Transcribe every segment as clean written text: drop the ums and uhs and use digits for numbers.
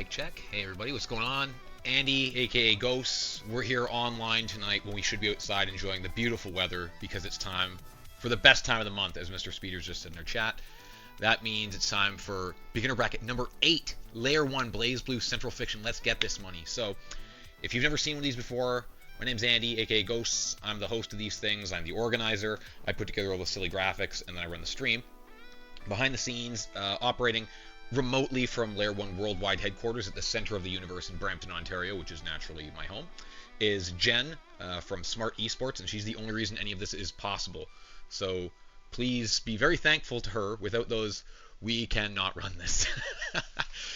Mic check. Hey everybody, what's going on? Andy, aka Ghosts. We're here online tonight when we should be outside enjoying the beautiful weather because it's time for the best time of the month, as Mr. Speeders just said in our chat. That means it's time for beginner bracket number 8, Layer 1 Blaze Blue Central Fiction. Let's get this money. So, if you've never seen one of these before, my name's Andy, aka Ghosts. I'm the host of these things. I'm the organizer. I put together all the silly graphics and then I run the stream. Behind the scenes, operating remotely from Layer 1 Worldwide Headquarters at the center of the universe in Brampton, Ontario, which is naturally my home, is Jen from Smart Esports, and she's the only reason any of this is possible. So please be very thankful to her. Without those, we cannot run this.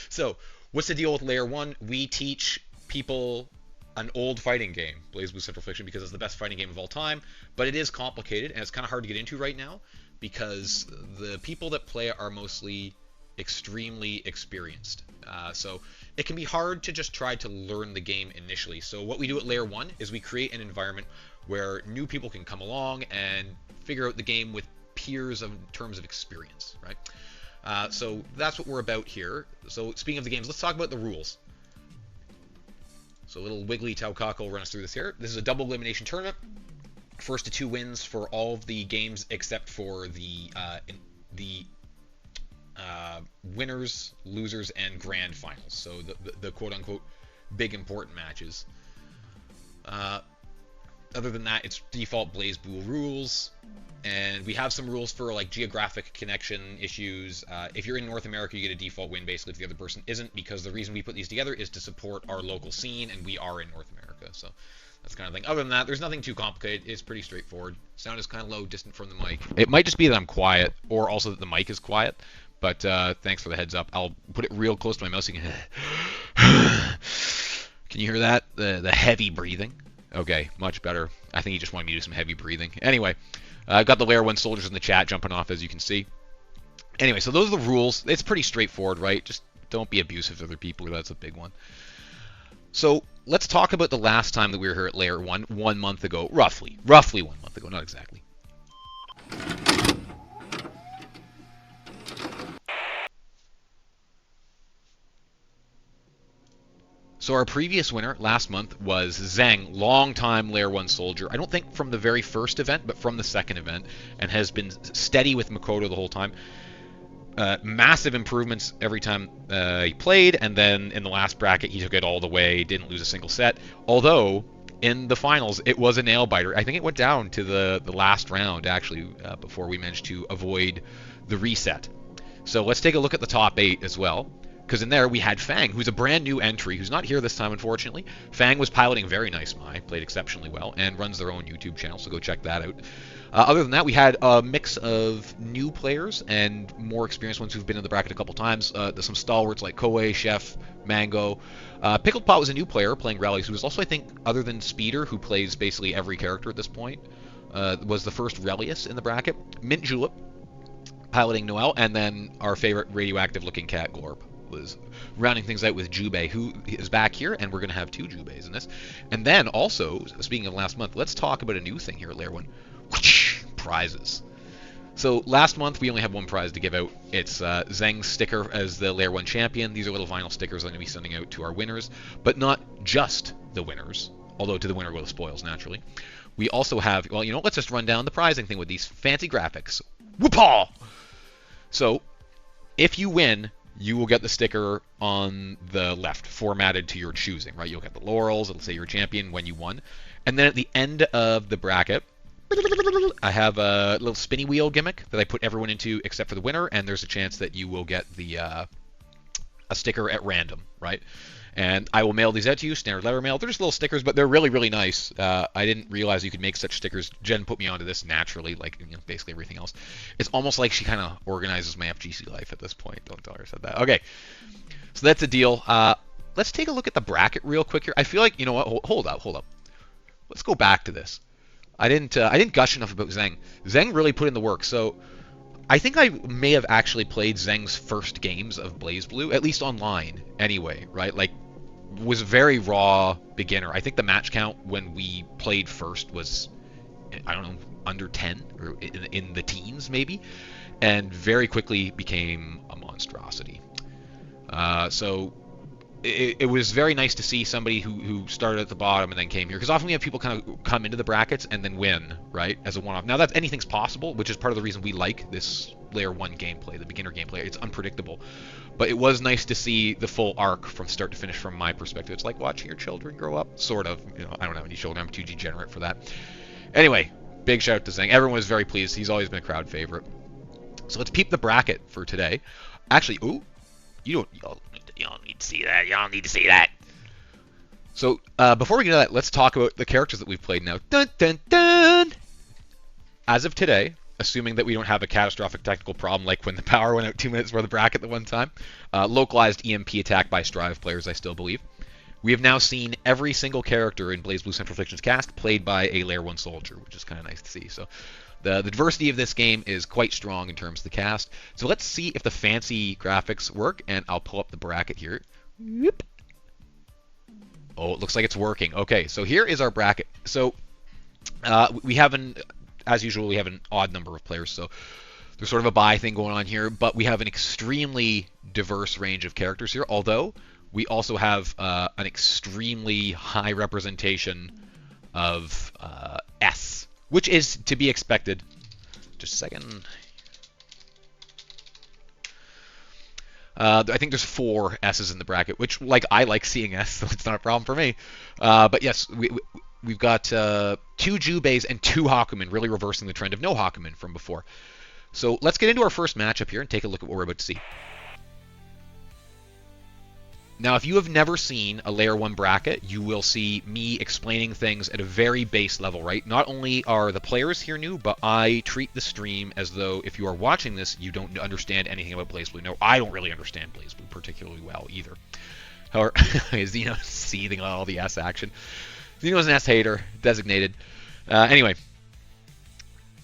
So what's the deal with Layer 1? We teach people an old fighting game, Blaze Blue Central Fiction, because it's the best fighting game of all time, but it is complicated, and it's kind of hard to get into right now because the people that play it are mostly extremely experienced. So it can be hard to just try to learn the game initially. So what we do at Layer 1 is we create an environment where new people can come along and figure out the game with peers in terms of experience, right? So that's what we're about here. So speaking of the games, let's talk about the rules. So a little Wiggly Taucaco will run us through this here. This is a double elimination tournament. First to 2 wins for all of the games except for the winners, losers, and grand finals. So the quote-unquote big important matches. Other than that, it's default Blaze Blue rules, and we have some rules for like geographic connection issues. If you're in North America, you get a default win basically if the other person isn't, because the reason we put these together is to support our local scene, and we are in North America, so that's kind of thing. Other than that, there's nothing too complicated. It's pretty straightforward. Sound is kind of low, distant from the mic. It might just be that I'm quiet, or also that the mic is quiet. But thanks for the heads up. I'll put it real close to my mouth so you can you hear that? The heavy breathing? Okay, much better. I think he just wanted me to do some heavy breathing. Anyway, I've got the Layer 1 soldiers in the chat jumping off, as you can see. Anyway, so those are the rules. It's pretty straightforward, right? Just don't be abusive to other people. That's a big one. So let's talk about the last time that we were here at Layer 1, 1 month ago. Roughly 1 month ago, not exactly. So our previous winner last month was Zeng, long-time Layer 1 soldier. I don't think from the very first event, but from the second event, and has been steady with Makoto the whole time. Massive improvements every time he played, and then in the last bracket he took it all the way, didn't lose a single set. Although in the finals it was a nail-biter. I think it went down to the last round actually before we managed to avoid the reset. So let's take a look at the top 8 as well. Because in there we had Fang, who's a brand new entry, who's not here this time, unfortunately. Fang was piloting very nice Mai, played exceptionally well, and runs their own YouTube channel, so go check that out. Other than that, we had a mix of new players and more experienced ones who've been in the bracket a couple times. There's some stalwarts like Koei, Chef, Mango. Pickled Pot was a new player playing rallies, who was also, I think, other than Speeder, who plays basically every character at this point, was the first Relius in the bracket. Mint Julep, piloting Noel, and then our favorite radioactive-looking cat, Glorp, was rounding things out with Jubei, who is back here, and we're going to have 2 Jubeis in this. And then also, speaking of last month, let's talk about a new thing here at Layer 1. Prizes. So last month we only had 1 prize to give out. It's Zeng's sticker as the Layer 1 champion. These are little vinyl stickers I'm going to be sending out to our winners, but not just the winners, although to the winner go the spoils, naturally. We also have, well, you know, let's just run down the prizing thing with these fancy graphics. Whoop-aw! So, if you win, you will get the sticker on the left, formatted to your choosing, right? You'll get the laurels, it'll say you're a champion when you won. And then at the end of the bracket, I have a little spinny wheel gimmick that I put everyone into except for the winner, and there's a chance that you will get the a sticker at random, right? And I will mail these out to you, standard letter mail. They're just little stickers, but they're really, really nice. I didn't realize you could make such stickers. Jen put me onto this naturally, like, you know, basically everything else. It's almost like she kind of organizes my FGC life at this point. Don't tell her I said that. Okay, so that's the deal. Let's take a look at the bracket real quick here. I feel like, you know what? Hold up. Let's go back to this. I didn't gush enough about Zeng. Zeng really put in the work. So I think I may have actually played Zeng's first games of Blaze Blue, at least online anyway, right? Like, was a very raw beginner. I think the match count when we played first was, I don't know, under 10 or in the teens maybe, and very quickly became a monstrosity. So it was very nice to see somebody who started at the bottom and then came here, because often we have people kind of come into the brackets and then win, right, as a one-off. Now, that's anything's possible, which is part of the reason we like this Layer 1 gameplay, the beginner gameplay. It's unpredictable. But it was nice to see the full arc from start to finish from my perspective. It's like watching your children grow up, sort of. You know, I don't have any children. I'm too degenerate for that. Anyway, big shout out to Zeng. Everyone was very pleased. He's always been a crowd favorite. So let's peep the bracket for today. Actually, ooh, you don't need to see that. You don't need to see that. So before we get to that, let's talk about the characters that we've played now. Dun dun dun. As of today, assuming that we don't have a catastrophic technical problem like when the power went out 2 minutes before the bracket the one time, localized EMP attack by Strive players, I still believe. We have now seen every single character in BlazBlue Central Fiction's cast played by a Layer 1 soldier, which is kind of nice to see. So the diversity of this game is quite strong in terms of the cast. So let's see if the fancy graphics work, and I'll pull up the bracket here. Whoop. Oh, it looks like it's working. Okay, so here is our bracket. So we have as usual, we have an odd number of players, so there's sort of a bye thing going on here, but we have an extremely diverse range of characters here, although we also have an extremely high representation of S, which is to be expected. Just a second. I think there's 4 S's in the bracket, which, like, I like seeing S, so it's not a problem for me. But yes, we've got 2 Jubeis and 2 Hakumen, really reversing the trend of no Hakumen from before. So let's get into our first matchup here and take a look at what we're about to see. Now, if you have never seen a Layer 1 bracket, you will see me explaining things at a very base level, right? Not only are the players here new, but I treat the stream as though if you are watching this, you don't understand anything about BlazBlue. No, I don't really understand BlazBlue particularly well either. However, Xeno's seething on all the S action. Xeno's an S hater, designated. Anyway,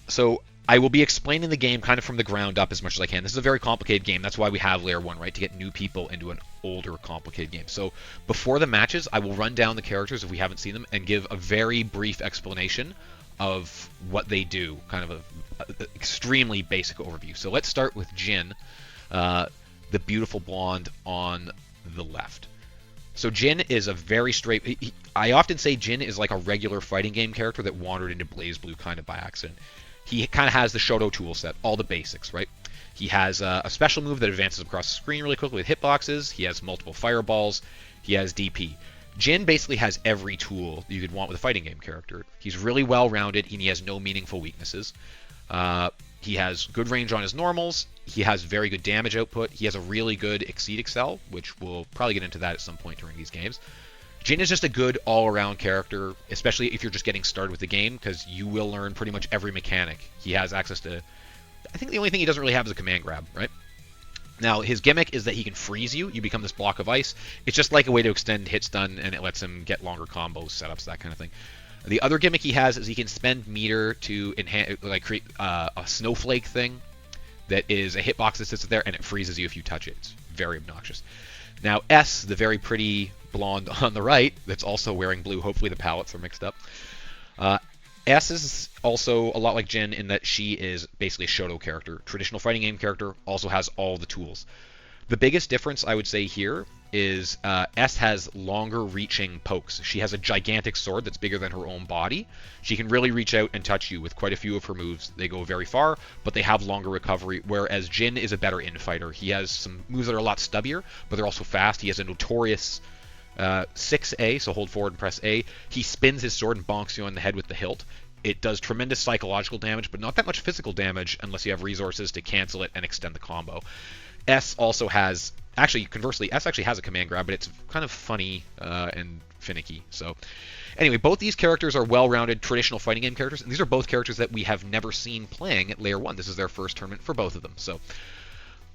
so I will be explaining the game kind of from the ground up as much as I can. This is a very complicated game. That's why we have Layer 1, right? To get new people into an older, complicated game. So before the matches, I will run down the characters if we haven't seen them and give a very brief explanation of what they do. Kind of an extremely basic overview. So let's start with Jin, the beautiful blonde on the left. So Jin is a very straight... I often say Jin is like a regular fighting game character that wandered into BlazBlue kind of by accident. He kind of has the Shoto tool set, all the basics, right? He has a special move that advances across the screen really quickly with hitboxes. He has multiple fireballs. He has DP. Jin basically has every tool you could want with a fighting game character. He's really well-rounded, and he has no meaningful weaknesses. He has good range on his normals. He has very good damage output. He has a really good Exceed Excel, which we'll probably get into that at some point during these games. Jin is just a good all-around character, especially if you're just getting started with the game, because you will learn pretty much every mechanic. He has access to... I think the only thing he doesn't really have is a command grab, right? Now, his gimmick is that he can freeze you. You become this block of ice. It's just like a way to extend hit stun, and it lets him get longer combos, setups, that kind of thing. The other gimmick he has is he can spend meter to create a snowflake thing that is a hitbox that sits there, and it freezes you if you touch it. It's very obnoxious. Now, S, the very pretty blonde on the right, that's also wearing blue. Hopefully the palettes are mixed up. S is also a lot like Jin in that she is basically a Shoto character. Traditional fighting game character, also has all the tools. The biggest difference, I would say, here is S has longer reaching pokes. She has a gigantic sword that's bigger than her own body. She can really reach out and touch you with quite a few of her moves. They go very far, but they have longer recovery, whereas Jin is a better infighter. He has some moves that are a lot stubbier, but they're also fast. He has a notorious 6A, so hold forward and press A. He spins his sword and bonks you on the head with the hilt. It does tremendous psychological damage, but not that much physical damage unless you have resources to cancel it and extend the combo. S also has... Actually, conversely, S actually has a command grab, but it's kind of funny and finicky. So, anyway, both these characters are well-rounded traditional fighting game characters, and these are both characters that we have never seen playing at Layer 1. This is their first tournament for both of them. So,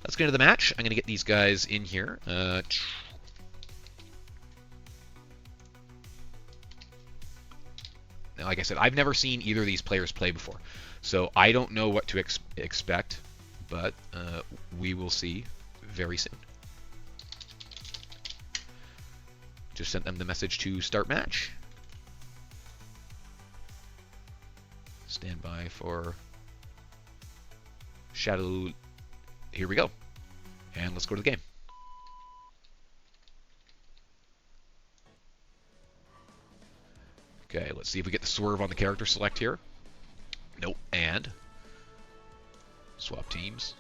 let's get into the match. I'm going to get these guys in here. Now, like I said, I've never seen either of these players play before, so I don't know what to expect, but we will see very soon. Just sent them the message to start match. Stand by for Shadow. Here we go. And let's go to the game. Okay, let's see if we get the swerve on the character select here. Nope, and swap teams.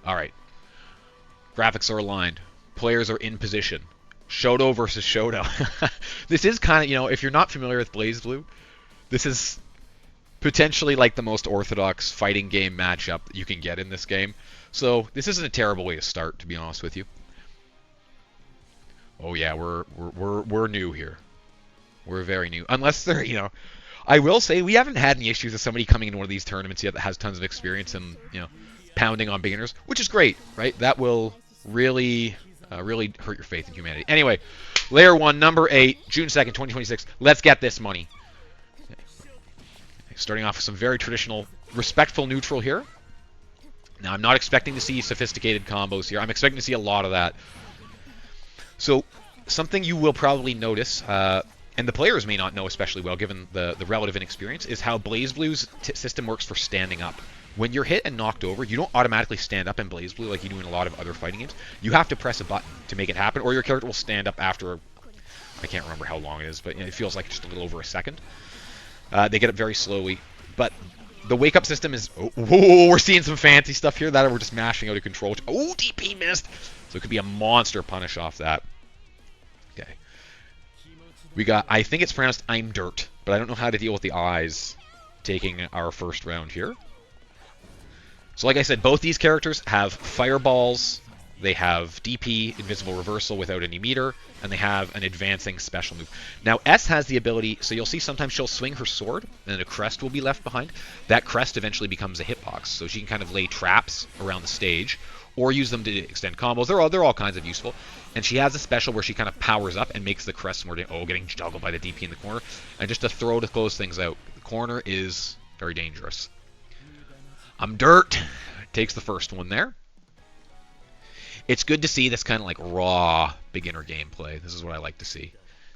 Alright. Graphics are aligned. Players are in position. Shoto versus Shoto. This is kind of, you know, if you're not familiar with BlazBlue, this is potentially like the most orthodox fighting game matchup that you can get in this game. So this isn't a terrible way to start, to be honest with you. Oh yeah, we're new here. We're very new. Unless they're, you know, I will say we haven't had any issues with somebody coming into one of these tournaments yet that has tons of experience and, you know, pounding on beginners, which is great, right? That will really hurt your faith in humanity. Anyway, Layer 1, number 8, June 2nd, 2026. Let's get this money. Okay. Starting off with some very traditional, respectful neutral here. Now, I'm not expecting to see sophisticated combos here. I'm expecting to see a lot of that. So, something you will probably notice, and the players may not know especially well, given the relative inexperience, is how BlazBlue's system works for standing up. When you're hit and knocked over, you don't automatically stand up in BlazBlue like you do in a lot of other fighting games. You have to press a button to make it happen, or your character will stand up after, I can't remember how long it is, but it feels like just a little over a second. They get up very slowly, but the wake-up system is... Oh, we're seeing some fancy stuff here that we're just mashing out of control. Oh, DP missed! So it could be a monster punish off that. Okay. We got, I think it's pronounced I'm Dirt, but I don't know how to deal with the eyes taking our first round here. So like I said, both these characters have fireballs, they have DP, Invincible Reversal without any meter, and they have an advancing special move. Now S has the ability, so you'll see sometimes she'll swing her sword, and then a crest will be left behind. That crest eventually becomes a hitbox, so she can kind of lay traps around the stage, or use them to extend combos. They're all kinds of useful. And she has a special where she kind of powers up and makes the crest more... getting juggled by the DP in the corner. And just a throw to close things out. The corner is very dangerous. I'm Dirt. Takes the first one there. It's good to see this kind of like raw beginner gameplay. This is what I like to see.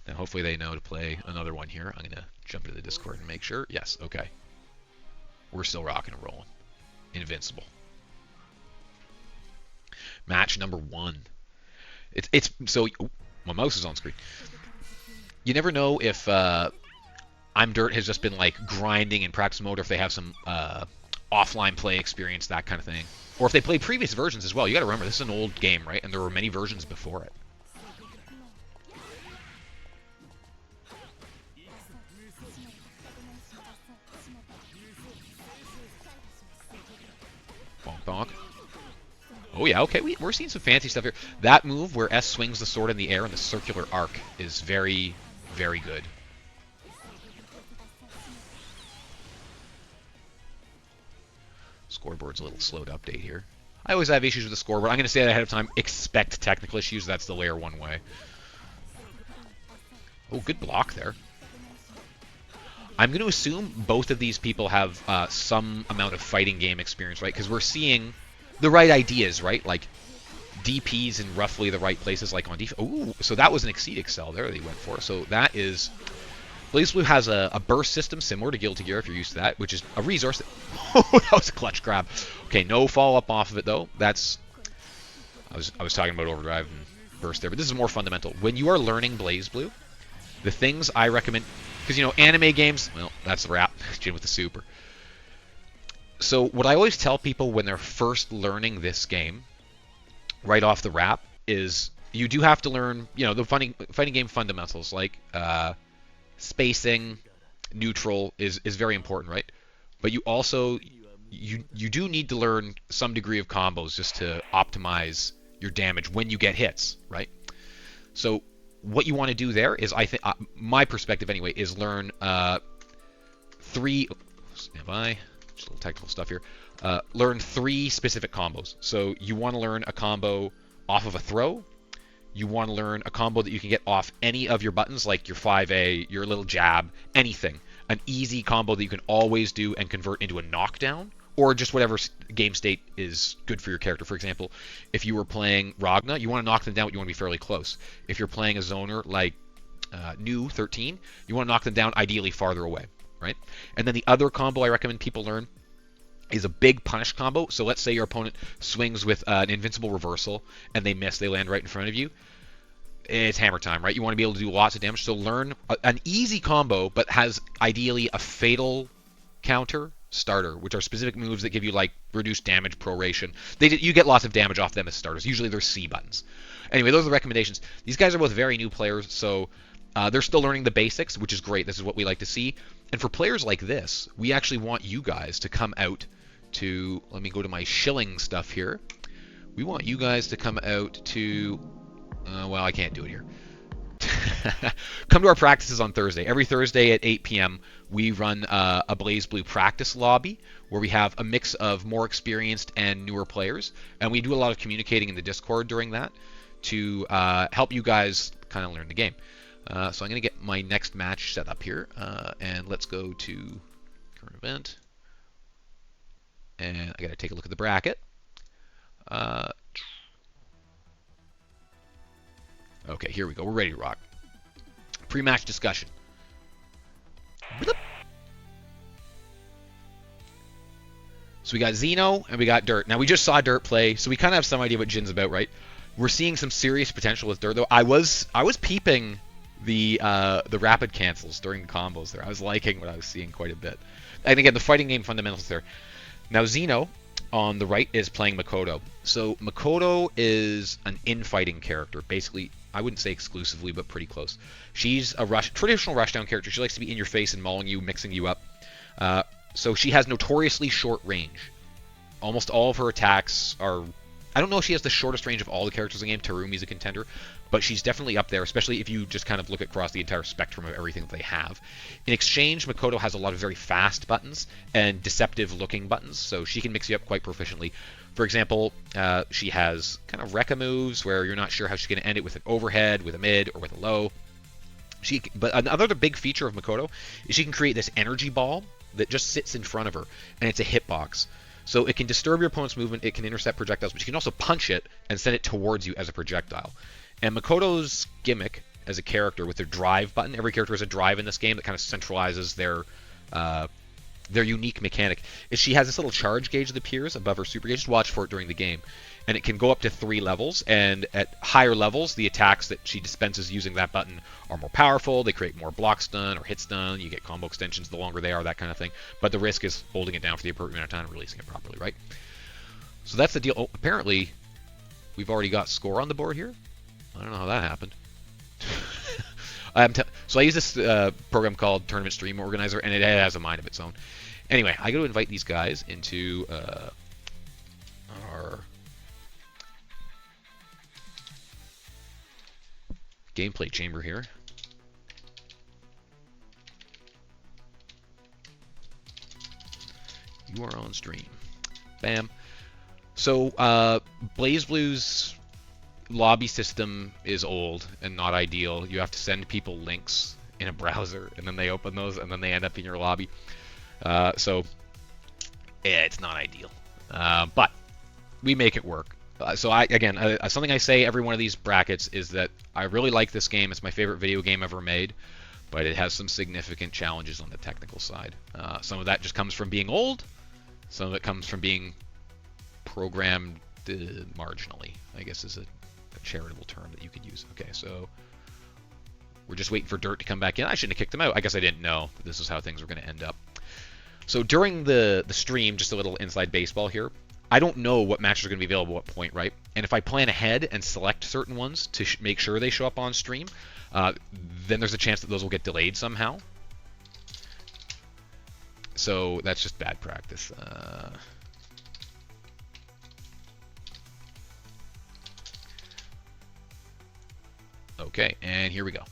Now hopefully they know to play another one here. I'm going to jump into the Discord and make sure. Yes, okay. We're still rocking and rolling. Invincible. Match number 1. It's so... Oh, my mouse is on screen. You never know if I'm Dirt has just been like grinding in practice mode, or if they have some offline play experience, that kind of thing. Or if they played previous versions as well. You got to remember, this is an old game, right? And there were many versions before it. Bonk, bonk. Oh yeah, okay, we're seeing some fancy stuff here. That move where S swings the sword in the air in the circular arc is very, very good. Scoreboard's a little slow to update here. I always have issues with the scoreboard. I'm going to say that ahead of time. Expect technical issues. That's the Layer 1 way. Oh, good block there. I'm going to assume both of these people have some amount of fighting game experience, right? Because we're seeing the right ideas, right? Like DPs in roughly the right places, like on defense. Oh, so that was an Exceed Excel there that he went for. So that is... BlazBlue has a burst system similar to Guilty Gear if you're used to that, which is a resource that... Oh, that was a clutch grab. Okay, no follow-up off of it, though. That's... I was talking about overdrive and burst there, but this is more fundamental. When you are learning BlazBlue, the things I recommend... Because, you know, anime games... Well, that's the wrap. Jim with the super. So what I always tell people when they're first learning this game, right off the wrap, is you do have to learn, you know, the fighting game fundamentals, like... spacing, neutral is very important, right? But you also you do need to learn some degree of combos just to optimize your damage when you get hits, right? So what you want to do there is, I think, my perspective anyway, is learn 3. Stand by, just a little technical stuff here. Learn 3 specific combos. So you want to learn a combo off of a throw. You want to learn a combo that you can get off any of your buttons, like your 5A, your little jab, anything. An easy combo that you can always do and convert into a knockdown, or just whatever game state is good for your character. For example, if you were playing Ragna, you want to knock them down, but you want to be fairly close. If you're playing a zoner like New 13, you want to knock them down ideally farther away, right? And then the other combo I recommend people learn is a big punish combo. So let's say your opponent swings with an invincible reversal and they miss, they land right in front of you. it's hammer time, right? You want to be able to do lots of damage. So learn an easy combo, but has ideally a fatal counter starter, which are specific moves that give you like reduced damage proration. You get lots of damage off them as starters. Usually they're C buttons. Anyway, those are the recommendations. These guys are both very new players, so they're still learning the basics, which is great. This is what we like to see. And for players like this, we actually want you guys to come out to, let me go to my shilling stuff here. We want you guys to come out to, well, I can't do it here. Come to our practices on Thursday. Every Thursday at 8 p.m. we run a BlazBlue practice lobby where we have a mix of more experienced and newer players, and we do a lot of communicating in the Discord during that to help you guys kind of learn the game. So I'm going to get my next match set up here, and let's go to current event, and I got to take a look at the bracket. Okay, here we go. We're ready to rock. Pre-match discussion. So we got Xeno and we got Dirt. Now we just saw Dirt play, so we kind of have some idea what Jin's about, right? We're seeing some serious potential with Dirt, though. I was peeping the rapid cancels during the combos there. I was liking what I was seeing quite a bit. And again, the fighting game fundamentals there. Now Xeno on the right is playing Makoto. So Makoto is an infighting character, basically. I wouldn't say exclusively, but pretty close. She's a traditional rushdown character. She likes to be in your face and mauling you, mixing you up. So she has notoriously short range. Almost all of her attacks are... I don't know if she has the shortest range of all the characters in the game. Terumi's a contender. But she's definitely up there, especially if you just kind of look across the entire spectrum of everything that they have. In exchange, Makoto has a lot of very fast buttons and deceptive-looking buttons, so she can mix you up quite proficiently. For example, she has kind of Rekka moves where you're not sure how she's going to end it with an overhead, with a mid, or with a low. But another big feature of Makoto is she can create this energy ball that just sits in front of her, and it's a hitbox. So it can disturb your opponent's movement, it can intercept projectiles, but you can also punch it and send it towards you as a projectile. And Makoto's gimmick as a character with their drive button, every character has a drive in this game that kind of centralizes their unique mechanic, is she has this little charge gauge that appears above her super gauge. Just watch for it during the game. And it can go up to 3 levels, and at higher levels, the attacks that she dispenses using that button are more powerful. They create more block stun or hit stun. You get combo extensions the longer they are, that kind of thing. But the risk is holding it down for the appropriate amount of time and releasing it properly, right? So that's the deal. Oh, apparently, we've already got score on the board here. I don't know how that happened. So I use this program called Tournament Stream Organizer, and it has a mind of its own. Anyway, I got to invite these guys into our gameplay chamber here. You are on stream. Bam. So BlazBlue's lobby system is old and not ideal. You have to send people links in a browser, and then they open those, and then they end up in your lobby. So yeah, it's not ideal. But we make it work. So something I say every one of these brackets is that I really like this game. It's my favorite video game ever made, but it has some significant challenges on the technical side. Some of that just comes from being old. Some of it comes from being programmed marginally, I guess is a charitable term that you could use. Okay, so we're just waiting for Dirt to come back in. I shouldn't have kicked him out. I guess I didn't know that this is how things were going to end up. So during the stream, just a little inside baseball here, I don't know what matches are going to be available at what point, right? And if I plan ahead and select certain ones to make sure they show up on stream, then there's a chance that those will get delayed somehow. So that's just bad practice. Okay, and here we go.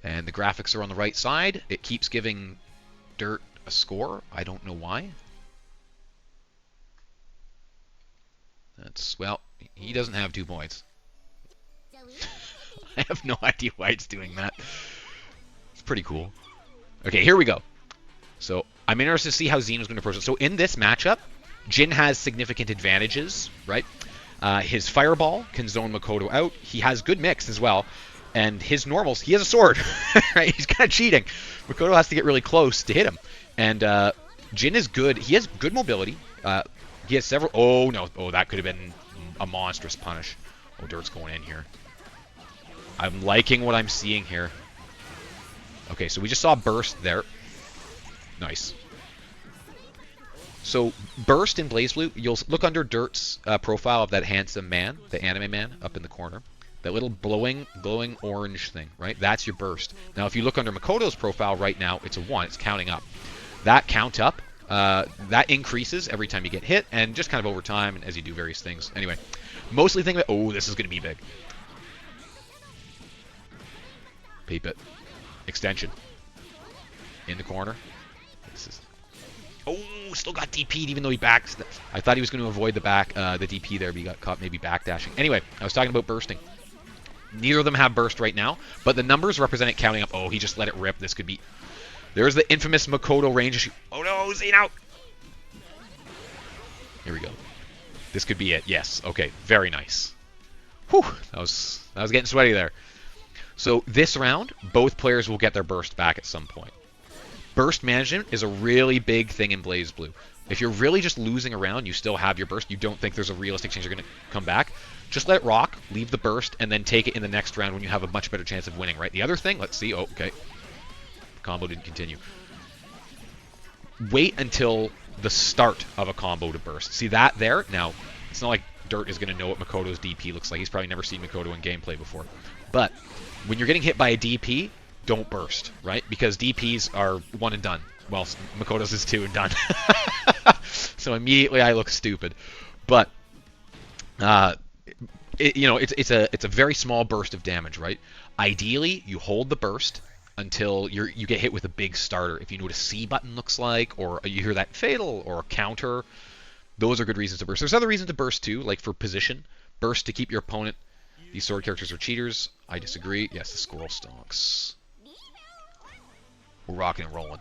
And the graphics are on the right side. It keeps giving Dirt a score. I don't know why. Well, he doesn't have 2 points. I have no idea why it's doing that. It's pretty cool. Okay, here we go. So I'm interested to see how Xeno's going to approach it. So in this matchup, Jin has significant advantages, right? His Fireball can zone Makoto out. He has good mix as well. And his normals, he has a sword. Right? He's kind of cheating. Makoto has to get really close to hit him. And Jin is good. He has good mobility. He has several... Oh, no. Oh, that could have been a monstrous punish. Oh, Dirt's going in here. I'm liking what I'm seeing here. Okay, so we just saw Burst there. Nice. So, Burst in BlazBlue, you'll look under Dirt's profile of that handsome man, the anime man, up in the corner. That little glowing orange thing, right? That's your burst. Now, if you look under Makoto's profile right now, it's a 1. It's counting up. That count up, that increases every time you get hit, and just kind of over time and as you do various things. Anyway, mostly think about... Oh, this is going to be big. Peep it. Extension. In the corner. This is... Oh, still got DP'd even though he backed. I thought he was going to avoid the DP there, but he got caught maybe backdashing. Anyway, I was talking about bursting. Neither of them have burst right now, but the numbers represent it counting up. Oh, he just let it rip. This could be... There's the infamous Makoto range issue. Oh no, Zeno! Here we go. This could be it. Yes. Okay. Very nice. Whew. That was getting sweaty there. So this round, both players will get their burst back at some point. Burst management is a really big thing in BlazBlue. If you're really just losing around, you still have your burst, you don't think there's a realistic chance you're going to come back, just let it rock, leave the burst, and then take it in the next round when you have a much better chance of winning, right? The other thing, let's see. Oh, okay. Combo didn't continue. Wait until the start of a combo to burst. See that there? Now, it's not like Dirt is going to know what Makoto's DP looks like. He's probably never seen Makoto in gameplay before. But when you're getting hit by a DP, don't burst, right? Because DPs are 1 and done. Well, Makoto's is 2 and done. So immediately I look stupid. But it's a very small burst of damage, right? Ideally, you hold the burst until you get hit with a big starter. If you know what a C button looks like, or you hear that fatal or counter, those are good reasons to burst. There's other reasons to burst too, like for position. Burst to keep your opponent. These sword characters are cheaters. I disagree. Yes, the squirrel stonks. We're rocking and rolling.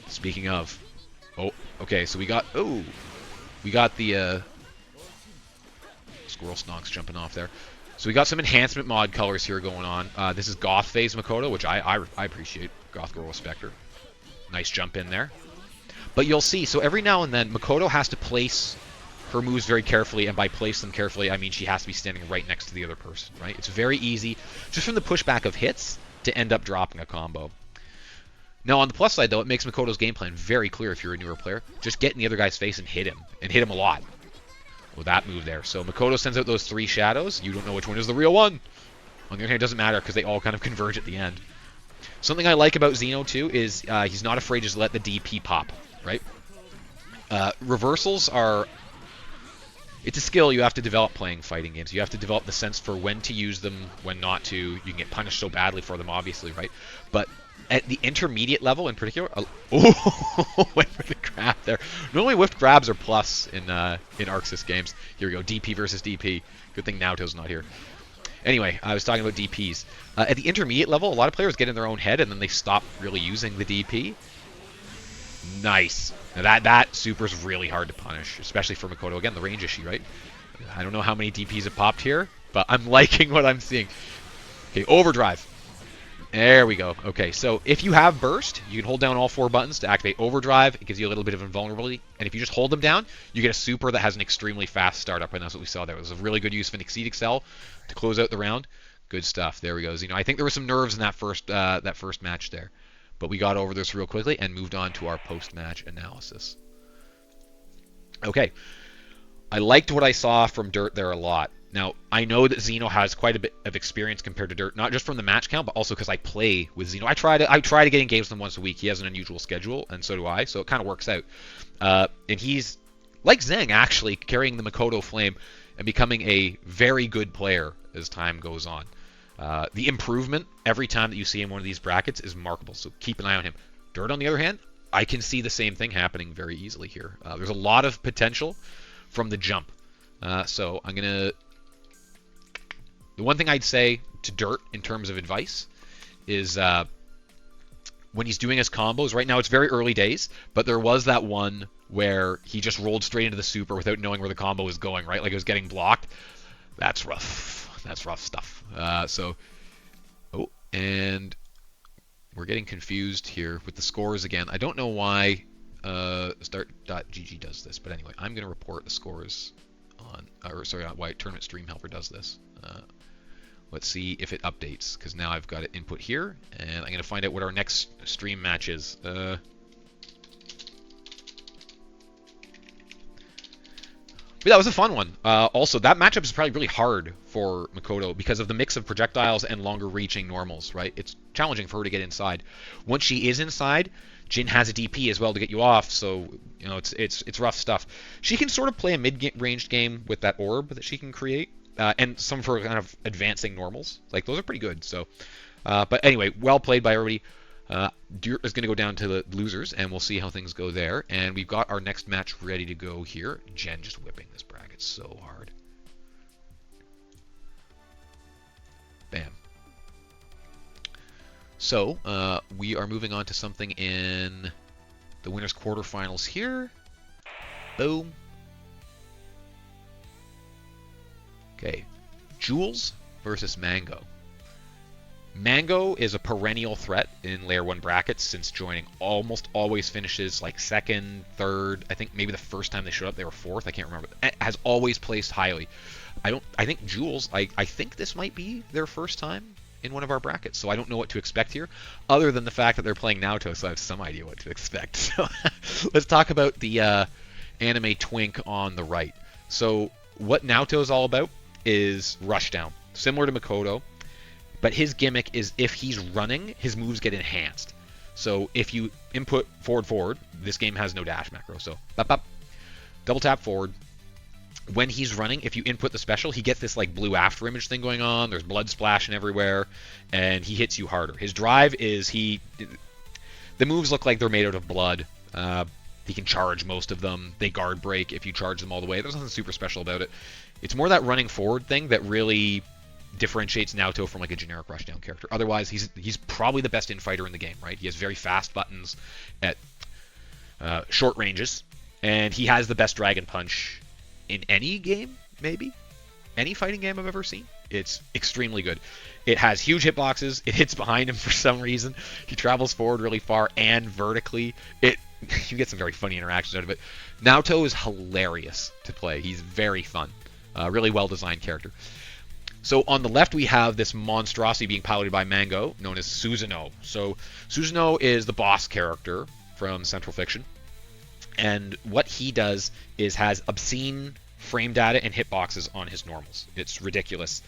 Speaking of, oh, okay, so we got the squirrel stonks jumping off there. So we got some enhancement mod colors here going on. This is Goth Phase Makoto, which I appreciate. Goth Girl Spectre. Nice jump in there. But you'll see, so every now and then, Makoto has to place her moves very carefully, and by place them carefully, I mean she has to be standing right next to the other person, right? It's very easy, just from the pushback of hits, to end up dropping a combo. Now, on the plus side, though, it makes Makoto's game plan very clear if you're a newer player. Just get in the other guy's face and hit him a lot. With that move there. So Makoto sends out those 3 shadows. You don't know which one is the real one. On the other hand, it doesn't matter because they all kind of converge at the end. Something I like about Zeno, too, is he's not afraid to just let the DP pop, right? Reversals are... It's a skill you have to develop playing fighting games. You have to develop the sense for when to use them, when not to. You can get punished so badly for them, obviously, right? But at the intermediate level in particular... Oh, went for the grab there. Normally whiffed grabs are plus in Arxis games. Here we go, DP versus DP. Good thing Naoto's not here. Anyway, I was talking about DPs. At the intermediate level, a lot of players get in their own head and then they stop really using the DP. Nice. Now that super's really hard to punish, especially for Makoto. Again, the range issue, right? I don't know how many DPs have popped here, but I'm liking what I'm seeing. Okay, overdrive. There we go. Okay, so if you have burst, you can hold down all 4 buttons to activate overdrive. It gives you a little bit of invulnerability. And if you just hold them down, you get a super that has an extremely fast startup. And that's what we saw there. It was a really good use of an Exceed Excel to close out the round. Good stuff. There we go. I think there were some nerves in that first match there. But we got over this real quickly and moved on to our post-match analysis. Okay. I liked what I saw from Dirt there a lot. Now, I know that Zeno has quite a bit of experience compared to Dirt, not just from the match count, but also because I play with Zeno. I try to get in games with him once a week. He has an unusual schedule, and so do I, so it kind of works out. And he's, like Zhang, actually, carrying the Makoto flame and becoming a very good player as time goes on. The improvement every time that you see him in one of these brackets is remarkable, so keep an eye on him. Dirt, on the other hand, I can see the same thing happening very easily here. There's a lot of potential from the jump. So I'm going to... The one thing I'd say to Dirt in terms of advice is when he's doing his combos, right now it's very early days, but there was that one where he just rolled straight into the super without knowing where the combo was going, right? Like it was getting blocked. That's rough. That's rough stuff. Oh, and we're getting confused here with the scores again. I don't know why start.gg does this, but anyway, I'm going to report the scores on, why Tournament Stream Helper does this. Let's see if it updates, because now I've got it input here, and I'm going to find out what our next stream match is. But that was a fun one. Also, that matchup is probably really hard for Makoto because of the mix of projectiles and longer reaching normals, right? It's challenging for her to get inside. Once she is inside, Jin has a DP as well to get you off, so you know it's rough stuff. She can sort of play a mid-ranged game with that orb that she can create. And some of her kind of advancing normals. Like, those are pretty good. So, but anyway, well played by everybody. Dirt is going to go down to the losers, and we'll see how things go there. And we've got our next match ready to go here. Jen just whipping this bracket so hard. Bam. So, we are moving on to something in the winners' quarterfinals here. Boom. Okay, Jules versus Mango. Mango is a perennial threat in Layer 1 brackets since joining. Almost always finishes like second, third. I think maybe the first time they showed up they were fourth. I can't remember. Has always placed highly. I think Jules, I think this might be their first time in one of our brackets, so I don't know what to expect here, other than the fact that they're playing Naoto, so I have some idea what to expect. So let's talk about the anime twink on the right. So what Naoto is all about is rushdown, similar to Makoto, but his gimmick is if he's running, his moves get enhanced. So if you input forward, this game has no dash macro, so double tap forward. When he's running, if you input the special, he gets this like blue after image thing going on, there's blood splashing everywhere, and he hits you harder. His drive is the moves look like they're made out of blood. He can charge most of them. They guard break if you charge them all the way. There's nothing super special about it. It's more that running forward thing that really differentiates Naoto from like a generic rushdown character. Otherwise, he's probably the best infighter in the game, right? He has very fast buttons at short ranges, and he has the best Dragon Punch in any game, maybe? Any fighting game I've ever seen. It's extremely good. It has huge hitboxes. It hits behind him for some reason. He travels forward really far and vertically. You get some very funny interactions out of it. Naoto is hilarious to play. He's very fun. Really well-designed character. So on the left, we have this monstrosity being piloted by Mango, known as Susanoo. So Susanoo is the boss character from Central Fiction. And what he does is has obscene frame data and hitboxes on his normals. It's ridiculous.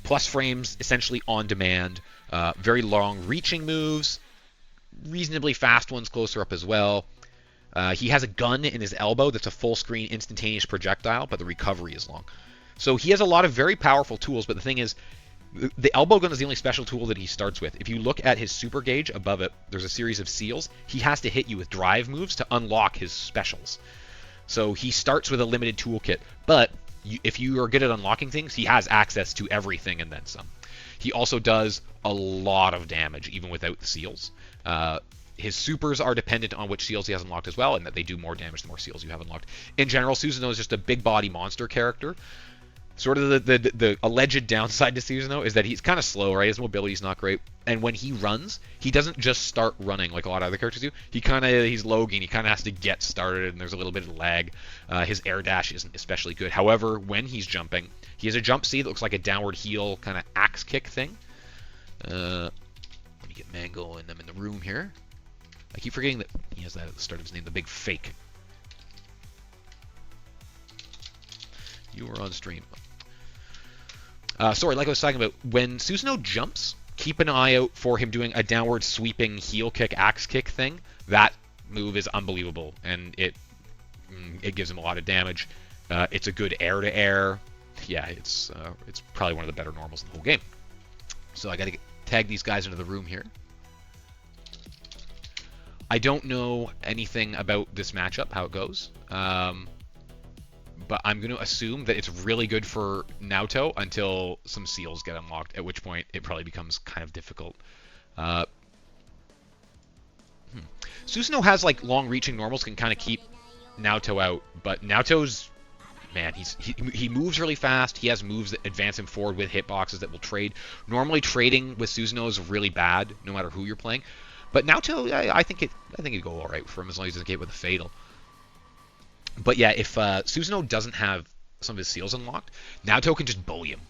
Plus frames, essentially on demand. Very long reaching moves. Reasonably fast ones closer up as well. He has a gun in his elbow that's a full screen instantaneous projectile, but the recovery is long. So he has a lot of very powerful tools, but the thing is, the elbow gun is the only special tool that he starts with. If you look at his super gauge above it, there's a series of seals. He has to hit you with drive moves to unlock his specials. So he starts with a limited toolkit, but if you are good at unlocking things, he has access to everything and then some. He also does a lot of damage, even without the seals. His supers are dependent on which seals he has unlocked as well, and that they do more damage the more seals you have unlocked. In general, Susanoo is just a big body monster character. Sort of the alleged downside to Susanoo is that he's kind of slow, right? His mobility's not great. And when he runs, he doesn't just start running like a lot of other characters do. He's Logan. He kind of has to get started, and there's a little bit of lag. His air dash isn't especially good. However, when he's jumping, he has a jump C that looks like a downward heel kind of axe kick thing. Let me get Mango and them in the room here. I keep forgetting that he has that at the start of his name, the big fake. You were on stream. Sorry, like I was talking about, when Susanoo jumps, keep an eye out for him doing a downward sweeping heel kick, axe kick thing. That move is unbelievable, and it gives him a lot of damage. It's a good air-to-air. Yeah, it's probably one of the better normals in the whole game. So I got to tag these guys into the room here. I don't know anything about this matchup, how it goes. But I'm going to assume that it's really good for Naoto until some seals get unlocked, at which point it probably becomes kind of difficult. Susanoo has like long-reaching normals, can kind of keep Naoto out, but Naoto's man, he moves really fast. He has moves that advance him forward with hitboxes that will trade. Normally, trading with Susanoo is really bad, no matter who you're playing. But Naoto, I think it'd go all right for him as long as he doesn't get with a fatal. But yeah, if Susanoo doesn't have some of his seals unlocked, Naoto can just bully him.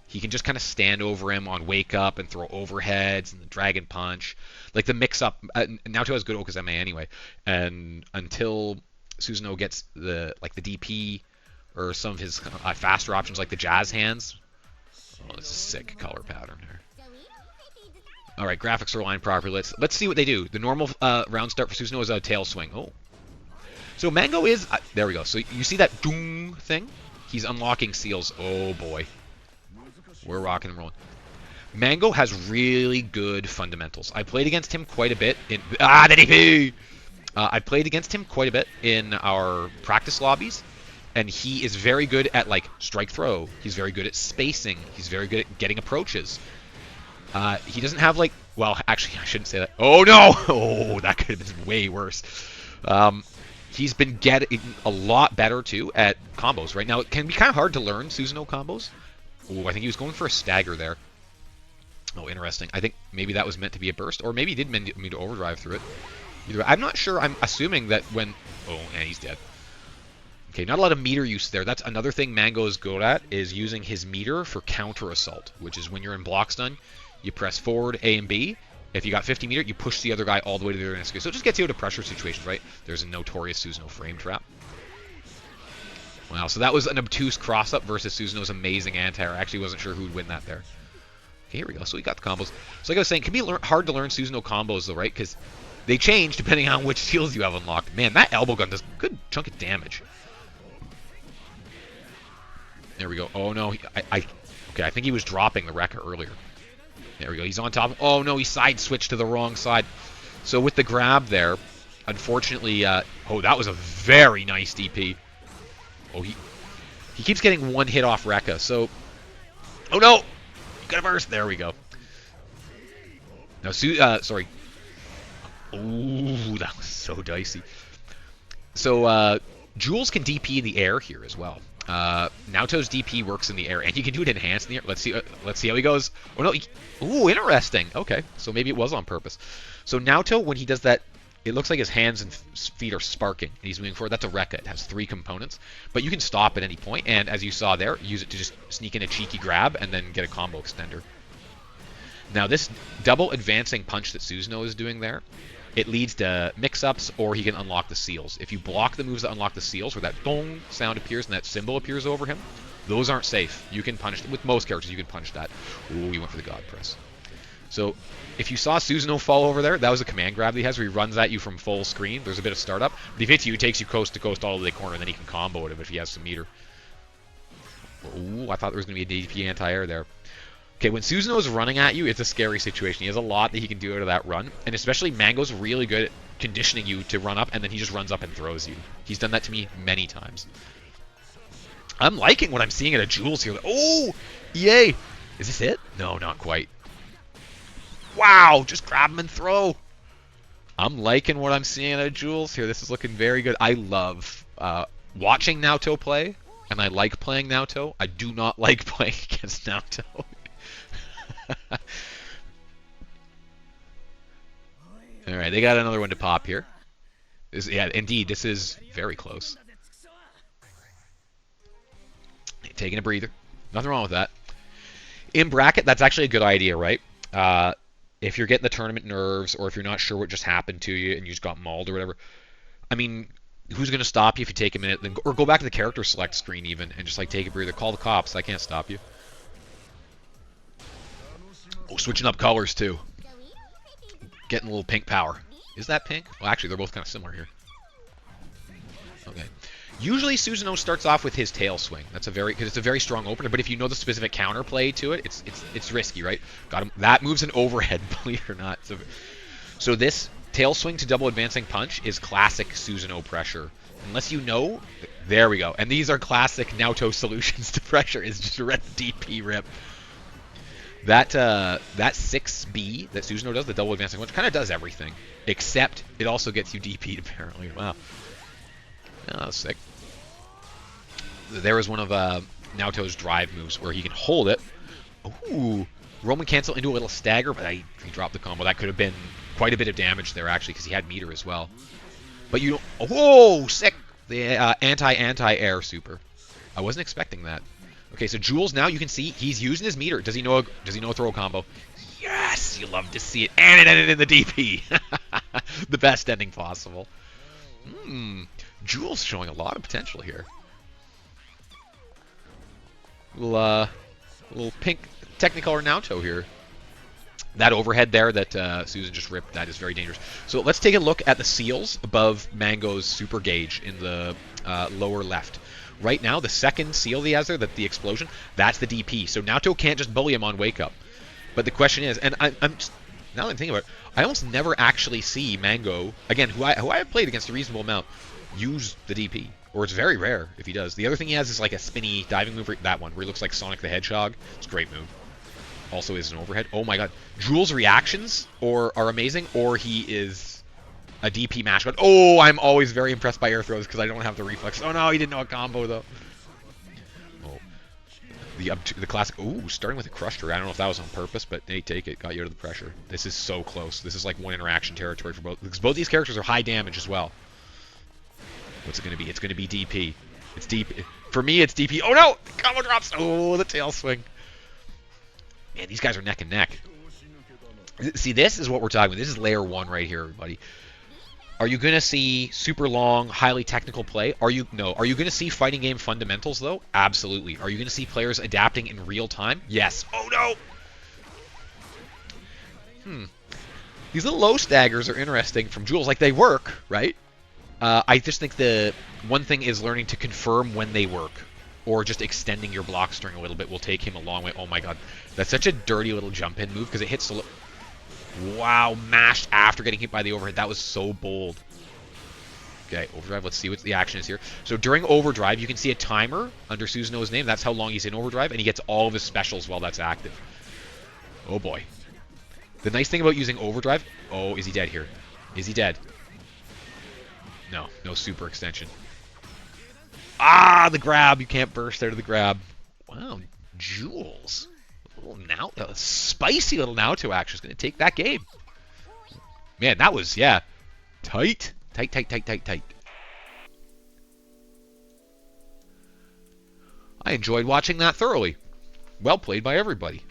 He can just kind of stand over him on Wake Up and throw overheads and the Dragon Punch. Like the mix-up, Naoto has good Okazeme anyway. And until Susanoo gets the DP or some of his faster options like the Jazz Hands. Oh, this is a sick color pattern here. All right, graphics are aligned properly. Let's see what they do. The normal round start for Susanoo is a tail swing. Oh. So Mango is... there we go. So you see that doom thing? He's unlocking seals. Oh, boy. We're rocking and rolling. Mango has really good fundamentals. I played against him quite a bit in... the DP! I played against him quite a bit in our practice lobbies, and he is very good at, like, strike throw. He's very good at spacing. He's very good at getting approaches. He doesn't have, like... Well, actually, I shouldn't say that. Oh, no! Oh, that could have been way worse. He's been getting a lot better, too, at combos. Right now, it can be kind of hard to learn Susanoo combos. Oh, I think he was going for a stagger there. Oh, interesting. I think maybe that was meant to be a burst, or maybe he did mean to overdrive through it. Either way, I'm not sure. I'm assuming that when... Oh, and he's dead. Okay, not a lot of meter use there. That's another thing Mango is good at, is using his meter for counter assault, which is when you're in block stun, you press forward A and B. If you got 50 meter, you push the other guy all the way to the other end. So it just gets you out of pressure situations, right? There's a notorious Susanoo frame trap. Wow, so that was an obtuse cross-up versus Susanoo's amazing anti-air. I actually wasn't sure who would win that there. Okay, here we go. So we got the combos. So like I was saying, it can be hard to learn Susanoo combos, though, right? Because they change depending on which seals you have unlocked. Man, that elbow gun does a good chunk of damage. There we go. Oh, no. Okay, I think he was dropping the Rekka earlier. There we go. He's on top. Oh, no, he side-switched to the wrong side. So with the grab there, unfortunately... oh, that was a very nice DP. Oh, he keeps getting one hit off Rekka, so... Oh, no! Got a burst! There we go. Now, sorry. Ooh, that was so dicey. So, Jules can DP in the air here as well. Naoto's DP works in the air, and he can do it enhanced in the air. Let's see how he goes. Oh, no. Ooh, interesting. Okay, so maybe it was on purpose. So Naoto, when he does that, it looks like his hands and feet are sparking, and he's moving forward. That's a Rekka. It has 3 components, but you can stop at any point, and as you saw there, use it to just sneak in a cheeky grab and then get a combo extender. Now, this double advancing punch that Susanoo is doing there, it leads to mix-ups, or he can unlock the seals. If you block the moves that unlock the seals, where that dong sound appears and that symbol appears over him, those aren't safe. You can punish, with most characters, you can punish that. Ooh, he went for the God Press. So, if you saw Susanoo fall over there, that was a command grab that he has where he runs at you from full screen. There's a bit of startup. But if he hits you, he takes you coast to coast all the way to the corner, and then he can combo it if he has some meter. Ooh, I thought there was going to be a DP anti-air there. Okay, when Susanoo is running at you, it's a scary situation. He has a lot that he can do out of that run, and especially Mango's really good at conditioning you to run up, and then he just runs up and throws you. He's done that to me many times. I'm liking what I'm seeing at a Jules here. Oh, yay! Is this it? No, not quite. Wow, just grab him and throw. I'm liking what I'm seeing at Jules here. This is looking very good. I love watching Naoto play, and I like playing Naoto. I do not like playing against Naoto. All right, they got another one to pop here. Yeah, indeed, this is very close. Taking a breather. Nothing wrong with that. In bracket, that's actually a good idea, right? If you're getting the tournament nerves, or if you're not sure what just happened to you and you just got mauled or whatever, I mean, who's going to stop you if you take a minute? Or go back to the character select screen even and just like take a breather. Call the cops. I can't stop you. Oh, switching up colors too. Getting a little pink power. Is that pink? Well, actually, they're both kind of similar here. Okay. Usually Susanoo starts off with his tail swing. That's because it's a very strong opener. But if you know the specific counterplay to it, it's risky, right? Got him. That moves an overhead, believe it or not. So this tail swing to double advancing punch is classic Susanoo pressure. Unless you know, there we go. And these are classic Naoto solutions to pressure. Is just a red DP rip. That 6B that Susanoo does, the double advancing punch, kind of does everything, except it also gets you DP'd apparently. Wow. Oh, that was sick. there is one of Naoto's drive moves where he can hold it. Ooh, Roman cancel into a little stagger, but he dropped the combo. That could have been quite a bit of damage there, actually, because he had meter as well. But you don't... Oh, sick! The anti-air super. I wasn't expecting that. Okay, so Jules now, you can see, he's using his meter. Does he know a throw combo? Yes! You love to see it. And it ended in the DP. The best ending possible. Jules showing a lot of potential here. Little pink Technicolor Naoto here. That overhead there that Susan just ripped, that is very dangerous. So let's take a look at the seals above Mango's super gauge in the lower left. Right now, the second seal he has there, the explosion, that's the DP. So Naoto can't just bully him on wake up. But the question is, and I'm just, now that I'm thinking about it, I almost never actually see Mango, again, who I have played against a reasonable amount, use the DP. Or it's very rare if he does. The other thing he has is like a spinny diving move, that one, where he looks like Sonic the Hedgehog. It's a great move. Also is an overhead. Oh my god. Jules' reactions are amazing, or he is a DP mash. Oh, I'm always very impressed by air throws because I don't have the reflex. Oh no, he didn't know a combo though. Oh. The classic, ooh, starting with a crush trigger. I don't know if that was on purpose, but hey, take it. Got you out of the pressure. This is so close. This is like one interaction territory for both. Because both these characters are high damage as well. What's it going to be? It's going to be DP. It's DP. For me, it's DP. Oh no! Combo drops! Oh, the tail swing. Man, these guys are neck and neck. See, this is what we're talking about. This is layer 1 right here, everybody. Are you going to see super long, highly technical play? No. Are you going to see fighting game fundamentals, though? Absolutely. Are you going to see players adapting in real time? Yes. Oh, no! These little low staggers are interesting from Jules. Like, they work, right? I just think the one thing is learning to confirm when they work. Or just extending your block string a little bit will take him a long way. Oh my god. That's such a dirty little jump in move because it hits the... Wow, mashed after getting hit by the overhead. That was so bold. Okay, overdrive. Let's see what the action is here. So during overdrive, you can see a timer under Susanoo's name. That's how long he's in overdrive, and he gets all of his specials while that's active. Oh boy. The nice thing about using overdrive... Oh, is he dead here? Is he dead? No, no super extension. Ah, the grab. You can't burst out of the grab. Wow, Jules. A spicy little Naoto action is going to take that game. Man, that was, yeah, tight. Tight. I enjoyed watching that thoroughly. Well played by everybody.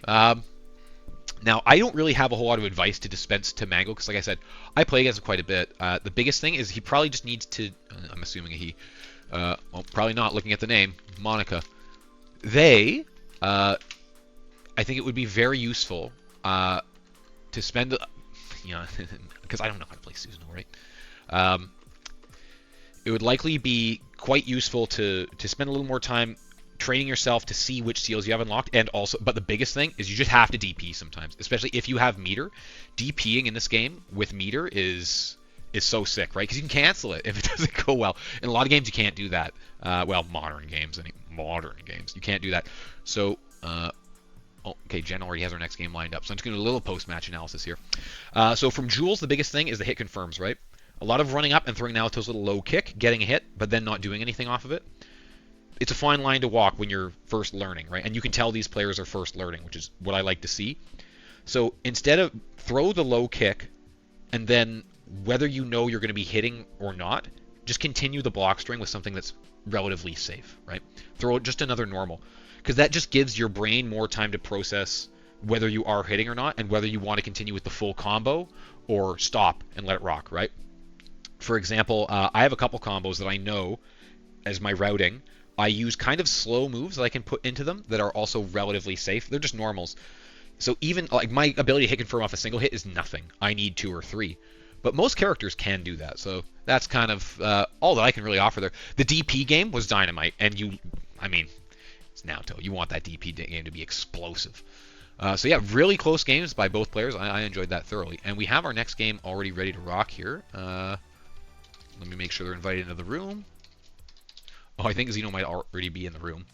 Now, I don't really have a whole lot of advice to dispense to Mango, because like I said, I play against him quite a bit. The biggest thing is he probably just needs to, I'm assuming a he, well, probably not, looking at the name, Monica. They, I think it would be very useful to spend, because I don't know how to play Susanoo, right? It would likely be quite useful to spend a little more time training yourself to see which seals you have unlocked, and also, but the biggest thing is you just have to DP sometimes, especially if you have meter. DPing in this game with meter is so sick, right? Because you can cancel it if it doesn't go well. In a lot of games, you can't do that. Well, modern games, you can't do that. So, okay, Jen already has our next game lined up, so I'm just going to do a little post-match analysis here. So from Jules, the biggest thing is the hit confirms, right? A lot of running up and throwing Naoto's little low kick, getting a hit, but then not doing anything off of it. It's a fine line to walk when you're first learning, right? And you can tell these players are first learning, which is what I like to see. So instead of throw the low kick, and then whether you know you're going to be hitting or not, just continue the block string with something that's relatively safe, right? Throw just another normal, because that just gives your brain more time to process whether you are hitting or not, and whether you want to continue with the full combo or stop and let it rock, right? For example, I have a couple combos that I know as my routing. I use kind of slow moves that I can put into them that are also relatively safe. They're just normals. So even like my ability to hit confirm off a single hit is nothing. I need 2 or 3. But most characters can do that. So that's kind of all that I can really offer there. The DP game was dynamite. And it's Naoto. You want that DP game to be explosive. So yeah, really close games by both players. I enjoyed that thoroughly. And we have our next game already ready to rock here. Let me make sure they're invited into the room. Oh, I think Zeno might already be in the room.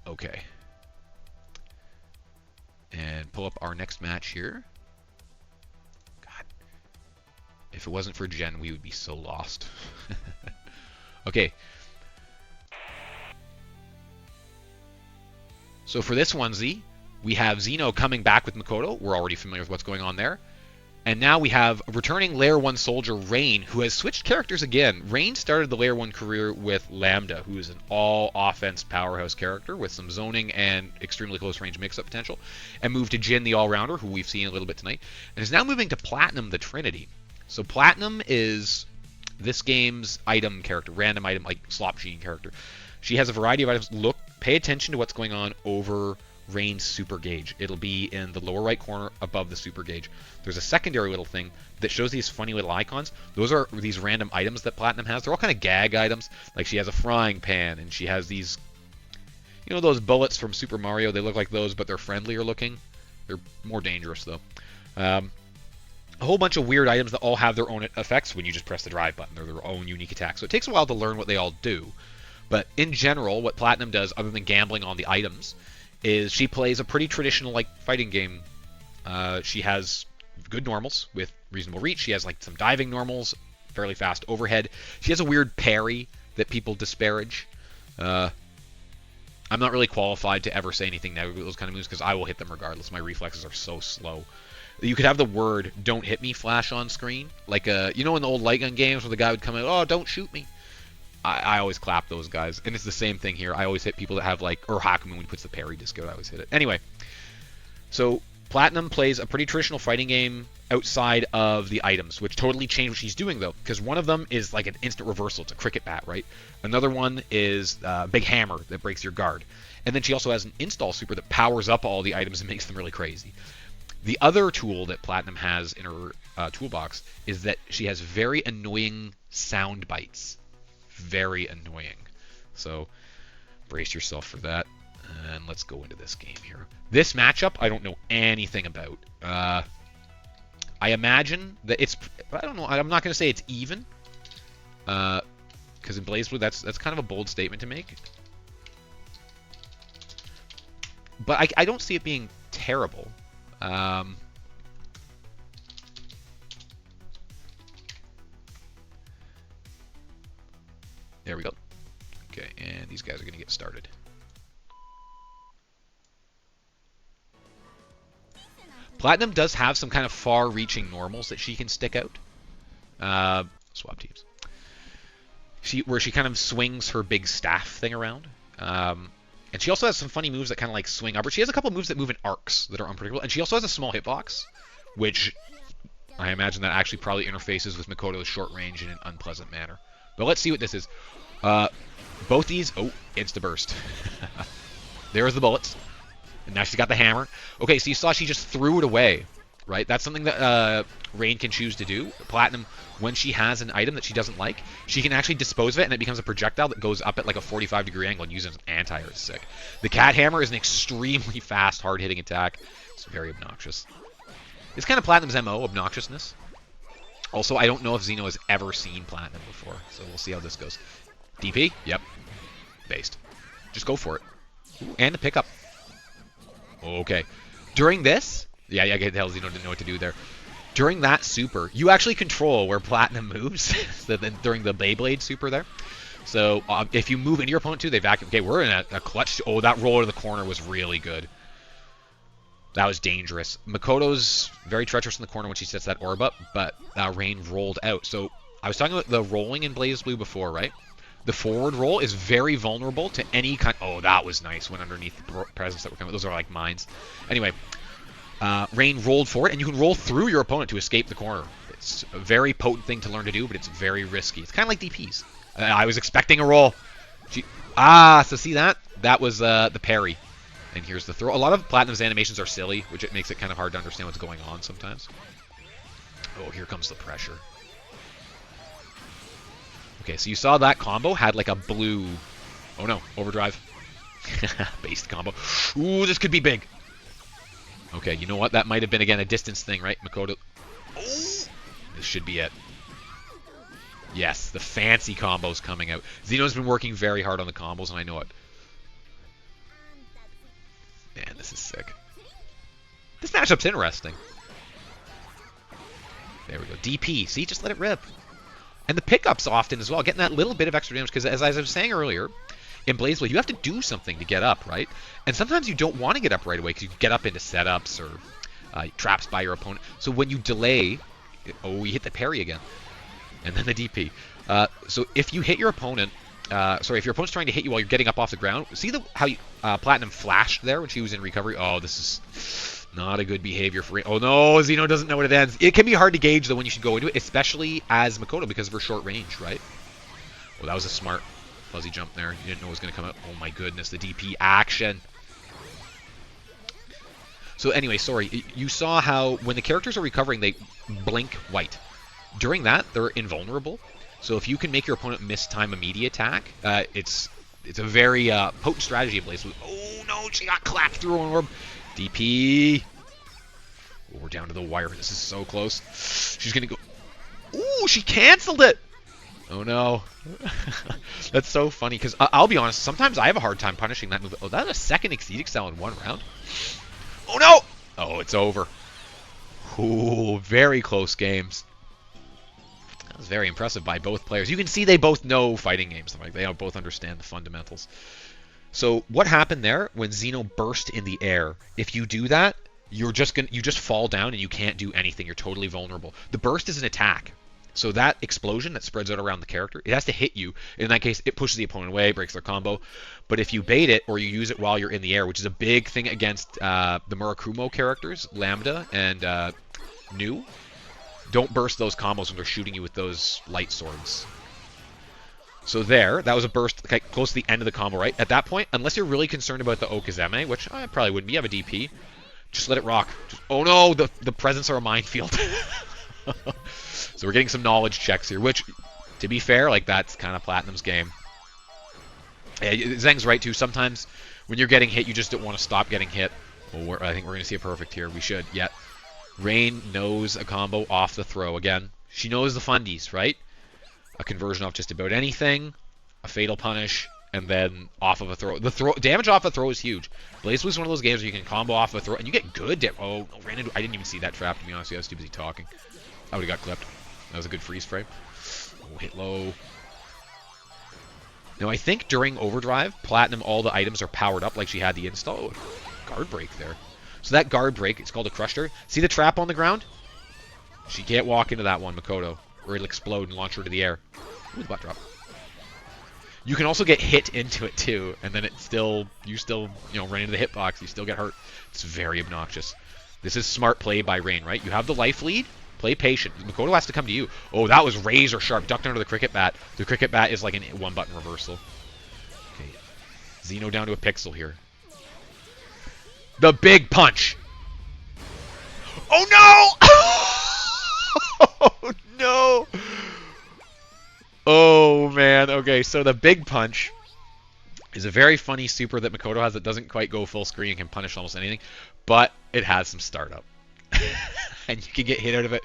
Okay. And pull up our next match here. God. If it wasn't for Jen, we would be so lost. Okay. So for this onesie, we have Xeno coming back with Makoto. We're already familiar with what's going on there. And now we have returning Layer 1 soldier Rain, who has switched characters again. Rain started the Layer 1 career with Lambda, who is an all-offense powerhouse character with some zoning and extremely close-range mix-up potential, and moved to Jin, the all-rounder, who we've seen a little bit tonight, and is now moving to Platinum, the Trinity. So Platinum is this game's item character, random item, like slot machine character. She has a variety of items. Look, pay attention to what's going on over Rain's super gauge. It'll be in the lower right corner above the super gauge. There's a secondary little thing that shows these funny little icons. Those are these random items that Platinum has. They're all kind of gag items. Like she has a frying pan, and she has these, you know, those bullets from Super Mario. They look like those, but they're friendlier looking. They're more dangerous, though. A whole bunch of weird items that all have their own effects when you just press the drive button. They're their own unique attack. So it takes a while to learn what they all do. But in general, what Platinum does, other than gambling on the items, is she plays a pretty traditional like fighting game. She has good normals with reasonable reach. She has like some diving normals, fairly fast overhead. She has a weird parry that people disparage. I'm not really qualified to ever say anything negative about those kind of moves because I will hit them regardless. My reflexes are so slow. You could have the word "don't hit me" flash on screen, like you know in the old light gun games where the guy would come out, "Oh, don't shoot me." I always clap those guys, and it's the same thing here. I always hit people that have like, or Hakumen when he puts the parry disc out, I always hit it. Anyway, so Platinum plays a pretty traditional fighting game outside of the items, which totally changed what she's doing though, because one of them is like an instant reversal. It's a cricket bat, right? Another one is a big hammer that breaks your guard, and then she also has an install super that powers up all the items and makes them really crazy. The other tool that Platinum has in her toolbox is that she has very annoying sound bites. Very annoying. So brace yourself for that. And let's go into this game here. This matchup, I don't know anything about. I imagine that it's... I don't know. I'm not going to say it's even. Because in BlazBlue, that's kind of a bold statement to make. But I don't see it being terrible. There we go. Okay, and these guys are going to get started. Platinum does have some kind of far-reaching normals that she can stick out. Swap teams. Where she kind of swings her big staff thing around. And she also has some funny moves that kind of like swing upward. She has a couple moves that move in arcs that are unpredictable. And she also has a small hitbox, which I imagine that actually probably interfaces with Makoto's short range in an unpleasant manner. But let's see what this is. Both these... Oh, insta-burst. There's the bullets. And now she's got the hammer. Okay, so you saw she just threw it away, right? That's something that Rain can choose to do. Platinum, when she has an item that she doesn't like, she can actually dispose of it, and it becomes a projectile that goes up at like a 45-degree angle and uses an anti-air. It's sick. The cat hammer is an extremely fast, hard-hitting attack. It's very obnoxious. It's kind of Platinum's MO, obnoxiousness. Also, I don't know if Xeno has ever seen Platinum before, so we'll see how this goes. DP? Yep. Based. Just go for it. Ooh, and the pickup. Okay. During this... Yeah, I get the hell Xeno didn't know what to do there. During that super, you actually control where Platinum moves. So then during the Beyblade super there. So if you move into your opponent too, they vacuum. Okay, we're in a clutch. Oh, that roll to the corner was really good. That was dangerous. Makoto's very treacherous in the corner when she sets that orb up, but Rain rolled out. So I was talking about the rolling in BlazBlue before, right? The forward roll is very vulnerable to any kind... Oh, that was nice. Went underneath the presents that were coming. Those are like mines. Anyway, Rain rolled forward, and you can roll through your opponent to escape the corner. It's a very potent thing to learn to do, but it's very risky. It's kind of like DPs. I was expecting a roll. So see that? That was the parry. And here's the throw. A lot of Platinum's animations are silly, which it makes it kind of hard to understand what's going on sometimes. Oh, here comes the pressure. Okay, so you saw that combo had like a blue... Oh no, overdrive. Based combo. Ooh, this could be big. Okay, you know what? That might have been, again, a distance thing, right? Makoto... Oh! This should be it. Yes, the fancy combos coming out. Xeno's been working very hard on the combos, and I know it. Man, this is sick. This matchup's interesting. There we go. DP. See, just let it rip. And the pickups often as well, getting that little bit of extra damage, because as I was saying earlier, in BlazBlade, you have to do something to get up, right? And sometimes you don't want to get up right away because you can get up into setups or traps by your opponent. So when you delay, oh, we hit the parry again, and then the DP. So if you hit your opponent, if your opponent's trying to hit you while you're getting up off the ground, see how Platinum flashed there when she was in recovery? Oh, this is not a good behavior for Rain. Oh no, Xeno doesn't know when it ends. It can be hard to gauge though when you should go into it, especially as Makoto because of her short range, right? Well, that was a smart fuzzy jump there. You didn't know it was going to come out. Oh my goodness, the DP action. So anyway, sorry, you saw how when the characters are recovering, they blink white. During that, they're invulnerable. So if you can make your opponent miss time immediate attack, it's a very potent strategy in BlazBlade. Oh no, she got clapped through an orb. DP. Oh, we're down to the wire. This is so close. She's going to go. Ooh, she canceled it. Oh no. That's so funny because I'll be honest, sometimes I have a hard time punishing that move. Oh, that's a second Exceed Excel in one round. Oh no! Oh, it's over. Ooh, very close games. That was very impressive by both players. You can see they both know fighting games. Like they both understand the fundamentals. So what happened there when Xeno burst in the air? If you do that, you just fall down and you can't do anything. You're totally vulnerable. The burst is an attack. So that explosion that spreads out around the character, it has to hit you. In that case, it pushes the opponent away, breaks their combo. But if you bait it or you use it while you're in the air, which is a big thing against the Murakumo characters, Lambda and Nu, don't burst those combos when they're shooting you with those light swords. So that was a burst close to the end of the combo, right? At that point, unless you're really concerned about the Okazeme, which I probably wouldn't be, you have a DP, just let it rock. Oh no, the presents are a minefield. So we're getting some knowledge checks here, which, to be fair, like that's kind of Platinum's game. Zhang's right too. Sometimes when you're getting hit, you just don't want to stop getting hit. Well, I think we're going to see a perfect here. We should. Yeah. Rain knows a combo off the throw again. She knows the fundies, right? A conversion off just about anything, a fatal punish, and then off of a throw. The throw damage off a throw is huge. BlazBlade is one of those games where you can combo off a throw, and you get good damage. Oh, ran into, I didn't even see that trap, to be honest. I was too busy talking. I would have got clipped. That was a good freeze frame. Oh, hit low. Now, I think during Overdrive, Platinum, all the items are powered up like she had the install. Oh, guard break there. So that guard break, it's called a Crusher. See the trap on the ground? She can't walk into that one, Makoto, or it'll explode and launch her to the air. Ooh, the butt drop. You can also get hit into it too, and then you still run into the hitbox. You still get hurt. It's very obnoxious. This is smart play by Rain, right? You have the life lead. Play patient. Makoto has to come to you. Oh, that was razor sharp. Ducked under the cricket bat. The cricket bat is like a one-button reversal. Okay. Xeno down to a pixel here. The big punch. Oh, no! Oh, no! Oh, man. Okay, so the big punch is a very funny super that Makoto has that doesn't quite go full screen and can punish almost anything, but it has some startup. And you can get hit out of it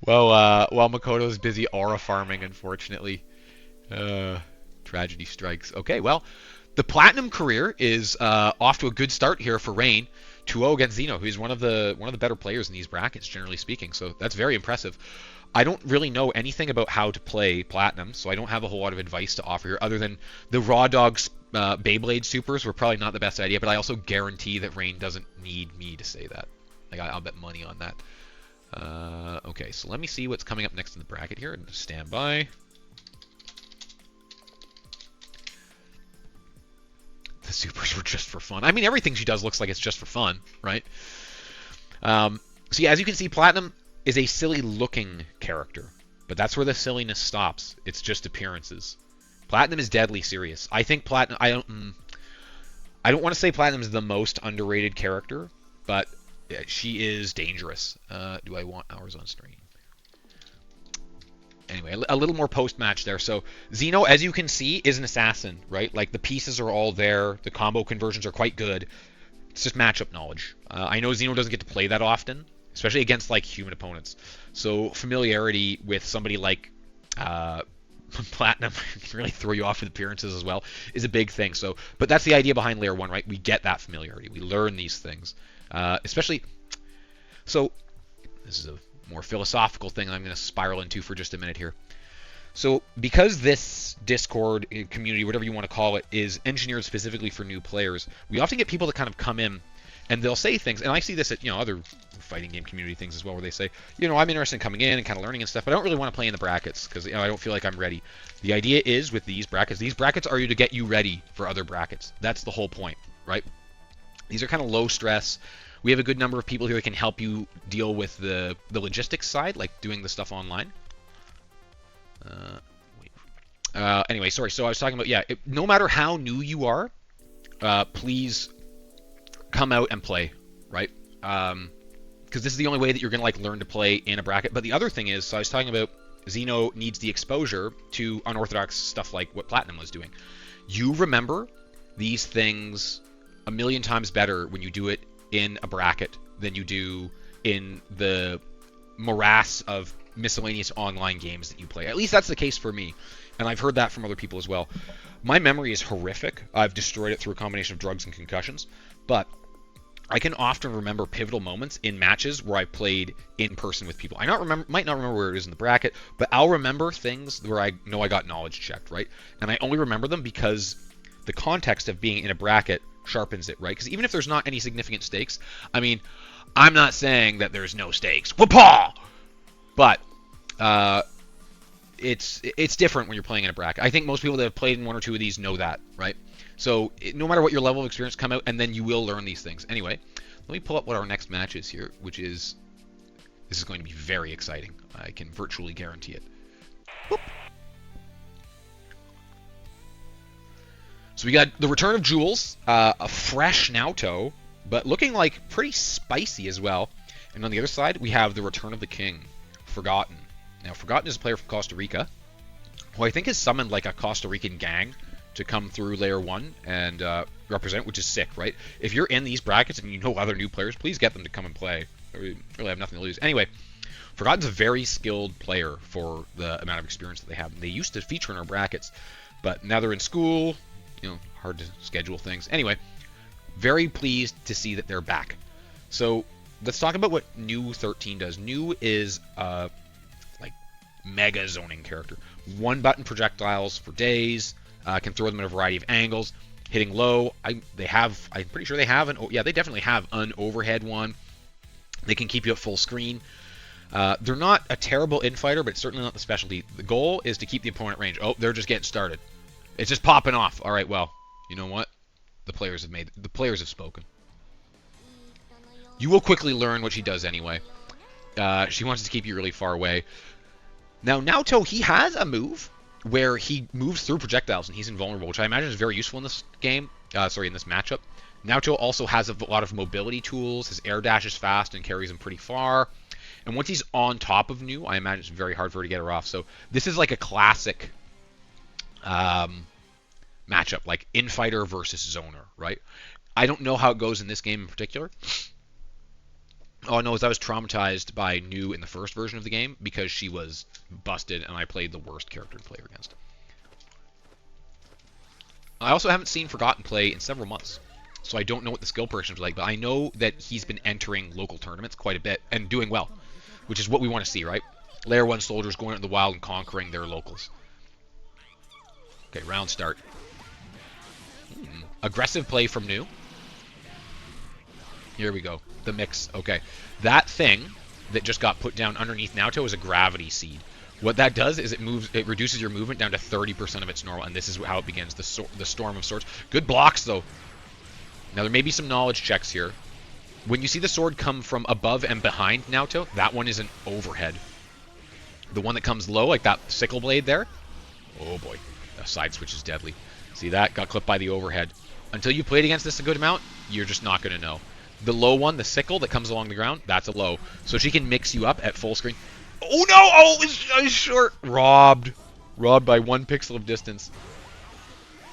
while Makoto's busy aura farming, unfortunately. Tragedy strikes. Okay, well, the Platinum career is off to a good start here for Rain. 2-0 against Xeno, who's one of the better players in these brackets, generally speaking. So that's very impressive. I don't really know anything about how to play Platinum, so I don't have a whole lot of advice to offer here, other than the Raw Dogs Beyblade supers were probably not the best idea, but I also guarantee that Rain doesn't need me to say that. Like, I'll bet money on that. Okay, so let me see what's coming up next in the bracket here. Stand by. The supers were just for fun. I mean, everything she does looks like it's just for fun, right? So yeah, as you can see, Platinum is a silly-looking character, but that's where the silliness stops. It's just appearances. Platinum is deadly serious. I think Platinum. I don't want to say Platinum is the most underrated character, but she is dangerous. Do I want hours on stream? Anyway, a little more post-match there. So Xeno, as you can see, is an assassin, right? Like, the pieces are all there. The combo conversions are quite good. It's just matchup knowledge. I know Xeno doesn't get to play that often, especially against, like, human opponents. So familiarity with somebody like Platinum can really throw you off with appearances as well, is a big thing. So, but that's the idea behind Layer 1, right? We get that familiarity. We learn these things. Especially, so this is a more philosophical thing I'm going to spiral into for just a minute here. So because this Discord community, whatever you want to call it, is engineered specifically for new players, we often get people that kind of come in and they'll say things, and I see this at other fighting game community things as well, where they say, I'm interested in coming in and kind of learning and stuff, but I don't really want to play in the brackets because I don't feel like I'm ready. The idea is with these brackets are to get you ready for other brackets. That's the whole point, right? These are kind of low stress. We have a good number of people here that can help you deal with the logistics side, like doing the stuff online. Anyway, sorry. So I was talking about, no matter how new you are, please come out and play, right? Because this is the only way that you're going to like learn to play in a bracket. But the other thing is, so I was talking about Xeno needs the exposure to unorthodox stuff like what Platinum was doing. You remember these things a million times better when you do it in a bracket than you do in the morass of miscellaneous online games that you play. At least that's the case for me. And I've heard that from other people as well. My memory is horrific. I've destroyed it through a combination of drugs and concussions. But I can often remember pivotal moments in matches where I played in person with people. Might not remember where it is in the bracket, but I'll remember things where I know I got knowledge checked, right? And I only remember them because the context of being in a bracket sharpens it, right? Because even if there's not any significant stakes, I mean, I'm not saying that there's no stakes. Whoopah! But it's different when you're playing in a bracket. I think most people that have played in one or two of these know that, right? So no matter what your level of experience, come out and then you will learn these things. Anyway, let me pull up what our next match is here, which is, this is going to be very exciting. I can virtually guarantee it. Whoop. So we got the return of Jules, a fresh Naoto, but looking like pretty spicy as well. And on the other side, we have the return of the king, Forgotten. Now, Forgotten is a player from Costa Rica, who I think has summoned like a Costa Rican gang to come through Layer 1 and represent, which is sick, right? If you're in these brackets and you know other new players, please get them to come and play. We really have nothing to lose. Anyway, Forgotten's a very skilled player for the amount of experience that they have. They used to feature in our brackets, but now they're in school, hard to schedule things. Anyway, very pleased to see that they're back. So let's talk about what New 13 does. New is like mega zoning character. One button projectiles for days. Can throw them in a variety of angles. Hitting low, I'm pretty sure they have they definitely have an overhead one. They can keep you at full screen. They're not a terrible infighter, but it's certainly not the specialty. The goal is to keep the opponent at range. Oh, they're just getting started. It's just popping off. All right, well, you know what? The players have spoken. You will quickly learn what she does anyway. She wants to keep you really far away. Now, Naoto, he has a move where he moves through projectiles and he's invulnerable, which I imagine is very useful in this game. In this matchup. Naoto also has a lot of mobility tools. His air dash is fast and carries him pretty far. And once he's on top of New, I imagine it's very hard for her to get her off. So this is like a classic matchup, like infighter versus zoner, right? I don't know how it goes in this game in particular. All I know is I was traumatized by New in the first version of the game because she was busted and I played the worst character to play her against. I also haven't seen Forgotten play in several months, so I don't know what the skill progression is like, but I know that he's been entering local tournaments quite a bit and doing well, which is what we want to see, right? Layer 1 soldiers going out in the wild and conquering their locals. Okay, round start. Aggressive play from New. Here we go. The mix. Okay. That thing that just got put down underneath Naoto is a gravity seed. What that does is it reduces your movement down to 30% of its normal, and this is how it begins, the Storm of Swords. Good blocks, though. Now, there may be some knowledge checks here. When you see the sword come from above and behind Naoto, that one is an overhead. The one that comes low, like that sickle blade there, oh boy, a side switch is deadly. See that? Got clipped by the overhead. Until you played against this a good amount, you're just not going to know. The low one, the sickle that comes along the ground, that's a low. So she can mix you up at full screen. Oh no! Oh, it's short. Robbed. Robbed by 1 pixel of distance.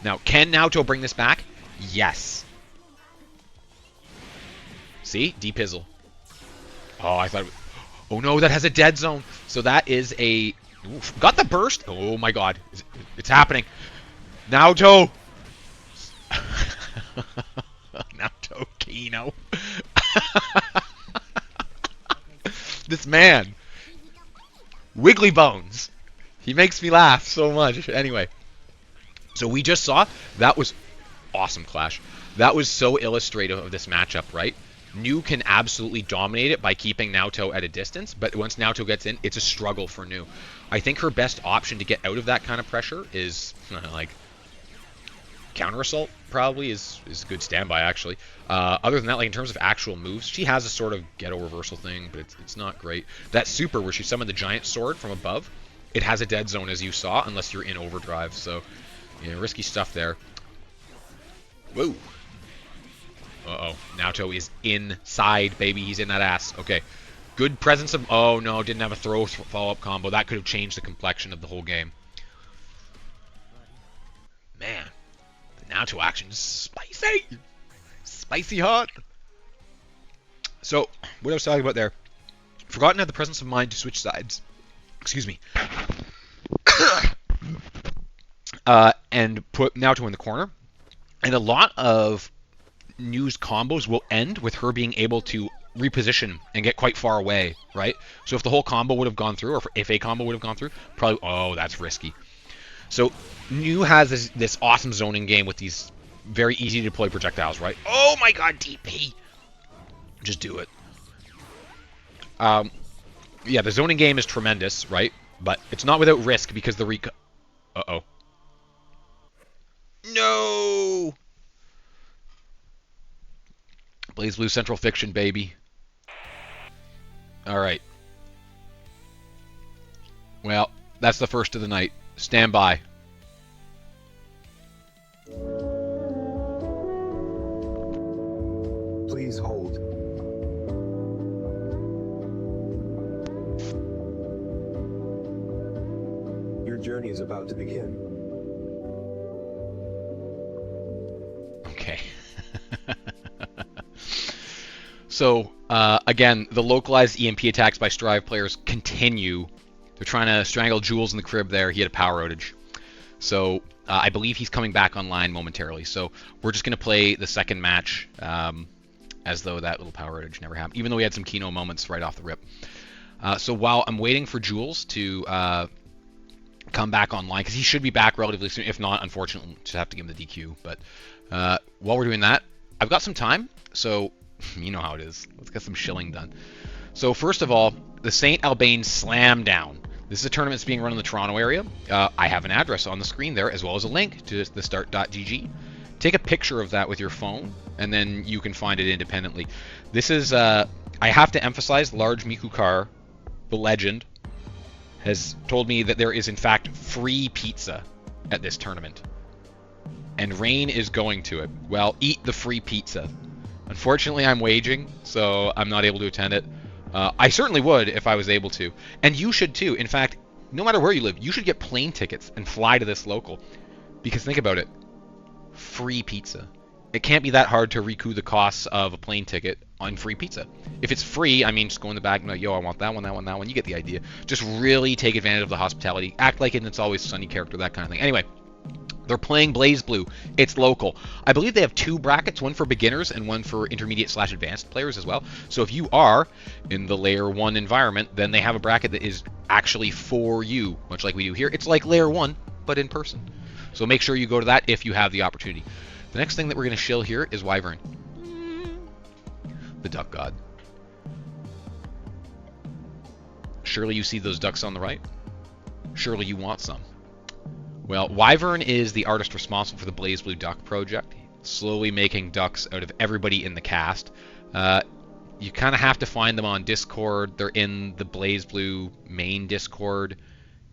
Now, can Naoto bring this back? Yes. See? Depizzle. Oh, I thought it was... Oh no, that has a dead zone. So that is a... Oof. Got the burst? Oh my god. It's happening. Naoto! Naoto Kino. This man. Wiggly Bones. He makes me laugh so much. Anyway, so we just saw that was awesome clash. That was so illustrative of this matchup, right? New can absolutely dominate it by keeping Naoto at a distance, but once Naoto gets in, it's a struggle for New. I think her best option to get out of that kind of pressure is like counter assault. Probably is a good standby actually. Other than that, like in terms of actual moves, she has a sort of ghetto reversal thing, but it's not great. That super where she summoned the giant sword from above, it has a dead zone as you saw, unless you're in overdrive. So yeah, risky stuff there. Whoa. Uh-oh. Naoto is inside, baby. He's in that ass. Okay. Good presence of... Oh, no. Didn't have a throw follow-up combo. That could have changed the complexion of the whole game. Man. The Naoto action is spicy. Spicy hot. So, what I was talking about there. Forgotten to have the presence of mind to switch sides. Excuse me. And put Naoto in the corner. And a lot of New's combos will end with her being able to reposition and get quite far away, right? So if the whole combo would have gone through, or if a combo would have gone through, probably... Oh, that's risky. So New has this awesome zoning game with these very easy to deploy projectiles, right? Oh my god, DP! Just do it. Yeah, the zoning game is tremendous, right? But it's not without risk because the Uh-oh. No! BlazBlue Central Fiction, baby. Alright. Well, that's the first of the night. Stand by. Please hold. Your journey is about to begin. Okay. So, again, the localized EMP attacks by Strive players continue. They're trying to strangle Jules in the crib there. He had a power outage. So, I believe he's coming back online momentarily. So, we're just going to play the second match as though that little power outage never happened, even though we had some Kino moments right off the rip. So, while I'm waiting for Jules to come back online, because he should be back relatively soon. If not, unfortunately, we'll just have to give him the DQ. But while we're doing that, I've got some time. So, you know how it is. Let's get some shilling done. So first of all, the St. Albane Slam Down. This is a tournament that's being run in the Toronto area. I have an address on the screen there, as well as a link to the start.gg. Take a picture of that with your phone, and then you can find it independently. This is, I have to emphasize, Large Mikukar, the legend, has told me that there is, in fact, free pizza at this tournament. And Rain is going to it. Well, eat the free pizza. Unfortunately, I'm waging, so I'm not able to attend it. I certainly would if I was able to. And you should too. In fact, no matter where you live, you should get plane tickets and fly to this local. Because think about it. Free pizza. It can't be that hard to recoup the costs of a plane ticket on free pizza. If it's free, I mean, just go in the back and be like, yo, I want that one, that one, that one. You get the idea. Just really take advantage of the hospitality. Act like It's Always Sunny character, that kind of thing. Anyway. They're playing BlazBlue. It's local. I believe they have 2 brackets, one for beginners and one for intermediate/advanced players as well. So if you are in the Layer 1 environment, then they have a bracket that is actually for you, much like we do here. It's like Layer 1, but in person. So make sure you go to that if you have the opportunity. The next thing that we're going to shill here is Wyvern. The duck god. Surely you see those ducks on the right? Surely you want some. Well, Wyvern is the artist responsible for the BlazBlue Duck project, slowly making ducks out of everybody in the cast. You kind of have to find them on Discord. They're in the BlazBlue main Discord,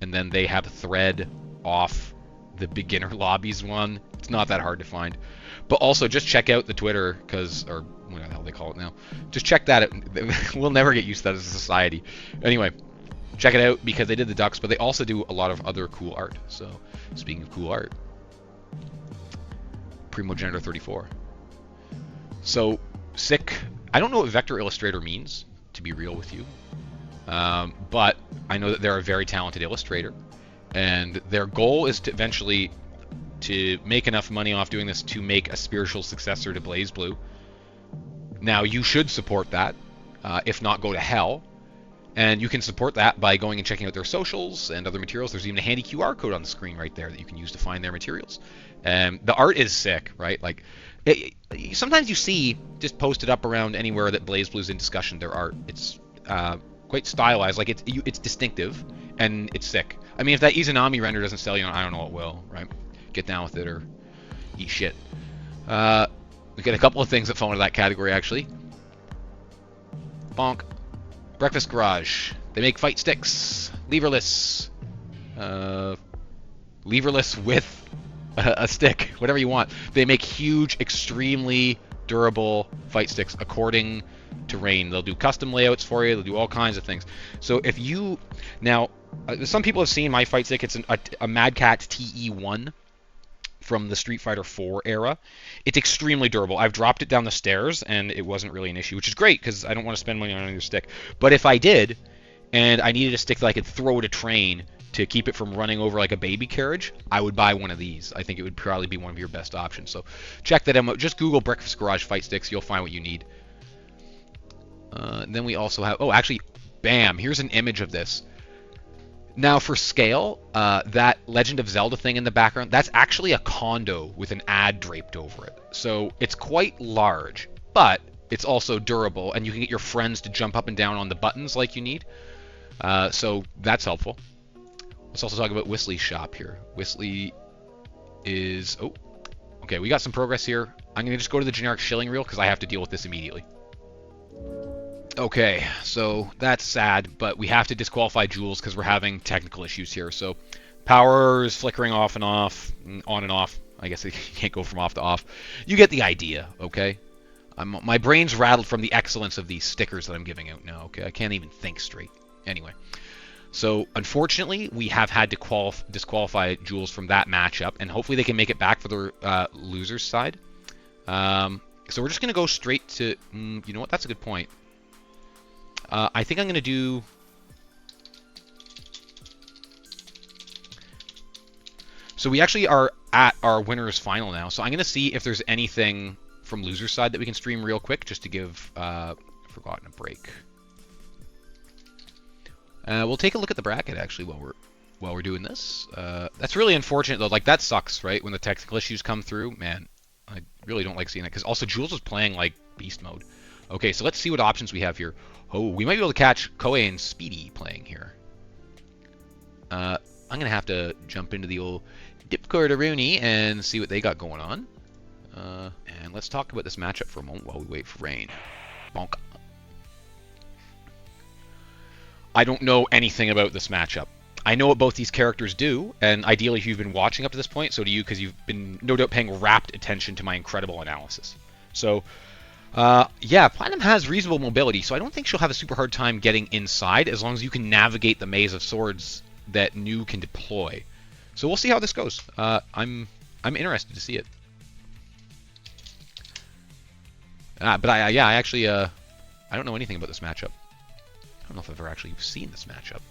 and then they have a thread off the beginner lobbies one. It's not that hard to find. But also, just check out the Twitter, or what the hell they call it now. Just check that out. We'll never get used to that as a society. Anyway. Check it out because they did the ducks, but they also do a lot of other cool art. So, speaking of cool art, Primogenitor 34. So, sick. I don't know what Vector Illustrator means, to be real with you. But I know that they're a very talented illustrator. And their goal is to eventually to make enough money off doing this to make a spiritual successor to BlazBlue. Now, you should support that. If not, go to hell. And you can support that by going and checking out their socials and other materials. There's even a handy QR code on the screen right there that you can use to find their materials. The art is sick, right? Like, sometimes you see just posted up around anywhere that BlazBlue's in discussion, their art. It's quite stylized. Like, it's distinctive, and it's sick. I mean, if that Izanami render doesn't sell you, I don't know what will, right? Get down with it or eat shit. We get a couple of things that fall into that category, actually. Bonk. Breakfast Garage. They make fight sticks. Leverless. Leverless with a stick. Whatever you want. They make huge, extremely durable fight sticks according to Rain. They'll do custom layouts for you. They'll do all kinds of things. So if you... Now, some people have seen my fight stick. It's a Mad Cat TE1 from the Street Fighter 4 era. It's extremely durable. I've dropped it down the stairs, and it wasn't really an issue, which is great, because I don't want to spend money on another stick. But if I did, and I needed a stick that I could throw at a train to keep it from running over like a baby carriage, I would buy one of these. I think it would probably be one of your best options. So check that out. Just Google Breakfast Garage Fight Sticks. You'll find what you need. Then we also have... Oh, actually, bam! Here's an image of this. Now, for scale, that Legend of Zelda thing in the background, that's actually a condo with an ad draped over it. So it's quite large, but it's also durable, and you can get your friends to jump up and down on the buttons like you need. So that's helpful. Let's also talk about Whistly's shop here. Whistly is... Oh, okay, we got some progress here. I'm going to just go to the generic shilling reel because I have to deal with this immediately. Okay, so that's sad, but we have to disqualify Jules because we're having technical issues here. So power is flickering off and on and off. I guess it can't go from off to off. You get the idea, okay? My brain's rattled from the excellence of these stickers that I'm giving out now, okay? I can't even think straight. Anyway, so unfortunately, we have had to disqualify Jules from that matchup, and hopefully they can make it back for the loser's side. So we're just going to go straight to... you know what? That's a good point. I think I'm going to do... So we actually are at our winner's final now. So I'm going to see if there's anything from loser's side that we can stream real quick, just to give Forgotten a break. We'll take a look at the bracket, actually, while we're doing this. That's really unfortunate, though. Like, that sucks, right? When the technical issues come through. Man, I really don't like seeing that. Because also, Jules was playing, like, beast mode. Okay, so let's see what options we have here. Oh, we might be able to catch Koei and Speedy playing here. I'm going to have to jump into the old Dipcord and see what they got going on. And let's talk about this matchup for a moment while we wait for Rain. Bonk. I don't know anything about this matchup. I know what both these characters do, and ideally if you've been watching up to this point, so do you, because you've been no doubt paying rapt attention to my incredible analysis. So... yeah, Platinum has reasonable mobility, so I don't think she'll have a super hard time getting inside as long as you can navigate the maze of swords that New can deploy. So we'll see how this goes. I'm interested to see it. But I actually I don't know anything about this matchup. I don't know if I've ever actually seen this matchup.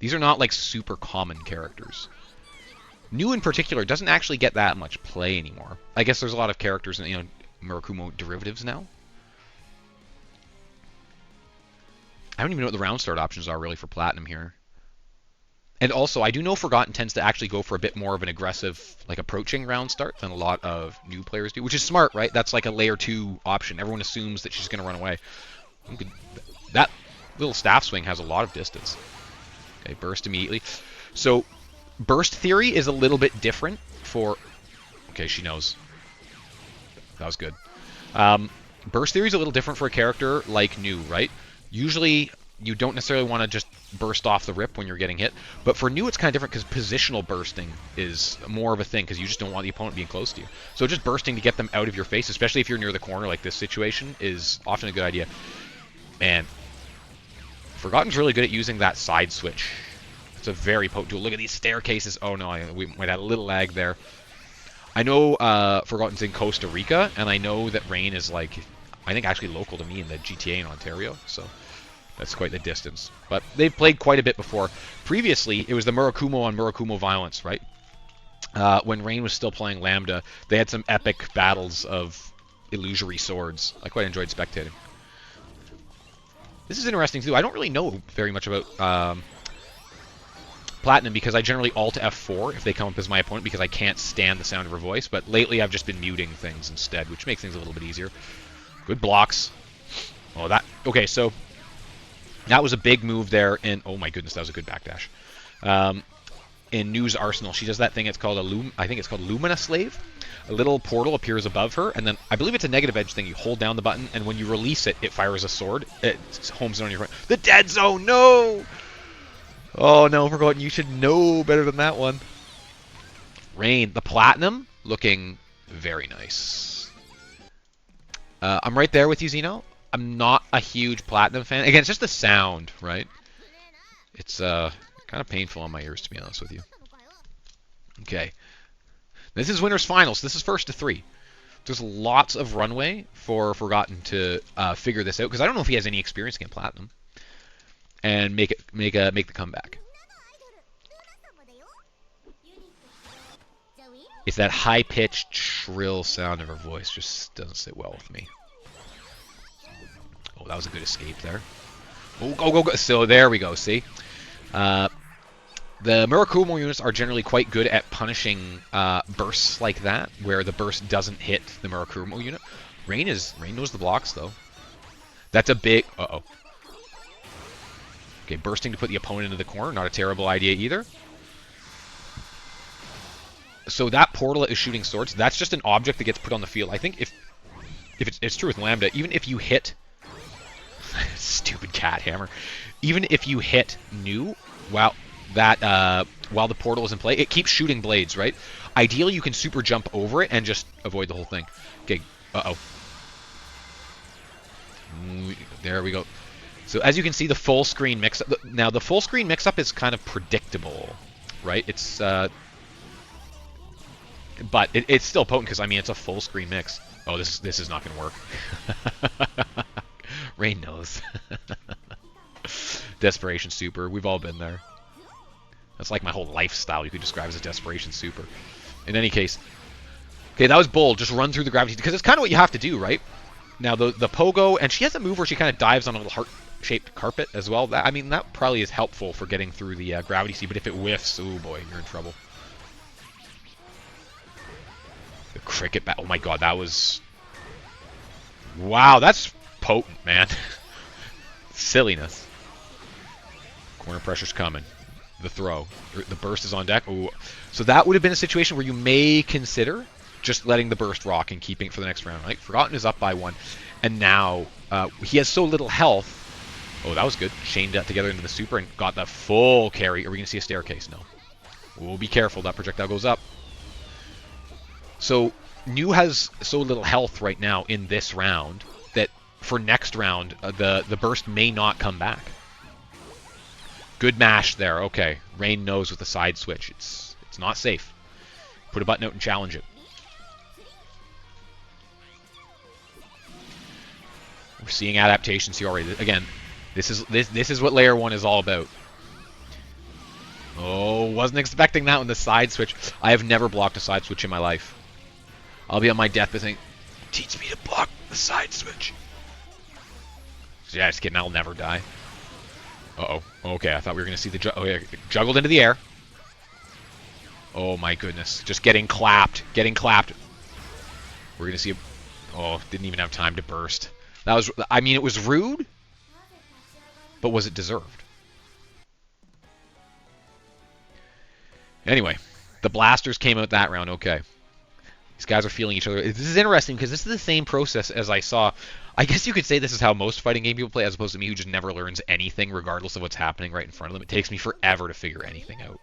These are not like super common characters. New in particular doesn't actually get that much play anymore. I guess there's a lot of characters in, you know, Murakumo derivatives now. I don't even know what the round start options are really for Platinum here. And also, I do know Forgotten tends to actually go for a bit more of an aggressive, like, approaching round start than a lot of new players do, which is smart, right? That's like a layer 2 option. Everyone assumes that she's going to run away. That little staff swing has a lot of distance. Okay, burst immediately. So... Burst theory is a little bit different for... Okay, she knows. That was good. Burst theory is a little different for a character like New, right? Usually, you don't necessarily want to just burst off the rip when you're getting hit. But for New, it's kind of different because positional bursting is more of a thing because you just don't want the opponent being close to you. So just bursting to get them out of your face, especially if you're near the corner like this situation, is often a good idea. And Forgotten's really good at using that side switch. It's a very potent tool. Look at these staircases. Oh no, we might have a little lag there. I know Forgotten's in Costa Rica, and I know that Rain is like, I think actually local to me in the GTA in Ontario, so that's quite the distance. But they've played quite a bit before. Previously, it was the Murakumo on Murakumo violence, right? When Rain was still playing Lambda, they had some epic battles of illusory swords. I quite enjoyed spectating. This is interesting too. I don't really know very much about Platinum because I generally alt F4 if they come up as my opponent because I can't stand the sound of her voice. But lately I've just been muting things instead, which makes things a little bit easier. Good blocks. Oh, that... Okay, so that was a big move there. And oh my goodness, that was a good backdash. In New's Arsenal, she does that thing. It's called I think it's called Lumina Slave. A little portal appears above her, and then I believe it's a negative edge thing. You hold down the button, and when you release it, it fires a sword. It homes in on your front. The dead zone, no! Oh no, Forgotten, you should know better than that one. Rain, the Platinum, looking very nice. I'm right there with you, Zeno. I'm not a huge Platinum fan. Again, it's just the sound, right? It's kind of painful on my ears, to be honest with you. Okay. This is Winners Finals. This is first to 3. There's lots of runway for Forgotten to figure this out, because I don't know if he has any experience against Platinum. And make the comeback. It's that high-pitched, shrill sound of her voice just doesn't sit well with me. Oh, that was a good escape there. Oh, go. So there we go, see? The Murakumo units are generally quite good at punishing bursts like that, where the burst doesn't hit the Murakumo unit. Rain knows the blocks, though. That's a big... Uh-oh. Okay, bursting to put the opponent into the corner. Not a terrible idea either. So that portal is shooting swords. That's just an object that gets put on the field. I think if it's true with Lambda, even if you hit... Stupid cat hammer. Even if you hit New, while the portal is in play, it keeps shooting blades, right? Ideally, you can super jump over it and just avoid the whole thing. Okay, uh-oh. There we go. So as you can see, the full screen mix-up... Now, the full screen mix-up is kind of predictable, right? It's... But it's still potent because, I mean, it's a full screen mix. Oh, this is not going to work. Rain knows. Desperation super. We've all been there. That's like my whole lifestyle you could describe as a desperation super. In any case. Okay, that was bold. Just run through the gravity. Because it's kind of what you have to do, right? Now, the pogo... And she has a move where she kind of dives on a little heart-shaped carpet as well. That, I mean, that probably is helpful for getting through the gravity seed. But if it whiffs, oh boy, you're in trouble. The cricket bat. Oh my god, that was... Wow, that's potent, man. Silliness. Corner pressure's coming. The throw. The burst is on deck. Ooh. So that would have been a situation where you may consider just letting the burst rock and keeping it for the next round, right? Forgotten is up by 1. And now he has so little health. Oh, that was good. Chained that together into the super and got the full carry. Are we going to see a staircase? No. We'll be careful. That projectile goes up. So New has so little health right now in this round that for next round, the burst may not come back. Good mash there. Okay. Rain knows with the side switch. It's not safe. Put a button out and challenge it. We're seeing adaptations here already. Again, this is what Layer 1 is all about. Oh, wasn't expecting that one. The side switch. I have never blocked a side switch in my life. I'll be on my deathbed saying, teach me to block the side switch. So yeah, just kidding. I'll never die. Uh-oh. Okay, I thought we were going to see the... Oh, yeah. Juggled into the air. Oh, my goodness. Just getting clapped. Getting clapped. We're going to see a... Oh, didn't even have time to burst. That was... I mean, it was rude. But was it deserved? Anyway. The blasters came out that round. Okay. These guys are feeling each other. This is interesting because this is the same process as I saw. I guess you could say this is how most fighting game people play, as opposed to me who just never learns anything regardless of what's happening right in front of them. It takes me forever to figure anything out.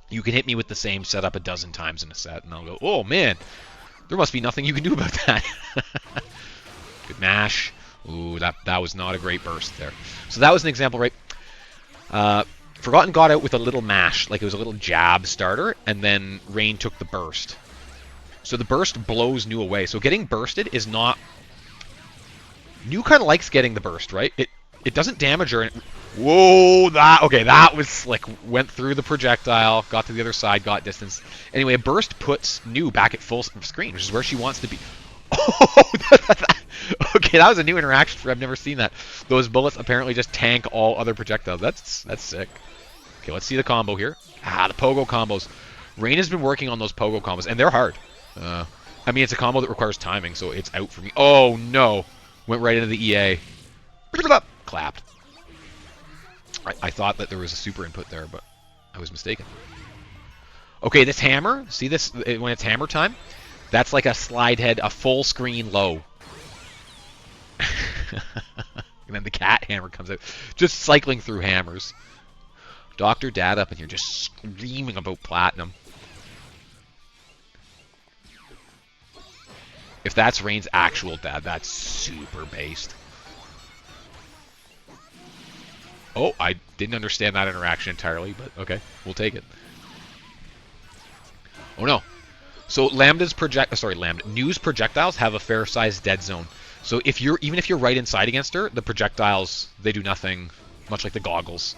You can hit me with the same setup a dozen times in a set, and I'll go, oh man, there must be nothing you can do about that. Good mash. Ooh, that was not a great burst there. So that was an example, right? Forgotten got out with a little mash, like it was a little jab starter, and then Rain took the burst. So the burst blows New away. So getting bursted is not... New kind of likes getting the burst, right? It doesn't damage her. Whoa, that was slick. Went through the projectile, got to the other side, got distance. Anyway, a burst puts New back at full screen, which is where she wants to be. Oh, okay. Okay, that was a new interaction. I've never seen that. Those bullets apparently just tank all other projectiles. That's sick. Okay, let's see the combo here. Ah, the pogo combos. Rain has been working on those pogo combos, and they're hard. I mean, it's a combo that requires timing, so it's out for me. Oh, no. Went right into the EA. Clapped. I thought that there was a super input there, but I was mistaken. Okay, this hammer. See this? When it's hammer time? That's like a slide head, a full screen low. And then the cat hammer comes out. Just cycling through hammers. Dr. Dad up in here just screaming about platinum. If that's Rain's actual dad, that's super based. Oh, I didn't understand that interaction entirely, but okay, we'll take it. Oh no. So News projectiles have a fair sized dead zone. So even if you're right inside against her, the projectiles, they do nothing, much like the goggles.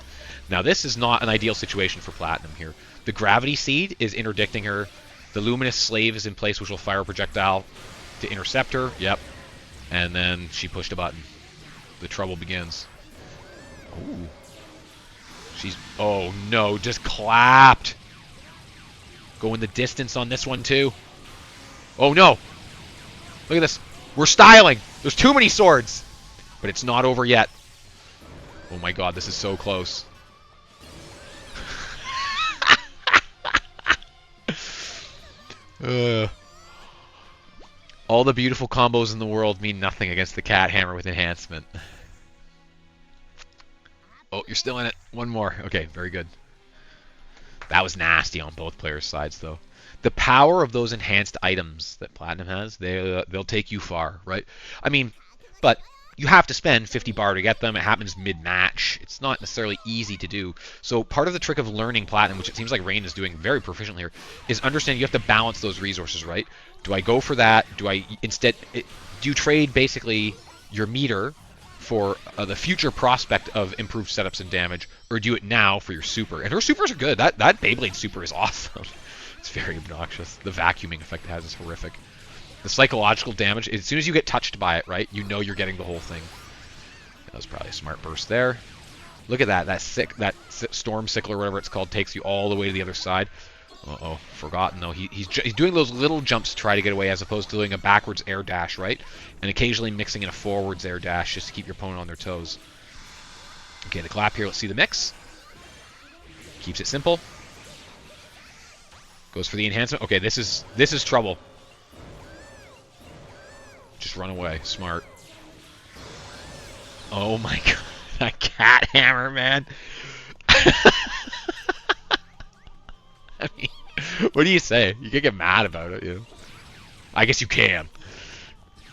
Now this is not an ideal situation for platinum here. The gravity seed is interdicting her. The luminous slave is in place, which will fire a projectile to intercept her. Yep. And then she pushed a button. The trouble begins. Ooh. Oh no, just clapped. Going the distance on this one too. Oh no. Look at this. We're styling. There's too many swords. But it's not over yet. Oh my god, this is so close. All the beautiful combos in the world mean nothing against the cat hammer with enhancement. Oh, you're still in it. One more. Okay, very good. That was nasty on both players' sides, though. The power of those enhanced items that Platinum has, they'll take you far, right? I mean, but you have to spend 50 bar to get them. It happens mid-match. It's not necessarily easy to do. So part of the trick of learning Platinum, which it seems like Rain is doing very proficiently here, is understanding you have to balance those resources, right? Do I go for that? Do you trade basically your meter for the future prospect of improved setups and damage, or do it now for your super? And her supers are good. That Beyblade super is awesome. It's very obnoxious. The vacuuming effect it has is horrific. The psychological damage, as soon as you get touched by it, right, you know you're getting the whole thing. That was probably a smart burst there. Look at that. That storm sickle or whatever it's called takes you all the way to the other side. Uh-oh, forgotten though. He's doing those little jumps to try to get away as opposed to doing a backwards air dash, right? And occasionally mixing in a forwards air dash just to keep your opponent on their toes. Okay, the clap here. Let's see the mix. Keeps it simple. Goes for the enhancement. Okay, this is trouble. Just run away. Smart. Oh my god. That cat hammer, man. I mean, what do you say? You can get mad about it, you know? I guess you can.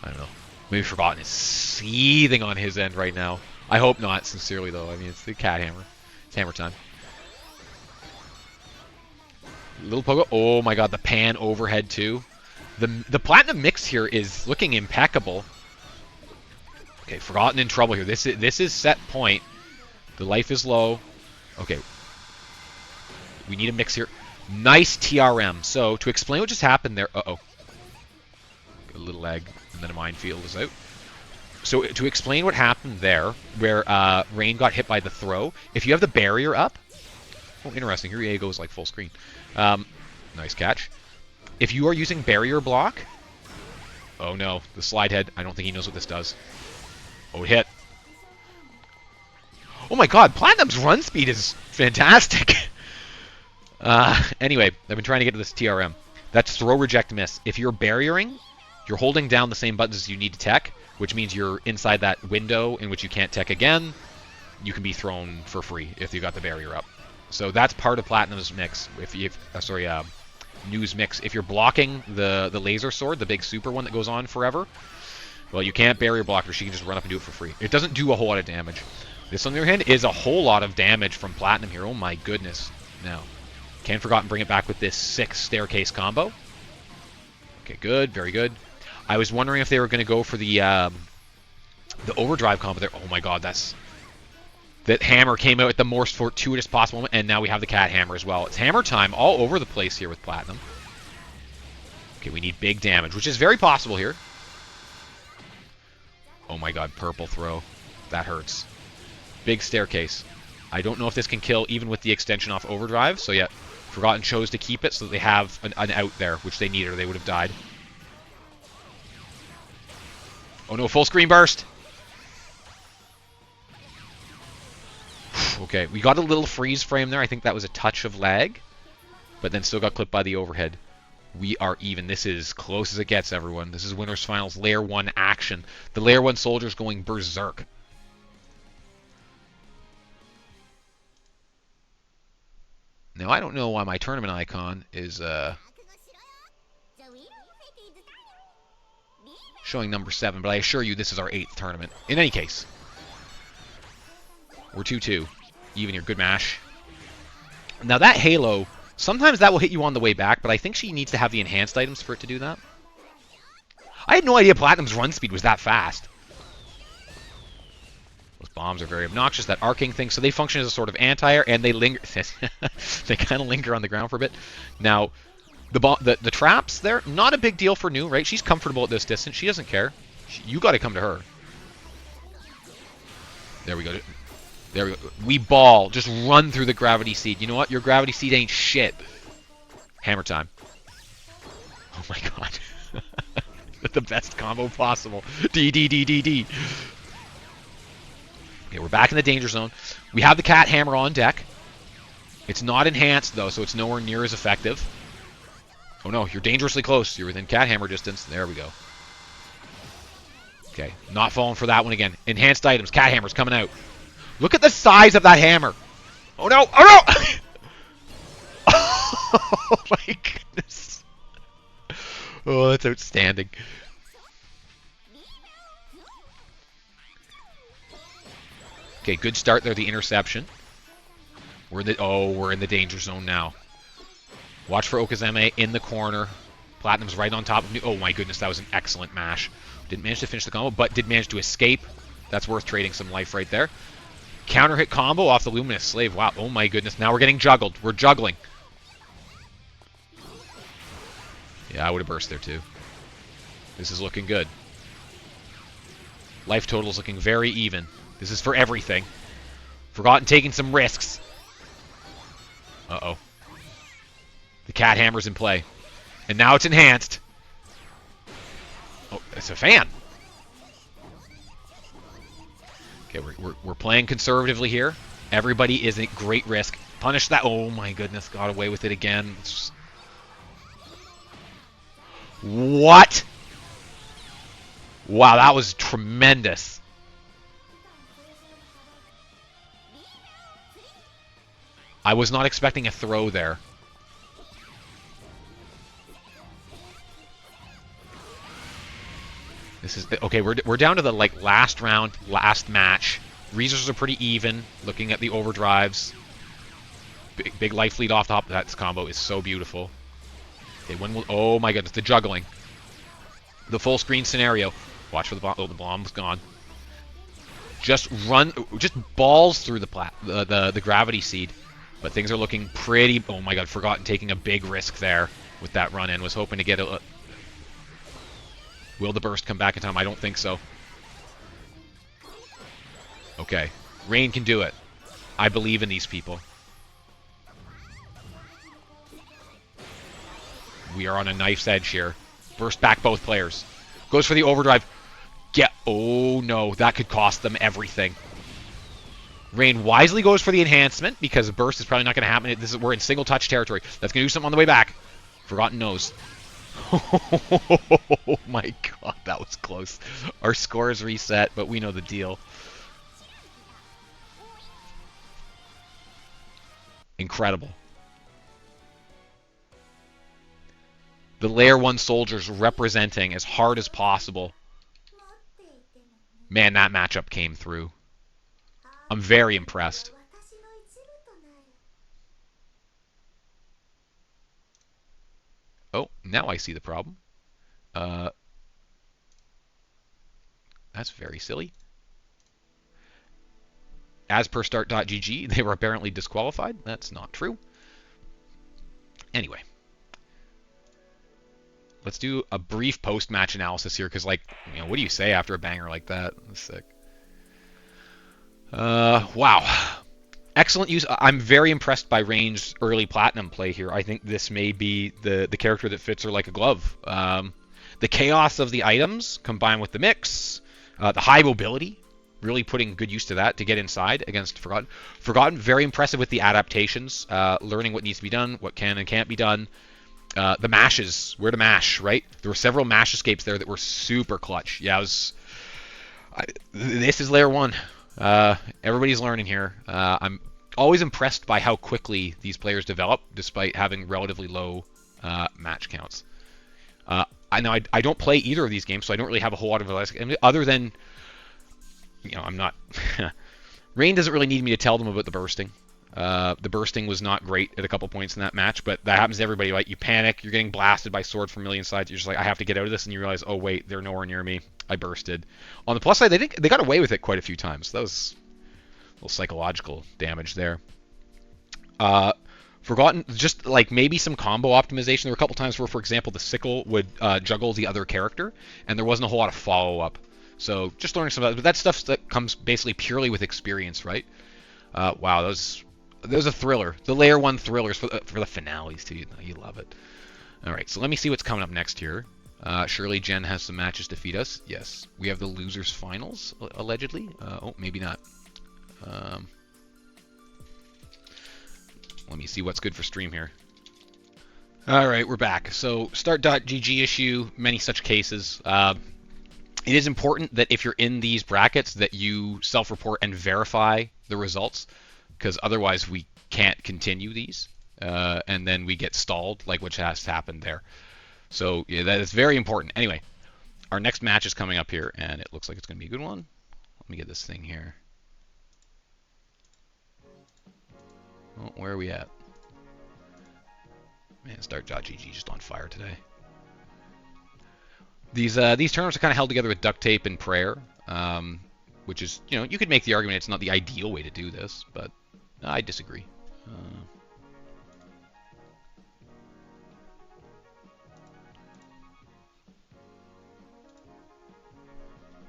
I don't know. Maybe Forgotten is seething on his end right now. I hope not, sincerely, though. I mean, it's the cat hammer. It's hammer time. Little pogo. Oh my god, the pan overhead, too. The platinum mix here is looking impeccable. Okay, Forgotten in trouble here. This is set point. The life is low. Okay. We need a mix here. Nice TRM. So, to explain what just happened there... Uh-oh. A little egg, and then a minefield is out. So, to explain what happened there, where Rain got hit by the throw, if you have the barrier up... Oh, interesting. Here EA goes like full screen. Nice catch. If you are using barrier block... Oh no, the slide head. I don't think he knows what this does. Oh, it hit. Oh my god, Platinum's run speed is fantastic. Anyway, I've been trying to get to this TRM. That's throw, reject, miss. If you're barriering, you're holding down the same buttons as you need to tech, which means you're inside that window in which you can't tech again. You can be thrown for free if you got the barrier up. So that's part of Platinum's mix. News mix. If you're blocking the laser sword, the big super one that goes on forever, well, you can't barrier block her. She can just run up and do it for free. It doesn't do a whole lot of damage. This, on the other hand, is a whole lot of damage from Platinum here. Oh my goodness. Now, can Forgotten bring it back with this 6 staircase combo. Okay, good. Very good. I was wondering if they were going to go for the overdrive combo there. Oh my god, that hammer came out at the most fortuitous possible moment, and now we have the cat hammer as well. It's hammer time all over the place here with Platinum. Okay, we need big damage, which is very possible here. Oh my god, purple throw. That hurts. Big staircase. I don't know if this can kill even with the extension off overdrive, so yeah, Forgotten chose to keep it so that they have an out there, which they needed or they would have died. Oh no, full screen burst! Okay, we got a little freeze frame there. I think that was a touch of lag, but then still got clipped by the overhead. We are even. This is close as it gets, everyone. This is Winners Finals Layer 1 action. The Layer 1 soldiers going berserk. Now, I don't know why my tournament icon is showing number 7, but I assure you this is our 8th tournament. In any case, we're 2-2. Even here. Good mash. Now, that Halo, sometimes that will hit you on the way back, but I think she needs to have the enhanced items for it to do that. I had no idea Platinum's run speed was that fast. Those bombs are very obnoxious, that arcing thing. So they function as a sort of anti-air, and they linger. They kind of linger on the ground for a bit. Now, the traps there, not a big deal for New, right? She's comfortable at this distance. She doesn't care. You got to come to her. There we go. There we go. We ball. Just run through the gravity seed. You know what? Your gravity seed ain't shit. Hammer time. Oh my god. The best combo possible. D, D, D, D, D. Okay, we're back in the danger zone. We have the cat hammer on deck. It's not enhanced, though, so it's nowhere near as effective. Oh no, you're dangerously close. You're within cat hammer distance. There we go. Okay, not falling for that one again. Enhanced items. Cat hammer's coming out. Look at the size of that hammer. Oh no! Oh no! Oh my goodness. Oh, that's outstanding. Okay, good start there, the interception. We're in the danger zone now. Watch for Okazeme in the corner. Platinum's right on top of me. Oh my goodness, that was an excellent mash. Didn't manage to finish the combo, but did manage to escape. That's worth trading some life right there. Counter hit combo off the Luminous Slave. Wow, oh my goodness, now we're getting juggled. We're juggling. Yeah, I would have burst there too. This is looking good. Life total is looking very even. This is for everything. Forgotten taking some risks. Uh-oh. The cat hammer's in play. And now it's enhanced. Oh, it's a fan. Okay, we're playing conservatively here. Everybody is at great risk. Punish that. Oh my goodness, got away with it again. What? Wow, that was tremendous. I was not expecting a throw there. This is okay. We're down to the last round, last match. Reasons are pretty even. Looking at the overdrives, big life lead off the top. That combo is so beautiful. Okay, when will? Oh my goodness, the juggling, the full screen scenario. Watch for the bomb. Oh, the bomb's gone. Just run, just balls through the gravity seed. But things are looking pretty. Oh my god, Forgotten taking a big risk there with that run in. Was hoping to get a. Will the burst come back in time? I don't think so. Okay. Rain can do it. I believe in these people. We are on a knife's edge here. Burst back both players. Goes for the overdrive. Oh no, that could cost them everything. Rain wisely goes for the enhancement because the burst is probably not going to happen. We're in single touch territory. That's going to do something on the way back. Forgotten knows. Oh my god, that was close. Our score is reset, but we know the deal. Incredible. The Layer 1 soldiers representing as hard as possible. Man, that matchup came through. I'm very impressed. Oh, now I see the problem. That's very silly. As per start.gg, they were apparently disqualified. That's not true. Anyway. let's do a brief post-match analysis here, because, like, what do you say after a banger like that? That's sick. Wow. Excellent use. I'm very impressed by Rain's early platinum play here. I think this may be the character that fits her like a glove. The chaos of the items combined with the mix, the high mobility, really putting good use to that to get inside against Forgotten. Forgotten, very impressive with the adaptations, learning what needs to be done, what can and can't be done. The mashes, where to mash, right? There were several mash escapes there that were super clutch. Yeah, this is layer 1. Everybody's learning here. I'm always impressed by how quickly these players develop, despite having relatively low match counts. I know I don't play either of these games, so I don't really have a whole lot of advice, other than, I'm not... Rain doesn't really need me to tell them about the bursting. The bursting was not great at a couple points in that match, but that happens to everybody, right? You panic, you're getting blasted by sword from a million sides, you're just like, I have to get out of this, and you realize, oh wait, they're nowhere near me. I bursted. On the plus side, they got away with it quite a few times. That was a little psychological damage there. Forgotten, just like maybe some combo optimization. There were a couple times where, for example, the sickle would juggle the other character, and there wasn't a whole lot of follow-up. So just learning some of that. But that stuff that comes basically purely with experience, right? Wow, that was a thriller. The layer 1 thrillers for the finales, too. You love it. All right, so let me see what's coming up next here. Surely Jen has some matches to feed us. Yes. We have the losers finals, allegedly. Oh, maybe not. Let me see what's good for stream here. All right, we're back. So start.gg issue, many such cases. It is important that if you're in these brackets that you self-report and verify the results, because otherwise we can't continue these, and then we get stalled, like which has happened there. So yeah, that is very important. Anyway, our next match is coming up here, and it looks like it's going to be a good one. Let me get this thing here. Oh, where are we at? Man, start.gg just on fire today. These tournaments are kind of held together with duct tape and prayer, which is, you could make the argument it's not the ideal way to do this, but I disagree.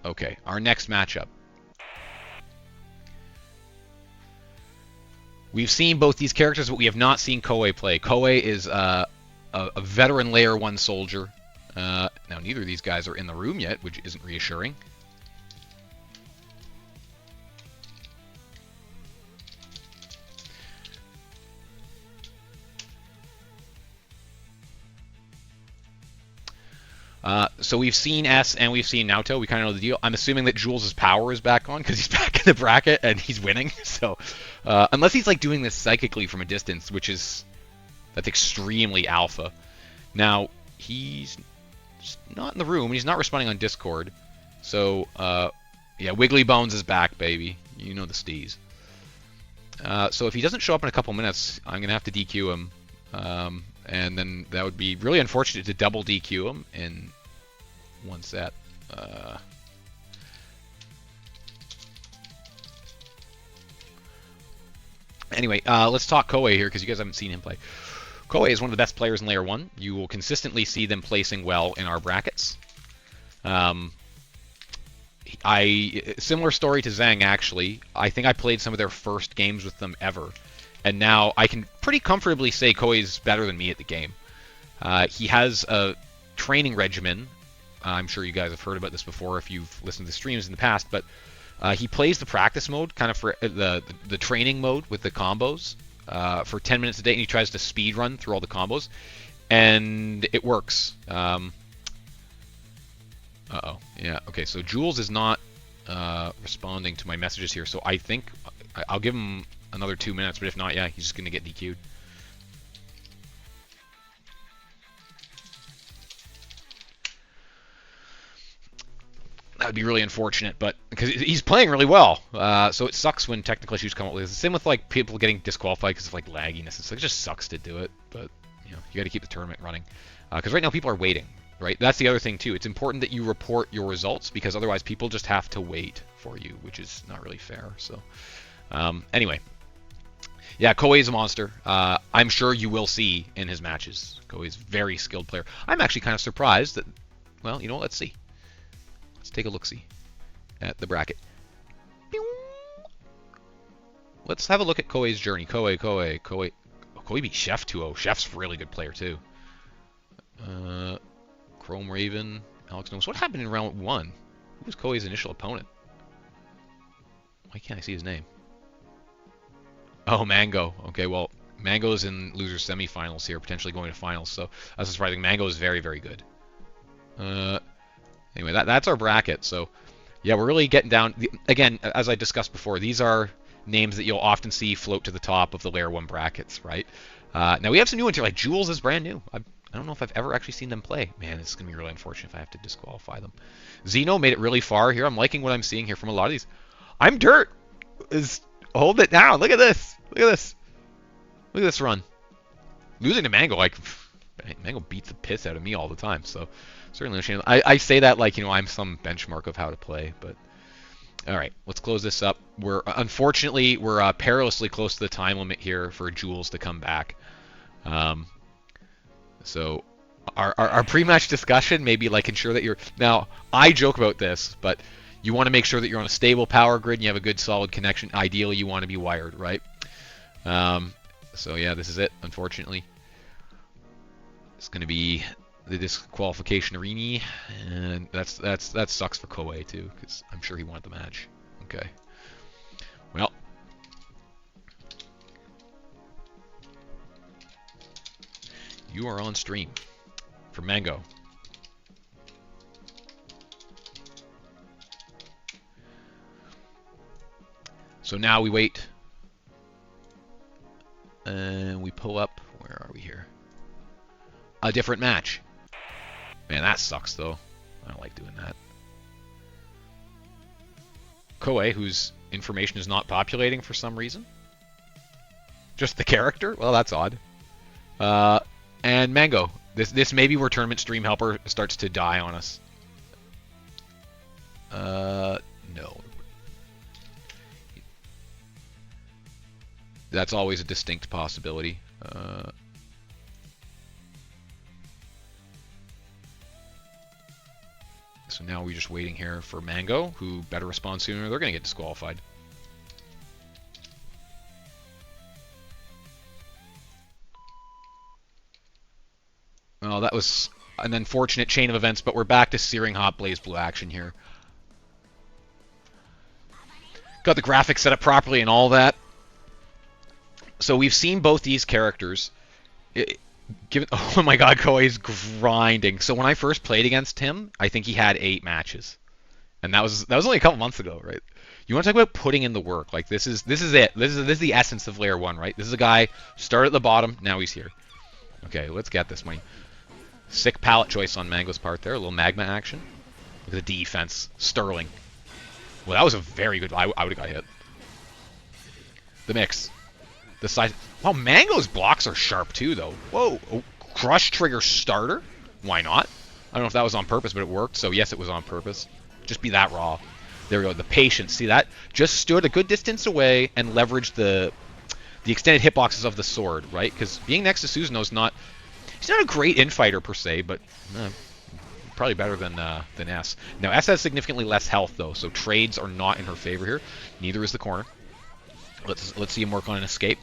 Okay, our next matchup. We've seen both these characters, but we have not seen Koei play. Koei is a veteran layer 1 soldier. Now, neither of these guys are in the room yet, which isn't reassuring. So we've seen S and we've seen Naoto. We kind of know the deal. I'm assuming that Jules' power is back on because he's back in the bracket and he's winning. So unless he's like doing this psychically from a distance, that's extremely alpha. Now he's not in the room. He's not responding on Discord. So yeah, Wiggly Bones is back, baby. You know the steez. So if he doesn't show up in a couple minutes, I'm gonna have to DQ him. And then that would be really unfortunate to double DQ him in one set. Anyway, let's talk Koei here because you guys haven't seen him play. Koei is one of the best players in Layer 1. You will consistently see them placing well in our brackets. Similar story to Zhang, actually. I think I played some of their first games with them ever. And now I can pretty comfortably say Koei's better than me at the game. He has a training regimen. I'm sure you guys have heard about this before if you've listened to the streams in the past, but he plays the practice mode, kind of for the training mode with the combos for 10 minutes a day, and he tries to speed run through all the combos, and it works. Uh-oh. Yeah, okay, so Jules is not responding to my messages here, so I think I'll give him another 2 minutes, but if not, yeah, he's just going to get DQ'd. That would be really unfortunate, but because he's playing really well, so it sucks when technical issues come up with this. Same with like people getting disqualified because of like lagginess. It just sucks to do it, but you got to keep the tournament running because right now people are waiting. Right, that's the other thing too. It's important that you report your results because otherwise people just have to wait for you, which is not really fair. So anyway. Yeah, Koei's a monster. I'm sure you will see in his matches. Koei's a very skilled player. I'm actually kind of surprised that, well, you know what, let's see. Let's take a look-see at the bracket. Let's have a look at Koei's journey. Koei. Oh, Koei beat Chef 2-0. Chef's a really good player, too. Chrome Raven, Alex Gnomes. What happened in round 1? Who was Koei's initial opponent? Why can't I see his name? Oh, Mango. Okay, well, Mango's in loser semifinals here, potentially going to finals. So that's surprising. Mango is very, very good. Anyway, that's our bracket. So yeah, we're really getting down. Again, as I discussed before, these are names that you'll often see float to the top of the Layer 1 brackets, right? Now we have some new ones here, like Jules is brand new. I don't know if I've ever actually seen them play. Man, it's going to be really unfortunate if I have to disqualify them. Xeno made it really far here. I'm liking what I'm seeing here from a lot of these. I'm Dirt is hold it down. Look at this. Look at this. Look at this run. Losing to Mango, like, Mango beats the piss out of me all the time. So certainly, I say that like, you know, I'm some benchmark of how to play. But all right, let's close this up. Unfortunately, we're perilously close to the time limit here for Jules to come back. So our pre-match discussion, maybe like ensure that you're, now I joke about this, but you want to make sure that you're on a stable power grid and you have a good solid connection. Ideally, you want to be wired, right? So yeah, this is it, unfortunately. It's going to be the disqualification arena, and that sucks for Koei too, because I'm sure he wanted the match. Okay. Well. You are on stream for Mango. So now we wait. And we pull up. Where are we here? A different match. Man, that sucks though. I don't like doing that. Koei, whose information is not populating for some reason. Just the character? Well, that's odd. And Mango. This may be where Tournament Stream Helper starts to die on us. No. That's always a distinct possibility. So now we're just waiting here for Mango, who better respond sooner. They're going to get disqualified. Well, that was an unfortunate chain of events, but we're back to searing hot Blaze Blue action here. Got the graphics set up properly and all that. So we've seen both these characters. Oh my god, Koei's grinding. So when I first played against him, I think he had 8 matches. And that was only a couple months ago, right? You want to talk about putting in the work. Like this is it. This is the essence of Layer 1, right? This is a guy started at the bottom, now he's here. Okay, let's get this money. Sick palette choice on Mango's part there. A little magma action. Look at the defense. Sterling. Well, that was a very good... I would have got hit. The mix. The size... Wow, Mango's blocks are sharp too, though. Whoa. Oh, crush trigger starter? Why not? I don't know if that was on purpose, but it worked. So yes, it was on purpose. Just be that raw. There we go. The patience. See that? Just stood a good distance away and leveraged the extended hitboxes of the sword, right? Because being next to Susanoo's not... He's not a great infighter per se, but probably better than S. Now S has significantly less health though, so trades are not in her favor here. Neither is the corner. Let's see him work on an escape.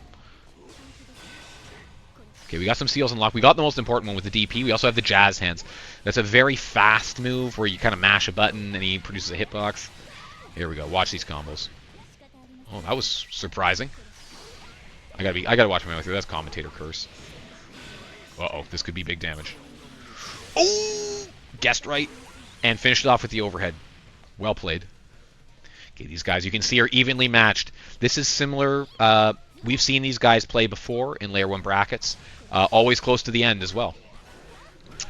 Okay, we got some seals unlocked. We got the most important one with the DP. We also have the jazz hands. That's a very fast move where you kind of mash a button and he produces a hitbox. Here we go. Watch these combos. Oh, that was surprising. I gotta watch my mouth here. That's commentator curse. Uh-oh, this could be big damage. Oh! Guessed right. And finished it off with the overhead. Well played. Okay, these guys, you can see, are evenly matched. This is similar. We've seen these guys play before in Layer 1 brackets. Always close to the end as well.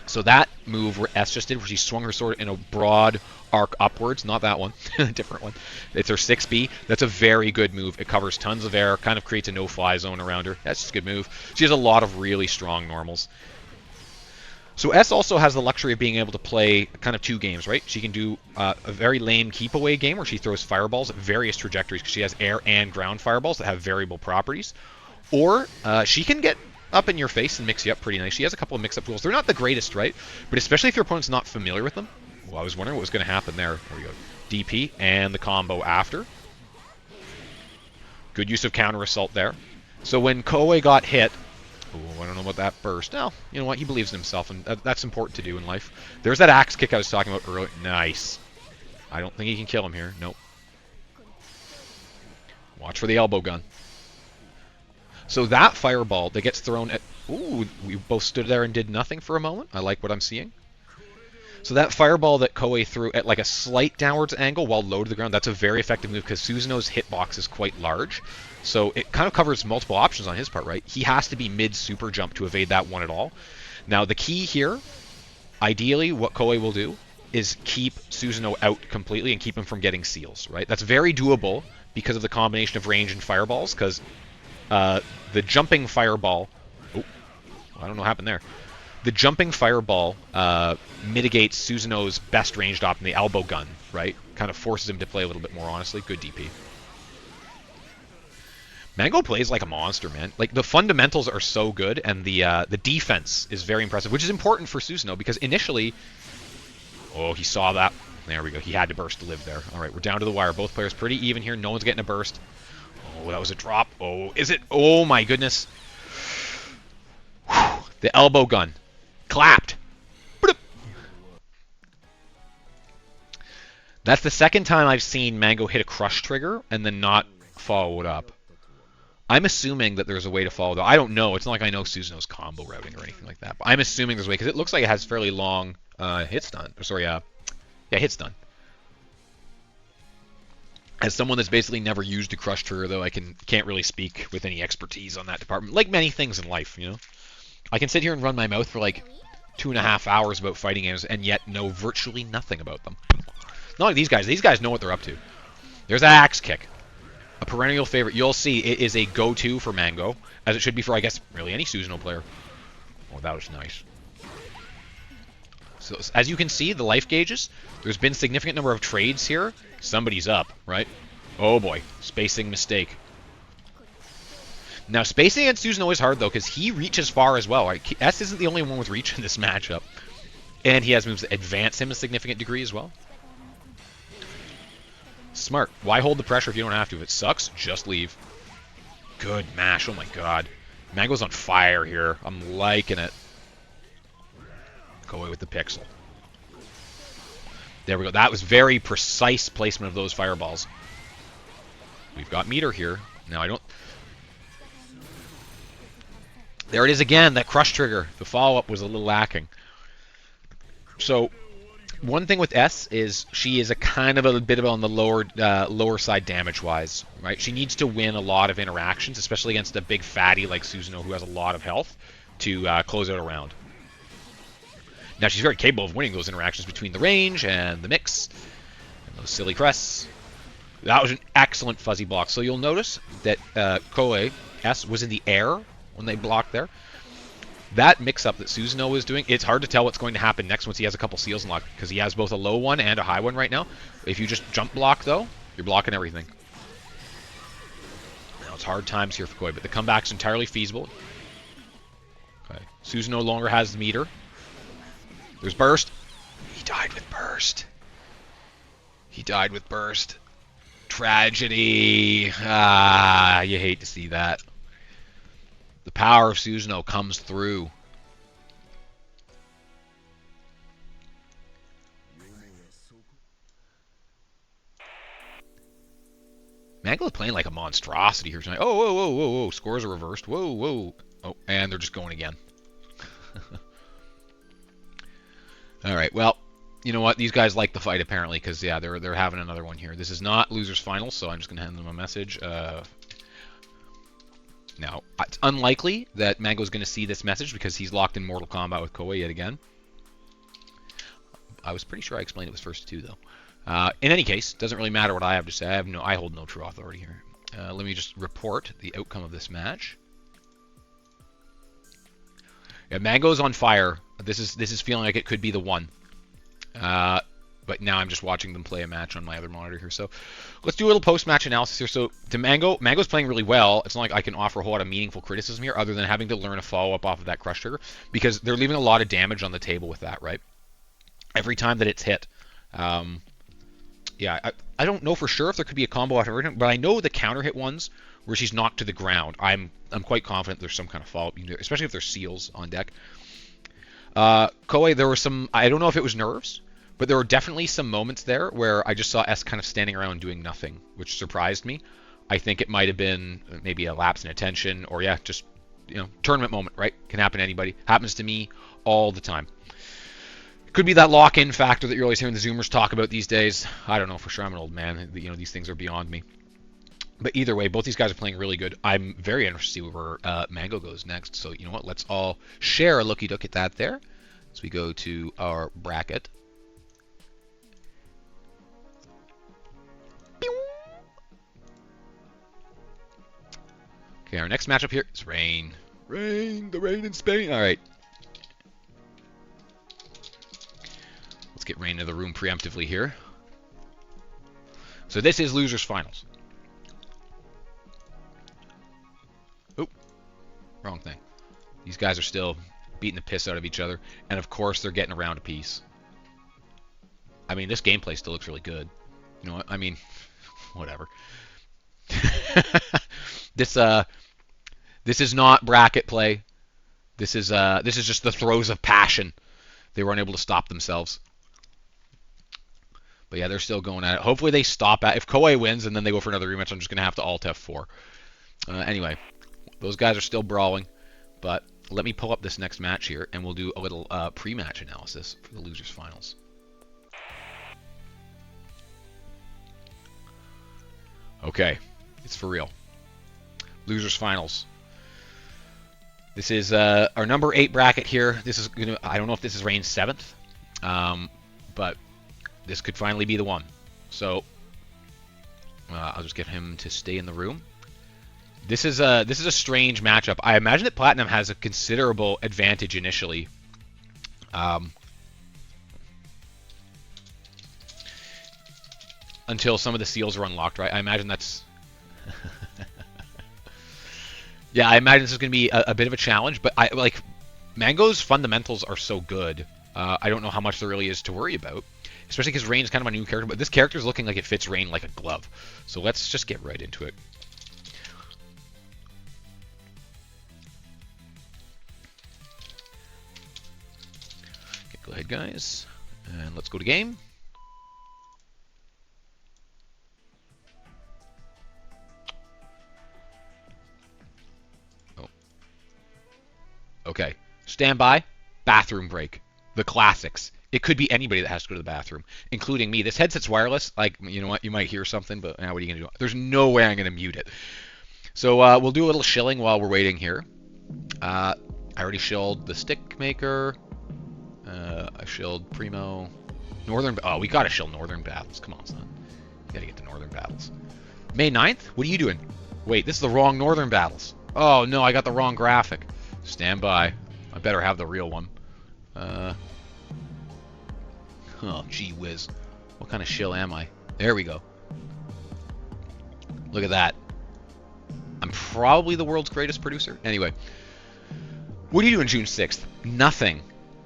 So that move where S just did, where she swung her sword in a broad arc upwards, not that one, a different one. It's her 6B. That's a very good move. It covers tons of air, kind of creates a no-fly zone around her. That's just a good move. She has a lot of really strong normals. So S also has the luxury of being able to play kind of 2 games, right? She can do a very lame keep-away game where she throws fireballs at various trajectories because she has air and ground fireballs that have variable properties. Or she can get up in your face and mix you up pretty nice. She has a couple of mix-up tools. They're not the greatest, right? But especially if your opponent's not familiar with them. Well, I was wondering what was going to happen there. There we go. DP and the combo after. Good use of counter assault there. So when Koei got hit, oh, I don't know about that burst. Well, you know what? He believes in himself, and that's important to do in life. There's that axe kick I was talking about earlier. Nice. I don't think he can kill him here. Nope. Watch for the elbow gun. So that fireball that gets thrown at... Ooh, we both stood there and did nothing for a moment. I like what I'm seeing. So that fireball that Koei threw at like a slight downwards angle while low to the ground, that's a very effective move because Susanoo's hitbox is quite large. So it kind of covers multiple options on his part, right? He has to be mid-super jump to evade that one at all. Now the key here, ideally what Koei will do is keep Susanoo out completely and keep him from getting seals, right? That's very doable because of the combination of range and fireballs, because the jumping fireball... Oh, I don't know what happened there. The jumping fireball mitigates Susanoo's best ranged op in the elbow gun, right? Kind of forces him to play a little bit more honestly. Good DP. Mango plays like a monster, man. Like, the fundamentals are so good, and the defense is very impressive, which is important for Susanoo, because initially... Oh, he saw that. There we go. He had to burst to live there. All right, we're down to the wire. Both players pretty even here. No one's getting a burst. Oh, that was a drop. Oh, is it? Oh, my goodness. Whew. The elbow gun. Clapped. That's the second time I've seen Mango hit a crush trigger and then not follow it up. I'm assuming that there's a way to follow though. I don't know. It's not like I know Susanoo's combo routing or anything like that. But I'm assuming there's a way because it looks like it has fairly long hit stun. Sorry, yeah, hit stun. As someone that's basically never used a crush trigger, though, I can't really speak with any expertise on that department. Like many things in life, you know. I can sit here and run my mouth for like 2.5 hours about fighting games and yet know virtually nothing about them. Not like these guys. These guys know what they're up to. There's that axe kick. A perennial favorite. You'll see it is a go-to for Mango, as it should be for, I guess, really any Susanoo player. Oh, that was nice. So, as you can see, the life gauges, there's been a significant number of trades here. Somebody's up, right? Oh boy, spacing mistake. Now, spacing against Susanoo is hard, though, because he reaches far as well. Right? S isn't the only one with reach in this matchup. And he has moves that advance him a significant degree as well. Smart. Why hold the pressure if you don't have to? If it sucks, just leave. Good mash. Oh my god. Mango's on fire here. I'm liking it. Go away with the pixel. There we go. That was very precise placement of those fireballs. We've got meter here. Now I don't... There it is again, that crush trigger. The follow-up was a little lacking. So, one thing with S is she is a kind of a bit of on the lower side damage-wise, right? She needs to win a lot of interactions, especially against a big fatty like Susanoo who has a lot of health, to close out a round. Now, she's very capable of winning those interactions between the range and the mix, and those silly crests. That was an excellent fuzzy block. So you'll notice that Koei S was in the air when they blocked there. That mix-up that Susanoo is doing, it's hard to tell what's going to happen next once he has a couple seals unlocked, because he has both a low one and a high one right now. If you just jump block, though, you're blocking everything. Now, it's hard times here for Koei, but the comeback's entirely feasible. Okay. Susanoo no longer has the meter. There's burst. He died with burst. He died with burst. Tragedy. Ah, you hate to see that. The power of Susanoo comes through. Mango is playing like a monstrosity here tonight. Oh, whoa, whoa, whoa, whoa. Scores are reversed. Whoa, whoa. Oh, and they're just going again. All right, well, you know what? These guys like the fight, apparently, because, yeah, they're having another one here. This is not losers finals, so I'm just going to hand them a message. Now, it's unlikely that Mango's going to see this message because he's locked in Mortal Kombat with Koei yet again. I was pretty sure I explained it was first two, though. In any case, doesn't really matter what I have to say. I hold no true authority here. Let me just report the outcome of this match. Yeah, Mango's on fire. This is feeling like it could be the one. but now I'm just watching them play a match on my other monitor here. So let's do a little post-match analysis here. So to Mango's playing really well. It's not like I can offer a whole lot of meaningful criticism here, other than having to learn a follow-up off of that crush trigger, because they're leaving a lot of damage on the table with that, right? Every time that it's hit. Yeah, I don't know for sure if there could be a combo after every time, but I know the counter hit ones where she's knocked to the ground. I'm quite confident there's some kind of follow-up, especially if there's seals on deck. Koei, there were some, I don't know if it was nerves, but there were definitely some moments there where I just saw S kind of standing around doing nothing, which surprised me. I think it might have been maybe a lapse in attention, or yeah, just, tournament moment, right? Can happen to anybody. Happens to me all the time. Could be that lock-in factor that you're always hearing the Zoomers talk about these days. I don't know for sure. I'm an old man. These things are beyond me. But either way, both these guys are playing really good. I'm very interested to see where Mango goes next. So you know what? Let's all share a looky look at that there. So we go to our bracket. Okay, our next matchup here is Rain. Rain, the rain in Spain. All right. Let's get Rain into the room preemptively here. So this is losers finals. Oh, wrong thing. These guys are still beating the piss out of each other, and of course they're getting around a piece. I mean, this gameplay still looks really good. You know what? I mean, whatever. This is not bracket play. This is just the throes of passion. They weren't able to stop themselves. But yeah, they're still going at it. Hopefully they stop at. If Koei wins and then they go for another rematch, I'm just gonna have to alt F4. Anyway, those guys are still brawling. But let me pull up this next match here, and we'll do a little pre-match analysis for the losers finals. Okay, it's for real. Losers finals. This is our number 8 bracket here. This is I don't know if this is Rain's 7th, but this could finally be the one. So I'll just get him to stay in the room. This is a strange matchup. I imagine that Platinum has a considerable advantage initially. Until some of the seals are unlocked, right? I imagine that's... Yeah, I imagine this is going to be a bit of a challenge, but Mango's fundamentals are so good. I don't know how much there really is to worry about, especially because Rain's kind of a new character, but this character is looking like it fits Rain like a glove. So let's just get right into it. Okay, go ahead, guys, and let's go to game. Okay, stand by, bathroom break, the classics. It could be anybody that has to go to the bathroom, including me. This headset's wireless. Like, you know what? You might hear something, but now what are you going to do? There's no way I'm going to mute it. So we'll do a little shilling while we're waiting here. I already shilled the stick maker. I shilled Primo. Northern. Oh, we got to shill Northern Battles. Come on, son. You got to get to Northern Battles. May 9th? What are you doing? Wait, this is the wrong Northern Battles. Oh, no, I got the wrong graphic. Stand by. I better have the real one. Oh, gee whiz. What kind of shill am I? There we go. Look at that. I'm probably the world's greatest producer. Anyway. What are you doing June 6th? Nothing.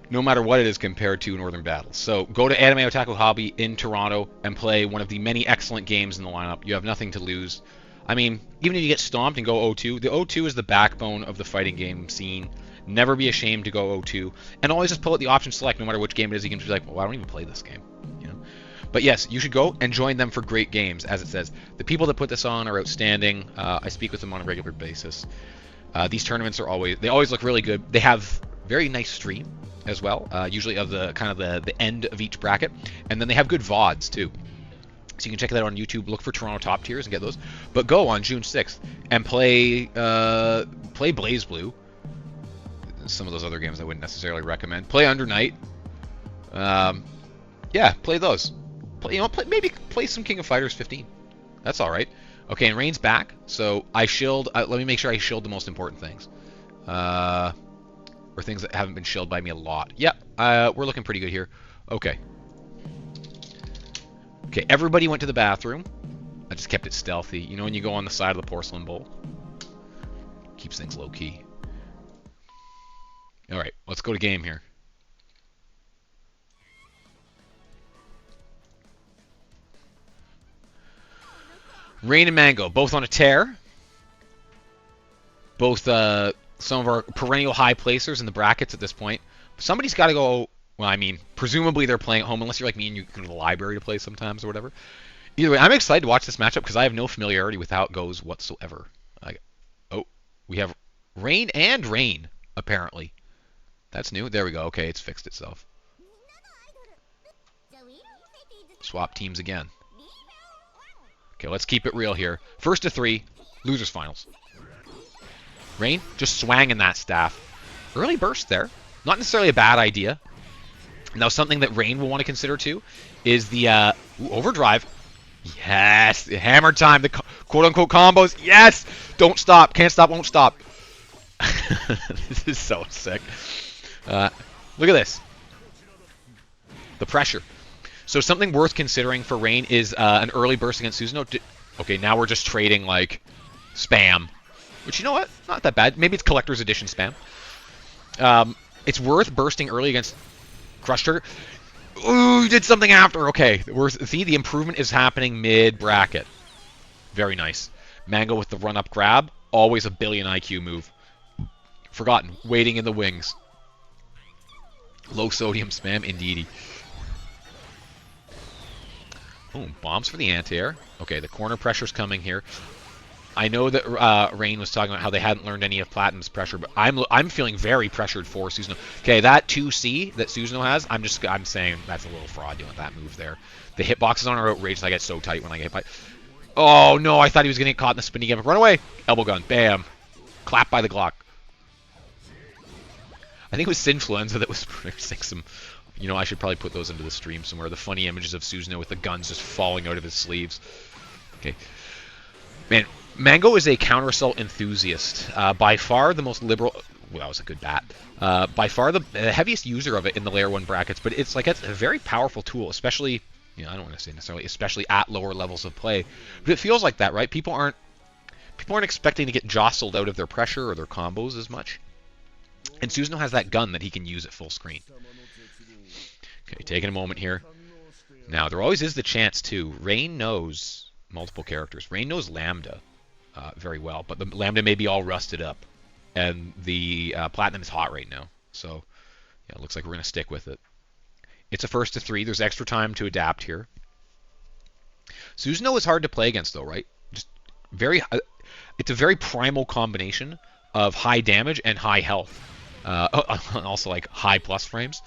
No matter what it is compared to Northern Battles. So go to Anime Otaku Hobby in Toronto and play one of the many excellent games in the lineup. You have nothing to lose. I mean, even if you get stomped and go 0-2, the 0-2 is the backbone of the fighting game scene. Never be ashamed to go 0-2. And always just pull out the option select no matter which game it is. You can just be like, well, I don't even play this game. You know? But yes, you should go and join them for great games, as it says. The people that put this on are outstanding. I speak with them on a regular basis. These tournaments are always look really good. They have very nice stream as well, usually of the kind of the end of each bracket. And then they have good VODs too. So you can check that out on YouTube. Look for Toronto top tiers and get those. But go on June 6th and play Blaze Blue. Some of those other games I wouldn't necessarily recommend. Play Under Night. Yeah, play those. Maybe play some King of Fighters 15. That's all right. Okay, and Rain's back. So I shilled. Let me make sure I shilled the most important things. Or things that haven't been shilled by me a lot. Yeah, we're looking pretty good here. Okay. Okay, everybody went to the bathroom. I just kept it stealthy. You know when you go on the side of the porcelain bowl? Keeps things low-key. Alright, let's go to game here. Rain and Mango, both on a tear. Both some of our perennial high placers in the brackets at this point. Somebody's got to go. Well, I mean, presumably they're playing at home, unless you're like me and you go to the library to play sometimes or whatever. Either way, I'm excited to watch this matchup because I have no familiarity with how it goes whatsoever. Oh, we have Rain and Rain, apparently. That's new. There we go. Okay, it's fixed itself. Swap teams again. Okay, let's keep it real here. First to 3, losers finals. Rain just swanging that staff. Early burst there. Not necessarily a bad idea. Now, something that Rain will want to consider too is the overdrive. Yes, hammer time, the quote-unquote combos. Yes, don't stop, can't stop, won't stop. This is so sick. Look at this. The pressure. So something worth considering for Rain is an early burst against Susanoo. Okay, now we're just trading like spam. Which, you know what? Not that bad. Maybe it's Collector's Edition spam. It's worth bursting early against Crush Trigger. Ooh, you did something after. Okay. See, the improvement is happening mid-bracket. Very nice. Mango with the run-up grab. Always a billion IQ move. Forgotten. Waiting in the wings. Low sodium spam, indeedy. Boom. Bombs for the anti-air. Okay, the corner pressure's coming here. I know that Rain was talking about how they hadn't learned any of Platinum's pressure, but I'm feeling very pressured for Susanoo. Okay, that 2C that Susanoo has, I'm saying that's a little fraudulent, that move there. The hitboxes on are outrageous. I get so tight when I get hit by. Oh no, I thought he was gonna get caught in the spinning gimmick. Run away! Elbow gun, bam. Clap by the Glock. I think it was Sinfluenza that was producing some. You know, I should probably put those into the stream somewhere. The funny images of Susanoo with the guns just falling out of his sleeves. Okay, man. Mango is a counter-assault enthusiast. By far the most liberal... Well, that was a good bat. By far the heaviest user of it in the Layer 1 brackets, but it's a very powerful tool, especially... You know, I don't want to say necessarily, especially at lower levels of play. But it feels like that, right? People aren't expecting to get jostled out of their pressure or their combos as much. And Susanoo has that gun that he can use at full screen. Okay, taking a moment here. Now, there always is the chance, too. Rain knows multiple characters. Rain knows Lambda. Very well, but the Lambda may be all rusted up, and the Platinum is hot right now. So, yeah, it looks like we're going to stick with it. It's a first to 3. There's extra time to adapt here. Susanoo is hard to play against, though, right? Just very. It's a very primal combination of high damage and high health, and also like high plus frames.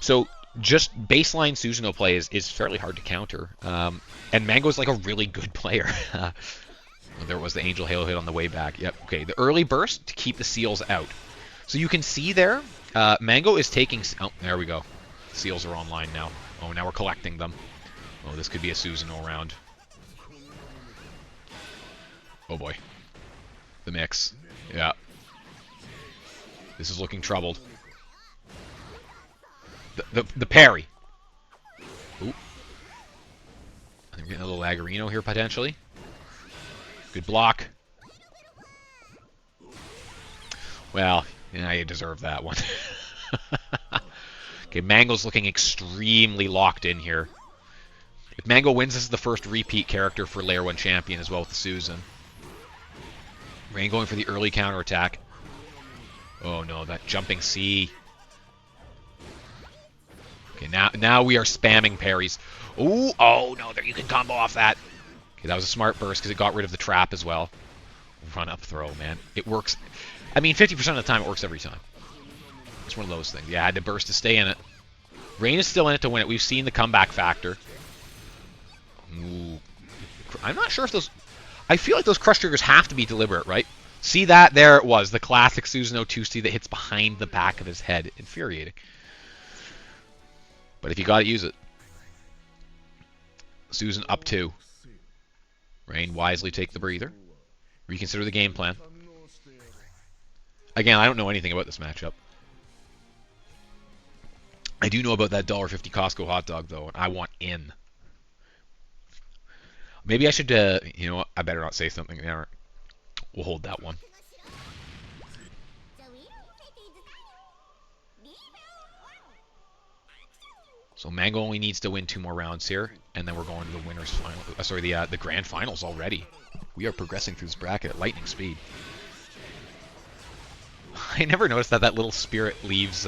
So just baseline Susanoo play is fairly hard to counter, and Mango's like a really good player. There was the Angel Halo hit on the way back. Yep. Okay. The early burst to keep the seals out. So you can see there, Mango is taking... Oh, there we go. Seals are online now. Oh, now we're collecting them. Oh, this could be a Susanoo round. Oh, boy. The mix. Yeah. This is looking troubled. The parry. Ooh. I think we're getting a little Agarino here, potentially. Good block. Well, yeah, you deserve that one. Okay, Mango's looking extremely locked in here. If Mango wins, this is the first repeat character for Layer 1 champion as well with the Susan. Rain going for the early counterattack. Oh no, that jumping C. Okay, now we are spamming parries. Ooh, oh no, there you can combo off that. Okay, that was a smart burst because it got rid of the trap as well. Run up throw, man. It works. I mean, 50% of the time it works every time. It's one of those things. Yeah, I had to burst to stay in it. Rain is still in it to win it. We've seen the comeback factor. Ooh. I'm not sure if those... I feel like those crush triggers have to be deliberate, right? See that? There it was. The classic Susanoo 2C that hits behind the back of his head. Infuriating. But if you got to use it. Susan up 2. Rain wisely take the breather. Reconsider the game plan. Again, I don't know anything about this matchup. I do know about that $1.50 Costco hot dog, though, and I want in. Maybe I should, you know what? I better not say something there. We'll hold that one. So Mango only needs to win 2 more rounds here, and then we're going to the winners final. Sorry, the grand finals already. We are progressing through this bracket at lightning speed. I never noticed that little spirit leaves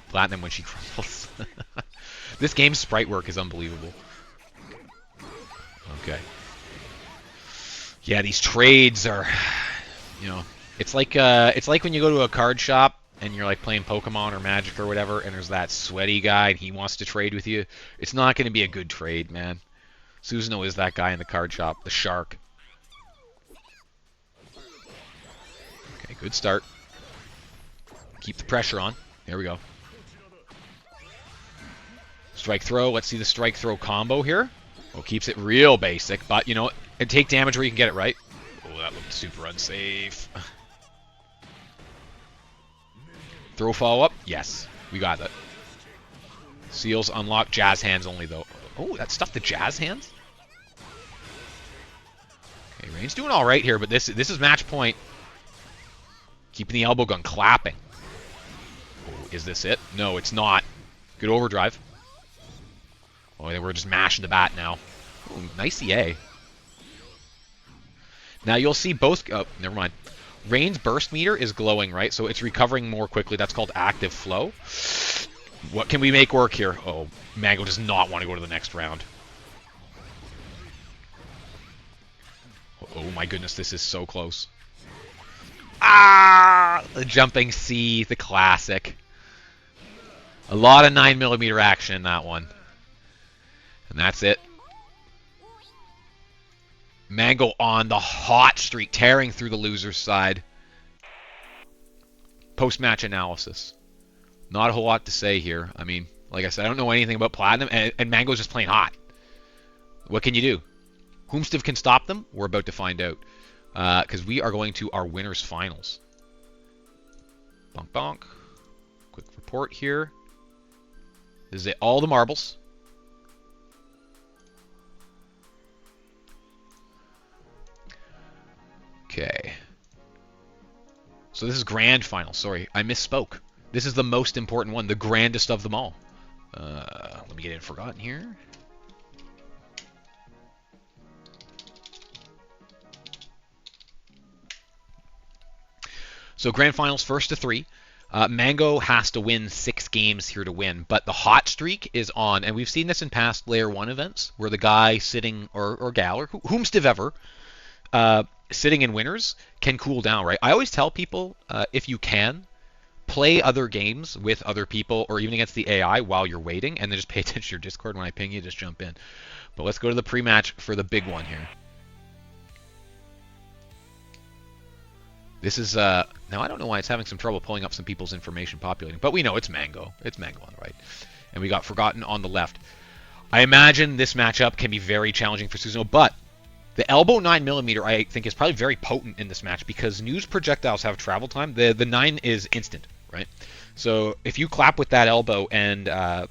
Platinum when she crumbles. This game's sprite work is unbelievable. Okay. Yeah, these trades are, you know, it's like when you go to a card shop and you're like playing Pokemon or Magic or whatever, and there's that sweaty guy and he wants to trade with you. It's not going to be a good trade, man. Susanoo is that guy in the card shop, the shark. Okay, good start. Keep the pressure on. There we go. Strike throw. Let's see the strike throw combo here. Well, keeps it real basic, but you know, and take damage where you can get it right. Oh, that looked super unsafe. Throw follow-up? Yes, we got that. Seals unlock jazz hands only, though. Oh, that stuff the jazz hands? Okay, Rain's doing all right here, but this is match point. Keeping the elbow gun clapping. Oh, is this it? No, it's not. Good overdrive. Oh, we're just mashing the bat now. Ooh, nice EA. Now you'll see both... Oh, never mind. Rain's burst meter is glowing, right? So it's recovering more quickly. That's called active flow. What can we make work here? Oh, Mango does not want to go to the next round. Oh my goodness, this is so close. Ah! The jumping C, the classic. A lot of 9mm action in that one. And that's it. Mango on the hot streak, tearing through the loser's side. Post-match analysis. Not a whole lot to say here. I mean, like I said, I don't know anything about Platinum, and Mango's just playing hot. What can you do? Whomstiff can stop them? We're about to find out. Because we are going to our winners' finals. Bonk, bonk. Quick report here. This is it. All the marbles. Okay. So this is grand final. Sorry, I misspoke. This is the most important one, the grandest of them all. Let me get it forgotten here. So grand finals, first to 3. Mango has to win 6 games here to win, but the hot streak is on, and we've seen this in past Layer 1 events, where the guy sitting, or gal, or whomstive ever, sitting in winners can cool down, right? I always tell people, if you can, play other games with other people or even against the AI while you're waiting, and then just pay attention to your Discord. When I ping you, just jump in. But let's go to the pre-match for the big one here. This is, now I don't know why it's having some trouble pulling up some people's information populating, but we know it's Mango. It's Mango on the right. And we got Forgotten on the left. I imagine this matchup can be very challenging for Susanoo, but the elbow 9mm I think is probably very potent in this match because New's projectiles have travel time. The 9 is instant, right? So if you clap with that elbow and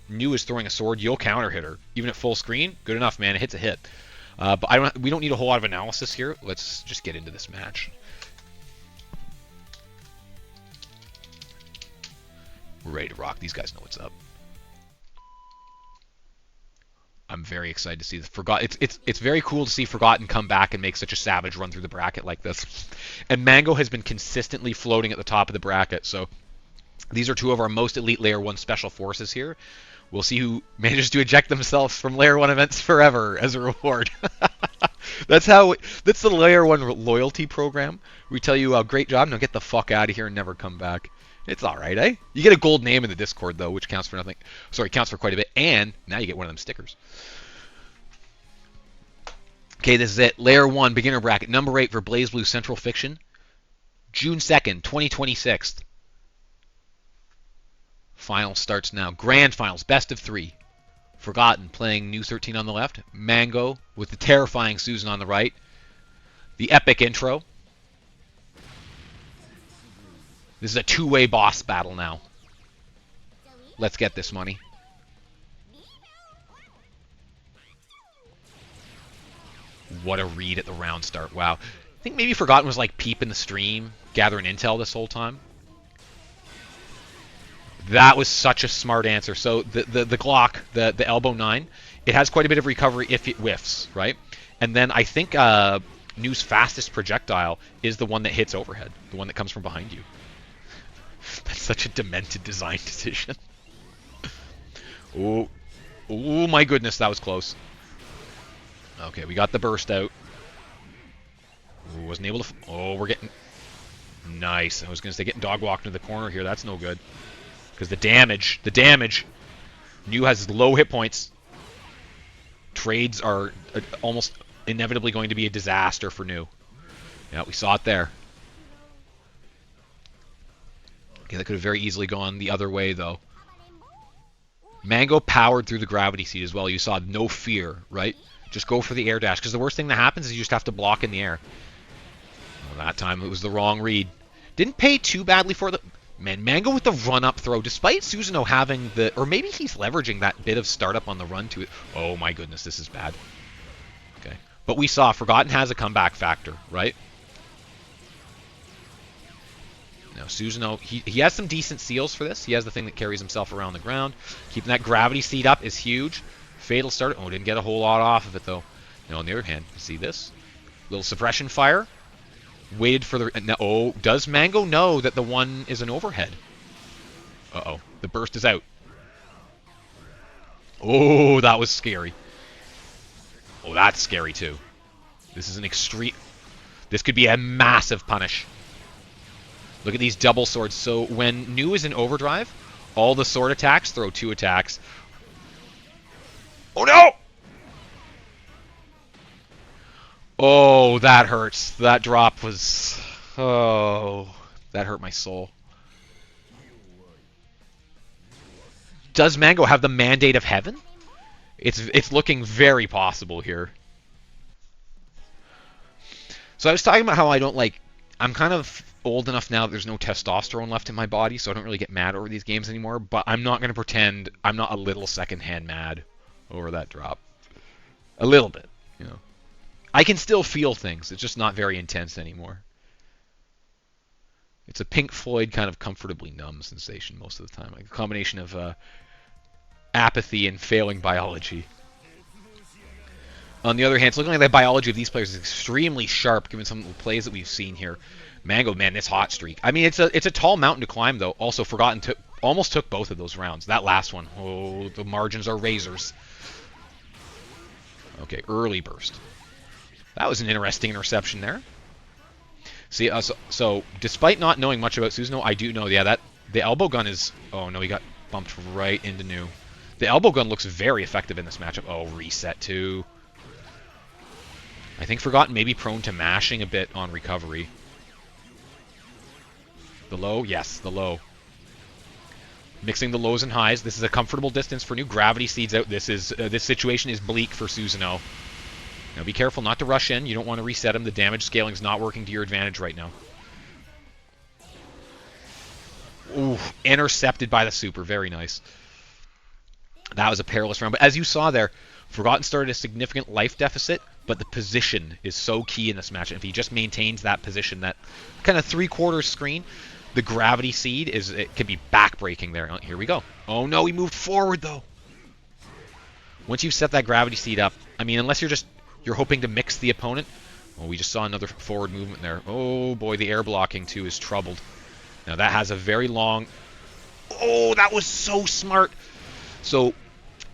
New is throwing a sword, you'll counter hit her. Even at full screen, good enough, man. It hits a hit. But we don't need a whole lot of analysis here. Let's just get into this match. We're ready to rock. These guys know what's up. I'm very excited to see this. It's very cool to see Forgotten come back and make such a savage run through the bracket like this. And Mango has been consistently floating at the top of the bracket. So these are 2 of our most elite Layer 1 special forces here. We'll see who manages to eject themselves from Layer 1 events forever as a reward. That's the Layer 1 loyalty program. We tell you, great job, now get the fuck out of here and never come back. It's alright, eh? You get a gold name in the Discord, though, which counts for nothing. Sorry, counts for quite a bit. And now you get one of them stickers. Okay, this is it. Layer 1, beginner bracket. Number 8 for BlazBlue Central Fiction. June 2nd, 2026. Final starts now. Grand finals, best of 3. Forgotten playing New 13 on the left. Mango with the terrifying Susan on the right. The epic intro. This is a 2-way boss battle now. Let's get this money. What a read at the round start. Wow. I think maybe Forgotten was like peeping the stream, gathering intel this whole time. That was such a smart answer. So the Glock, the Elbow 9, it has quite a bit of recovery if it whiffs, right? And then I think New's fastest projectile is the one that hits overhead, the one that comes from behind you. That's such a demented design decision. Oh, oh my goodness, that was close. Okay, we got the burst out. Ooh, wasn't able to. Oh, we're getting nice. I was gonna say getting dog walked into the corner here. That's no good because the damage. New has low hit points. Trades are almost inevitably going to be a disaster for New. Yeah, we saw it there. Okay, that could have very easily gone the other way though. Mango powered through the gravity seed as well. You saw no fear, right? Just go for the air dash, because the worst thing that happens is you just have to block in the air. Well, that time it was the wrong read. Didn't pay too badly for the... Man, Mango with the run-up throw, despite Susanoo having the... Or maybe he's leveraging that bit of startup on the run to it. Oh my goodness, this is bad. Okay. But we saw Forgotten has a comeback factor, right? Now, Susanoo, he has some decent seals for this. He has the thing that carries himself around the ground. Keeping that gravity seed up is huge. Fatal start. Oh, didn't get a whole lot off of it, though. Now, on the other hand, you see this? Little suppression fire. Waited for the... Now, oh, does Mango know that the one is an overhead? Uh-oh. The burst is out. Oh, that was scary. Oh, that's scary, too. This is an extreme... This could be a massive punish. Look at these double swords. So when New is in overdrive, all the sword attacks throw 2 attacks. Oh no! Oh, that hurts. That drop was... Oh, that hurt my soul. Does Mango have the mandate of heaven? It's looking very possible here. So I was talking about how I don't like... I'm kind of old enough now that there's no testosterone left in my body, so I don't really get mad over these games anymore, but I'm not going to pretend I'm not a little secondhand mad over that drop. A little bit, you know. I can still feel things. It's just not very intense anymore. It's a Pink Floyd kind of comfortably numb sensation most of the time. Like a combination of apathy and failing biology. On the other hand, it's looking like the biology of these players is extremely sharp given some of the plays that we've seen here. Mango, man, this hot streak. I mean, it's a tall mountain to climb, though. Also, Forgotten almost took both of those rounds. That last one, oh, the margins are razors. Okay, early burst. That was an interesting interception there. See, so despite not knowing much about Susanoo, I do know, yeah, that the elbow gun is... Oh, no, he got bumped right into New. The elbow gun looks very effective in this matchup. Oh, reset, too. I think Forgotten may be prone to mashing a bit on recovery. The low? Yes, the low. Mixing the lows and highs. This is a comfortable distance for New. Gravity seeds out. This situation is bleak for Susanoo. Now be careful not to rush in. You don't want to reset him. The damage scaling is not working to your advantage right now. Ooh, intercepted by the super. Very nice. That was a perilous round. But as you saw there, Forgotten started a significant life deficit, but the position is so key in this match. And if he just maintains that position, that kind of three-quarters screen, the gravity seed it can be back-breaking there. Here we go. Oh no, he moved forward though. Once you've set that gravity seed up, I mean, unless you're hoping to mix the opponent. Oh, we just saw another forward movement there. Oh boy, the air blocking too is troubled. Now that has a very long... Oh, that was so smart. So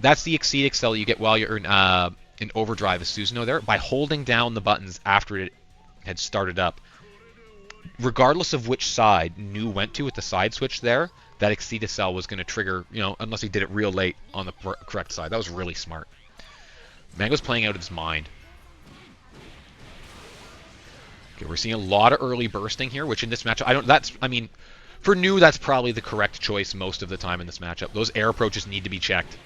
that's the Exceed Excel you get while you're in overdrive as Susanoo there. By holding down the buttons after it had started up, regardless of which side New went to with the side switch there, that Exceed Excel was going to trigger, you know, unless he did it real late on the correct side. That was really smart. Mango's playing out of his mind. Okay, we're seeing a lot of early bursting here, which in this matchup, I mean, for New, that's probably the correct choice most of the time in this matchup. Those air approaches need to be checked.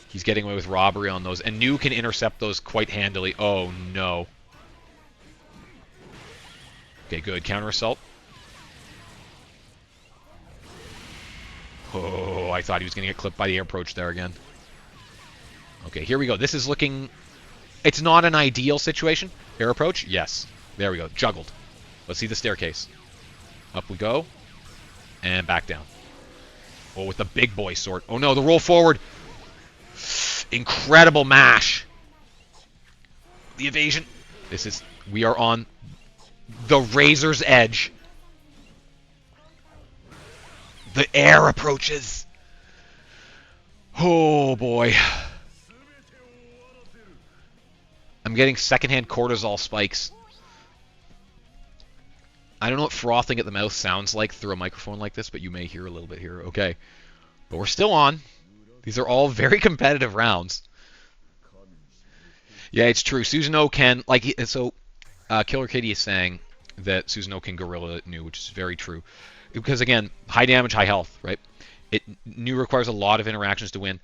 He's getting away with robbery on those, and New can intercept those quite handily. Oh, no. Okay, good. Counter assault. Oh, I thought he was going to get clipped by the air approach there again. Okay, here we go. This is looking It's not an ideal situation. Air approach? Yes. There we go. Juggled. Let's see the staircase. Up we go. And back down. Oh, with the big boy sword. Oh no, the roll forward. Incredible mash. The evasion. We are on the razor's edge. The air approaches. Oh boy. I'm getting secondhand cortisol spikes. I don't know what frothing at the mouth sounds like through a microphone like this, but you may hear a little bit here. Okay. But we're still on. These are all very competitive rounds. Yeah, it's true. Susanoo can, like, so Killer Kitty is saying that Susanoo can gorilla Nu, which is very true. Because, again, high damage, high health, right? Nu requires a lot of interactions to win,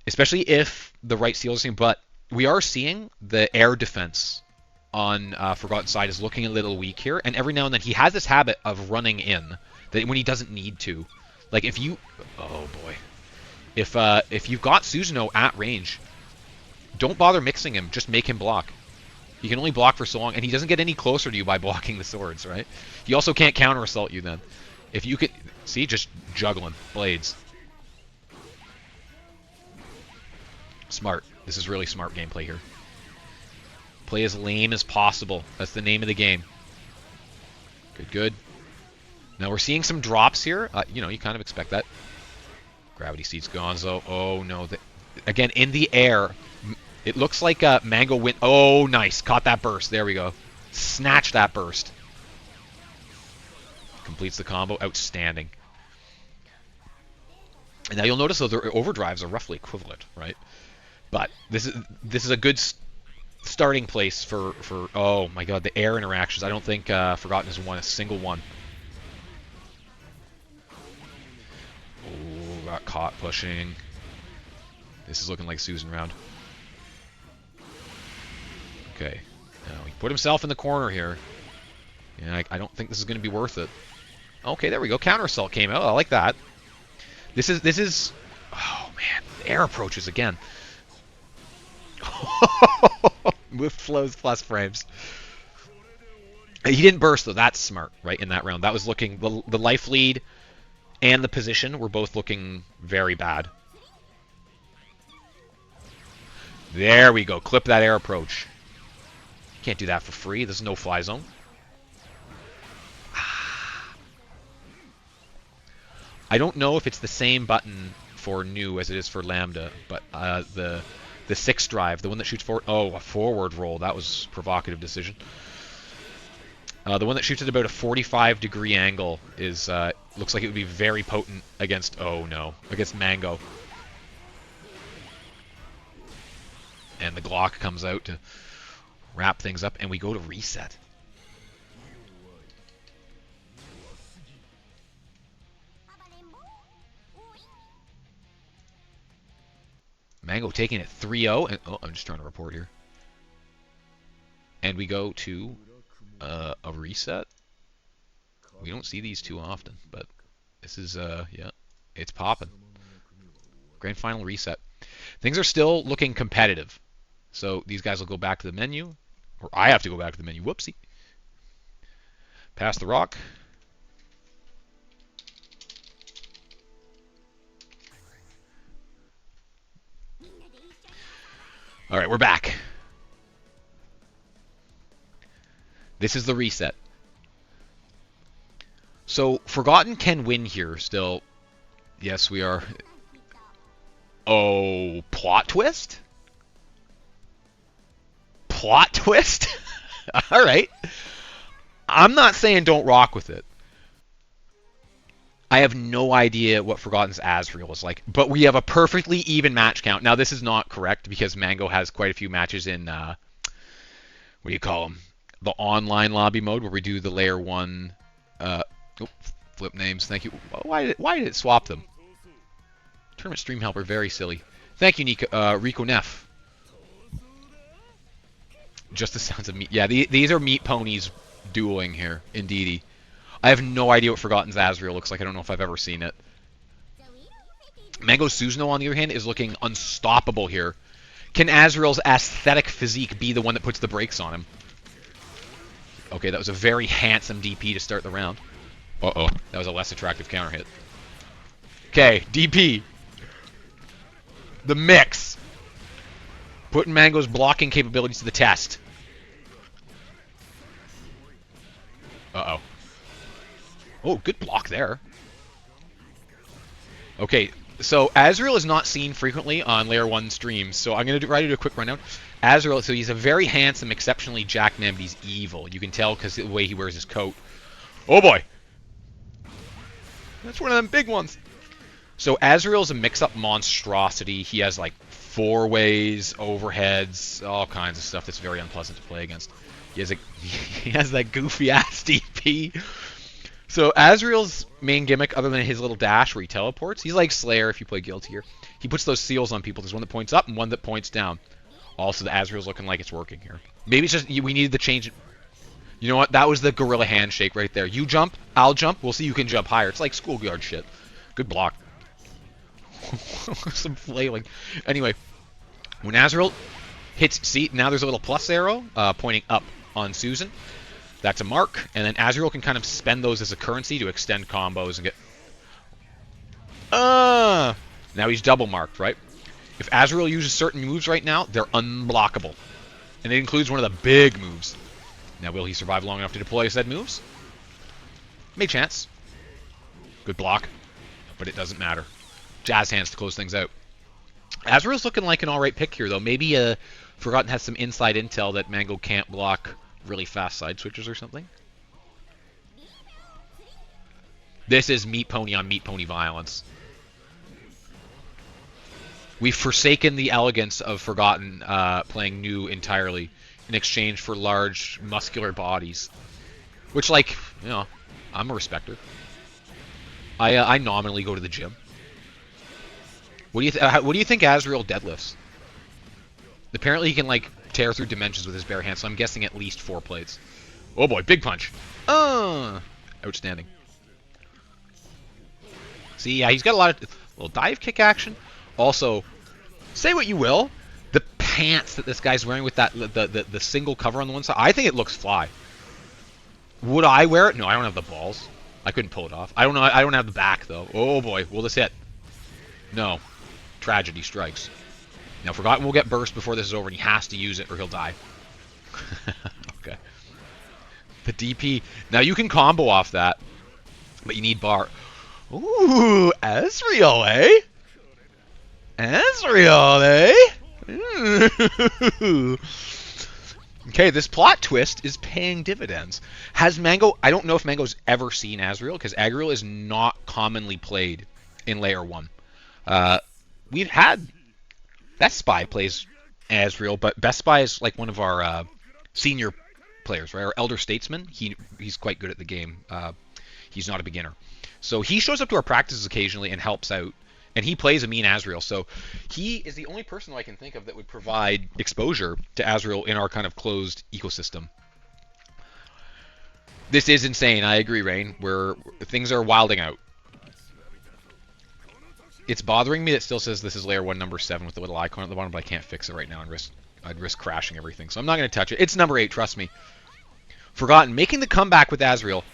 especially if the right seal is seen. But we are seeing the air defense on Forgotten Side is looking a little weak here. And every now and then he has this habit of running in that when he doesn't need to. Like, if you... Oh, boy. If you've got Susanoo at range, don't bother mixing him. Just make him block. He can only block for so long, and he doesn't get any closer to you by blocking the swords, right? He also can't counter-assault you then. If you could... See? Just juggling. Blades. Smart. This is really smart gameplay here. Play as lame as possible. That's the name of the game. Good, good. Now we're seeing some drops here. You know, you kind of expect that. Gravity Seeds Gonzo. Oh, no. Again, in the air. It looks like Mango went... Oh, nice. Caught that burst. There we go. Snatch that burst. Completes the combo. Outstanding. And now you'll notice though their overdrives are roughly equivalent, right? But this is a good starting place for oh my god, the air interactions. I don't think Forgotten has won a single one. Oh, got caught pushing. This is looking like Susan round. Okay, now he put himself in the corner here. Yeah, I don't think this is going to be worth it. Okay, there we go. Counter assault came out. I like that. This is. Oh man, the air approaches again. With flows plus frames. He didn't burst though. That's smart, right? In that round, that was looking the life lead and the position were both looking very bad. There we go. Clip that air approach. Can't do that for free. There's no fly zone. I don't know if it's the same button for Nu as it is for Lambda, but the 6 drive, the one that shoots forward... Oh, a forward roll. That was a provocative decision. The one that shoots at about a 45-degree angle is looks like it would be very potent against... Oh, no. Against Mango. And the Glock comes out to wrap things up, and we go to reset. Mango taking it 3-0. And, oh, I'm just trying to report here. And we go to a reset. We don't see these too often, but this is, yeah, it's popping. Grand final reset. Things are still looking competitive. So these guys will go back to the menu. Or I have to go back to the menu. Whoopsie. Pass the rock. All right, we're back. This is the reset. So Forgotten can win here still. Yes, we are. Oh, plot twist? Plot twist? All right. I'm not saying don't rock with it. I have no idea what Forgotten's Asriel is like, but we have a perfectly even match count. Now, this is not correct because Mango has quite a few matches in, what do you call them? The online lobby mode where we do the layer 1, flip names, thank you. Why did it swap them? Tournament Stream Helper, very silly. Thank you, Rico Neff. Just the sounds of meat. Yeah, these are meat ponies dueling here, indeedy. I have no idea what Forgotten's Asriel looks like. I don't know if I've ever seen it. Mango Susanoo, on the other hand, is looking unstoppable here. Can Azrael's aesthetic physique be the one that puts the brakes on him? Okay, that was a very handsome DP to start the round. Uh-oh, that was a less attractive counter hit. Okay, DP. The mix. Putting Mango's blocking capabilities to the test. Uh-oh. Oh, good block there. Okay, so Azrael is not seen frequently on Layer 1 streams, so I'm going to try to do a quick rundown. Azrael, so he's a very handsome, exceptionally jacked man, but he's evil. You can tell because of the way he wears his coat. Oh boy! That's one of them big ones. So Azrael's a mix-up monstrosity. He has like 4-ways, overheads, all kinds of stuff that's very unpleasant to play against. He has that goofy-ass DP. So Azrael's main gimmick, other than his little dash where he teleports, he's like Slayer if you play Guild here. He puts those seals on people. There's one that points up and one that points down. Also, the Azrael's looking like it's working here. Maybe it's just we needed to change it. You know what? That was the gorilla handshake right there. You jump, I'll jump. We'll see who can jump higher. It's like schoolyard shit. Good block. Some flailing. Anyway, when Azrael hits, see, now there's a little plus arrow pointing up on Susan. That's a mark, and then Azrael can kind of spend those as a currency to extend combos and get... now he's double marked, right? If Azrael uses certain moves right now, they're unblockable. And it includes one of the big moves. Now, will he survive long enough to deploy said moves? May chance. Good block, but it doesn't matter. Jazz hands to close things out. Azrael's looking like an alright pick here, though. Maybe Forgotten has some inside intel that Mango can't block really fast side switches or something. This is Meat Pony on Meat Pony violence. We've forsaken the elegance of Forgotten playing new entirely in exchange for large, muscular bodies. Which, like, you know, I'm a respecter. I nominally go to the gym. What do you think Azrael deadlifts? Apparently he can, like, tear through dimensions with his bare hands, so I'm guessing at least 4 plates. Oh boy, big punch. Outstanding. See, yeah, he's got a lot of little dive kick action. Also, say what you will, the pants that this guy's wearing with that the single cover on the one side, I think it looks fly. Would I wear it? No, I don't have the balls. I couldn't pull it off. I don't know. I don't have the back though. Oh boy, will this hit? No. Tragedy strikes. Now, Forgotten will get burst before this is over, and he has to use it or he'll die. Okay. The DP. Now, you can combo off that, but you need bar. Ooh, Azrael, eh? Azrael, eh? Okay, this plot twist is paying dividends. Has Mango... I don't know if Mango's ever seen Azrael, because Azrael is not commonly played in Layer 1. We've had... Best Spy plays Azrael, but Best Spy is like one of our senior players, right? Our elder statesman. He's quite good at the game. He's not a beginner. So he shows up to our practices occasionally and helps out, and he plays a mean Azrael. So he is the only person I can think of that would provide exposure to Azrael in our kind of closed ecosystem. This is insane. I agree, Rain. Where things are wilding out. It's bothering me that it still says this is Layer 1 number 7 with the little icon at the bottom, but I can't fix it right now and I'd risk crashing everything. So I'm not going to touch it. It's number 8, trust me. Forgotten, making the comeback with Azrael.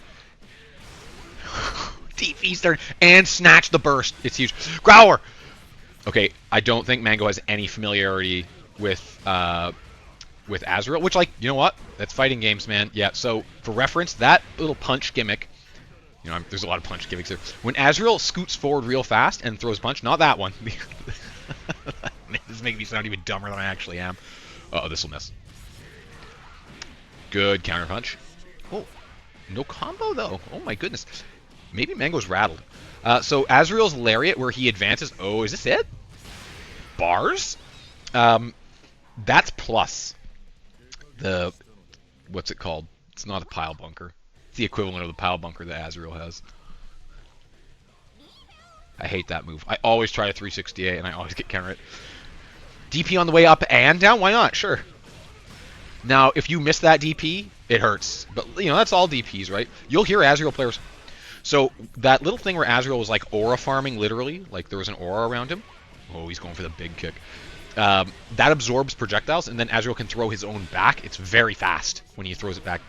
Deep Eastern, and snatch the burst. It's huge. Growler! Okay, I don't think Mango has any familiarity with Azrael, which, like, you know what? That's fighting games, man. Yeah, so for reference, that little punch gimmick, you know, there's a lot of punch gimmicks there. When Azrael scoots forward real fast and throws punch, not that one. This is making me sound even dumber than I actually am. Uh-oh, this will miss. Good counter punch. Oh, no combo, though. Oh, my goodness. Maybe Mango's rattled. So Azrael's Lariat, where he advances. Oh, is this it? Bars? That's plus the... What's it called? It's not a pile bunker. It's the equivalent of the pile bunker that Azrael has. I hate that move. I always try a 368 and I always get counter it. DP on the way up and down? Why not? Sure. Now, if you miss that DP, it hurts. But, you know, that's all DPs, right? You'll hear Azrael players. So, that little thing where Azrael was like aura farming, literally, like there was an aura around him. Oh, he's going for the big kick. That absorbs projectiles, and then Azrael can throw his own back. It's very fast when he throws it back.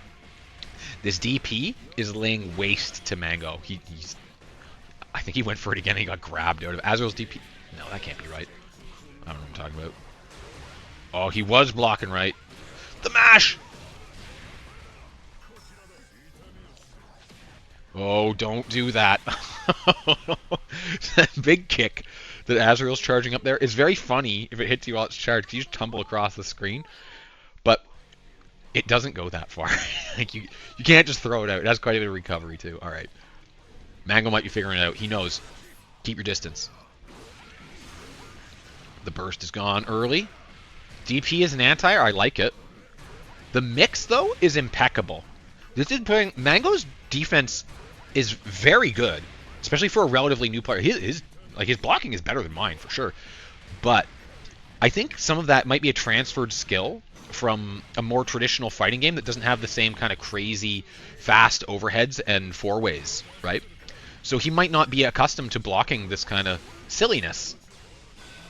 This DP is laying waste to Mango. He's... I think he went for it again and he got grabbed out of Azrael's DP. No, that can't be right. I don't know what I'm talking about. Oh, he was blocking right. The mash! Oh, don't do that. That big kick that Azrael's charging up there is very funny if it hits you while it's charged, because you just tumble across the screen. But it doesn't go that far. Like you can't just throw it out. It has quite a bit of recovery too. All right. Mango might be figuring it out. He knows. Keep your distance. The burst is gone early. DP is an anti-air. I like it. The mix, though, is impeccable. This is putting... Mango's defense is very good, especially for a relatively new player. His blocking is better than mine, for sure. But I think some of that might be a transferred skill from a more traditional fighting game that doesn't have the same kind of crazy fast overheads and four-ways, right? So he might not be accustomed to blocking this kind of silliness.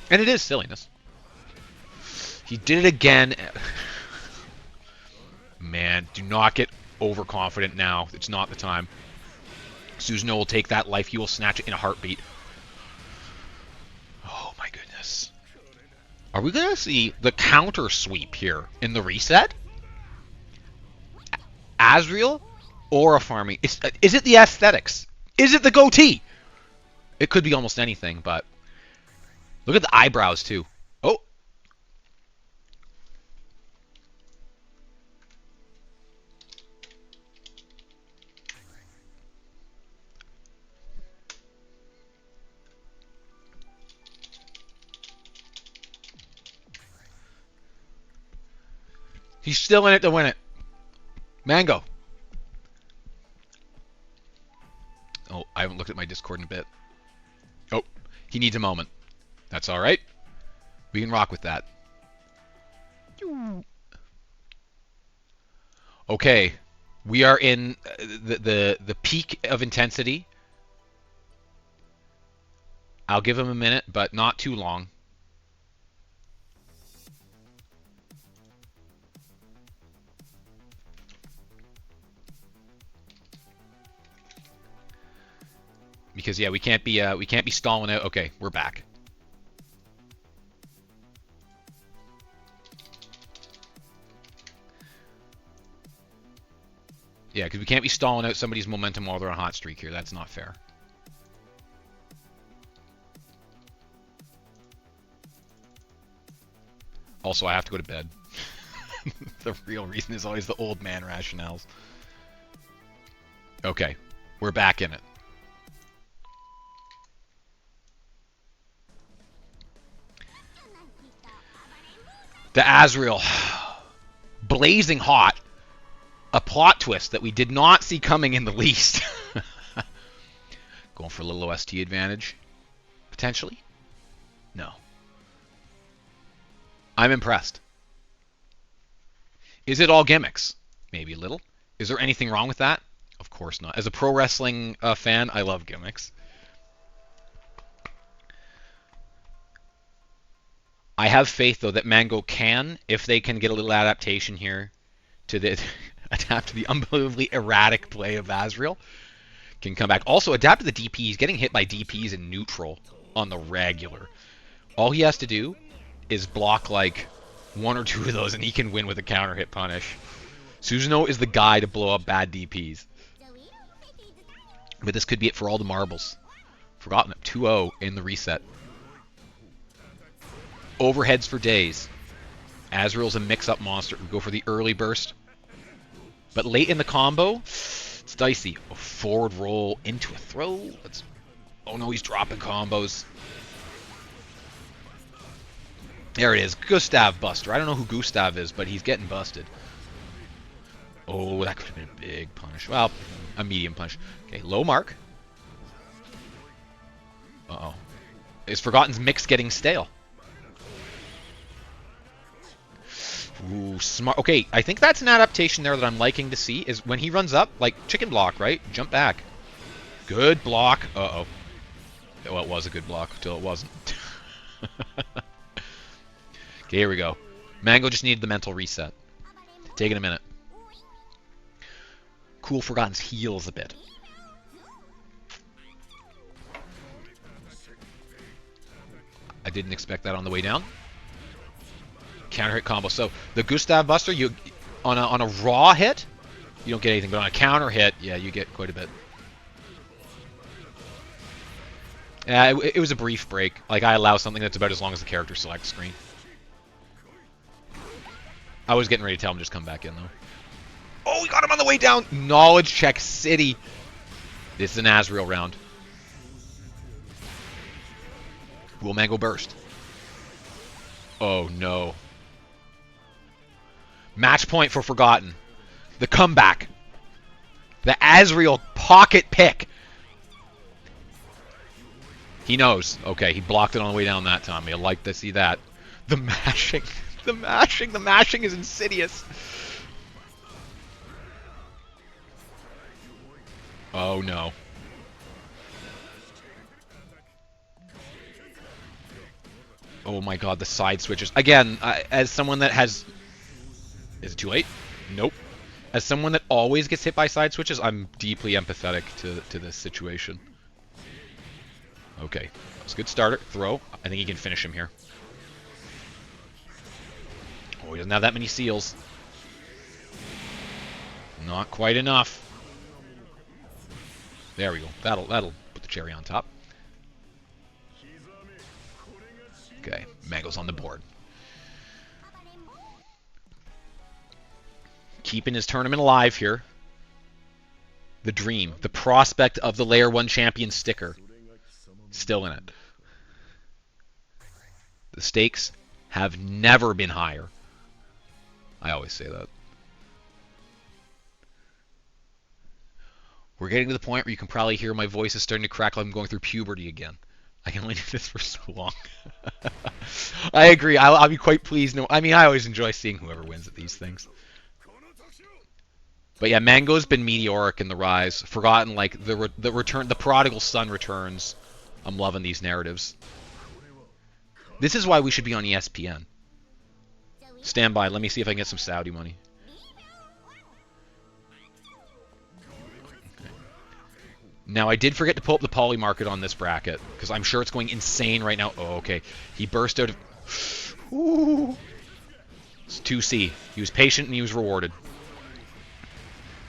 And it is silliness. He did it again. Man, do not get overconfident now. It's not the time. Susanoo will take that life. He will snatch it in a heartbeat. Oh my goodness. Are we going to see the counter sweep here in the reset? Azrael or a farming? Is it the aesthetics? Is it the goatee? It could be almost anything, but look at the eyebrows too. Oh. He's still in it to win it. Mango. Oh, I haven't looked at my Discord in a bit. Oh, he needs a moment. That's all right. We can rock with that. Okay, we are in the peak of intensity. I'll give him a minute, but not too long. Because yeah, we can't be stalling out. Okay, we're back. Yeah, because we can't be stalling out somebody's momentum while they're on a hot streak here. That's not fair. Also, I have to go to bed. The real reason is always the old man rationales. Okay, we're back in it. The Azrael. Blazing hot. A plot twist that we did not see coming in the least. Going for a little OST advantage. Potentially? No. I'm impressed. Is it all gimmicks? Maybe a little. Is there anything wrong with that? Of course not. As a pro wrestling fan, I love gimmicks. I have faith, though, that Mango can, if they can get a little adaptation here, to the adapt to the unbelievably erratic play of Azrael, can come back. Also, adapt to the DP. He's getting hit by DPs in neutral on the regular. All he has to do is block like one or two of those, and he can win with a counter hit punish. Susanoo is the guy to blow up bad DPs. But this could be it for all the marbles. Forgotten it. 2-0 in the reset. Overheads for days. Azrael's a mix-up monster. We go for the early burst. But late in the combo, it's dicey. A forward roll into a throw. Oh no, he's dropping combos. There it is. Gustav Buster. I don't know who Gustav is, but he's getting busted. Oh, that could have been a big punish. Well, a medium punish. Okay, low mark. Uh-oh. Is Forgotten's mix getting stale? Ooh, smart. Okay, I think that's an adaptation there that I'm liking to see, is when he runs up, like chicken block, right? Jump back. Good block. Uh-oh. Well, it was a good block until it wasn't. Okay, here we go. Mango just needed the mental reset. Taking a minute. Cool Forgotten's heals a bit. I didn't expect that on the way down. Counter hit combo. So the Gustav Buster, you on a raw hit, you don't get anything, but on a counter hit, yeah, you get quite a bit. It was a brief break. Like, I allow something that's about as long as the character select screen. I was getting ready to tell him to just come back in, though. Oh, we got him on the way down! Knowledge check city. This is an Azrael round. Will Mango burst? Oh, no. Match point for Forgotten. The comeback. The Azrael pocket pick. He knows. Okay, he blocked it on the way down that time. You'll like to see that. The mashing. The mashing. The mashing is insidious. Oh, no. Oh, my God. The side switches. Again, as someone that has... Is it too late? Nope. As someone that always gets hit by side switches, I'm deeply empathetic to this situation. Okay. That's a good starter. Throw. I think he can finish him here. Oh, he doesn't have that many seals. Not quite enough. There we go. That'll put the cherry on top. Okay. Mango's on the board. Keeping his tournament alive here. The dream. The prospect of the Layer 1 champion sticker. Still in it. The stakes have never been higher. I always say that. We're getting to the point where you can probably hear my voice is starting to crack like I'm going through puberty again. I can only do this for so long. I agree. I'll be quite pleased. No, I mean, I always enjoy seeing whoever wins at these things. But yeah, Mango's been meteoric in the rise. Forgotten, like the return, the prodigal son returns. I'm loving these narratives. This is why we should be on ESPN. Stand by. Let me see if I can get some Saudi money. Okay. Now, I did forget to pull up the poly market on this bracket, because I'm sure it's going insane right now. Oh, okay. He burst out of... Ooh. It's 2C. He was patient and he was rewarded.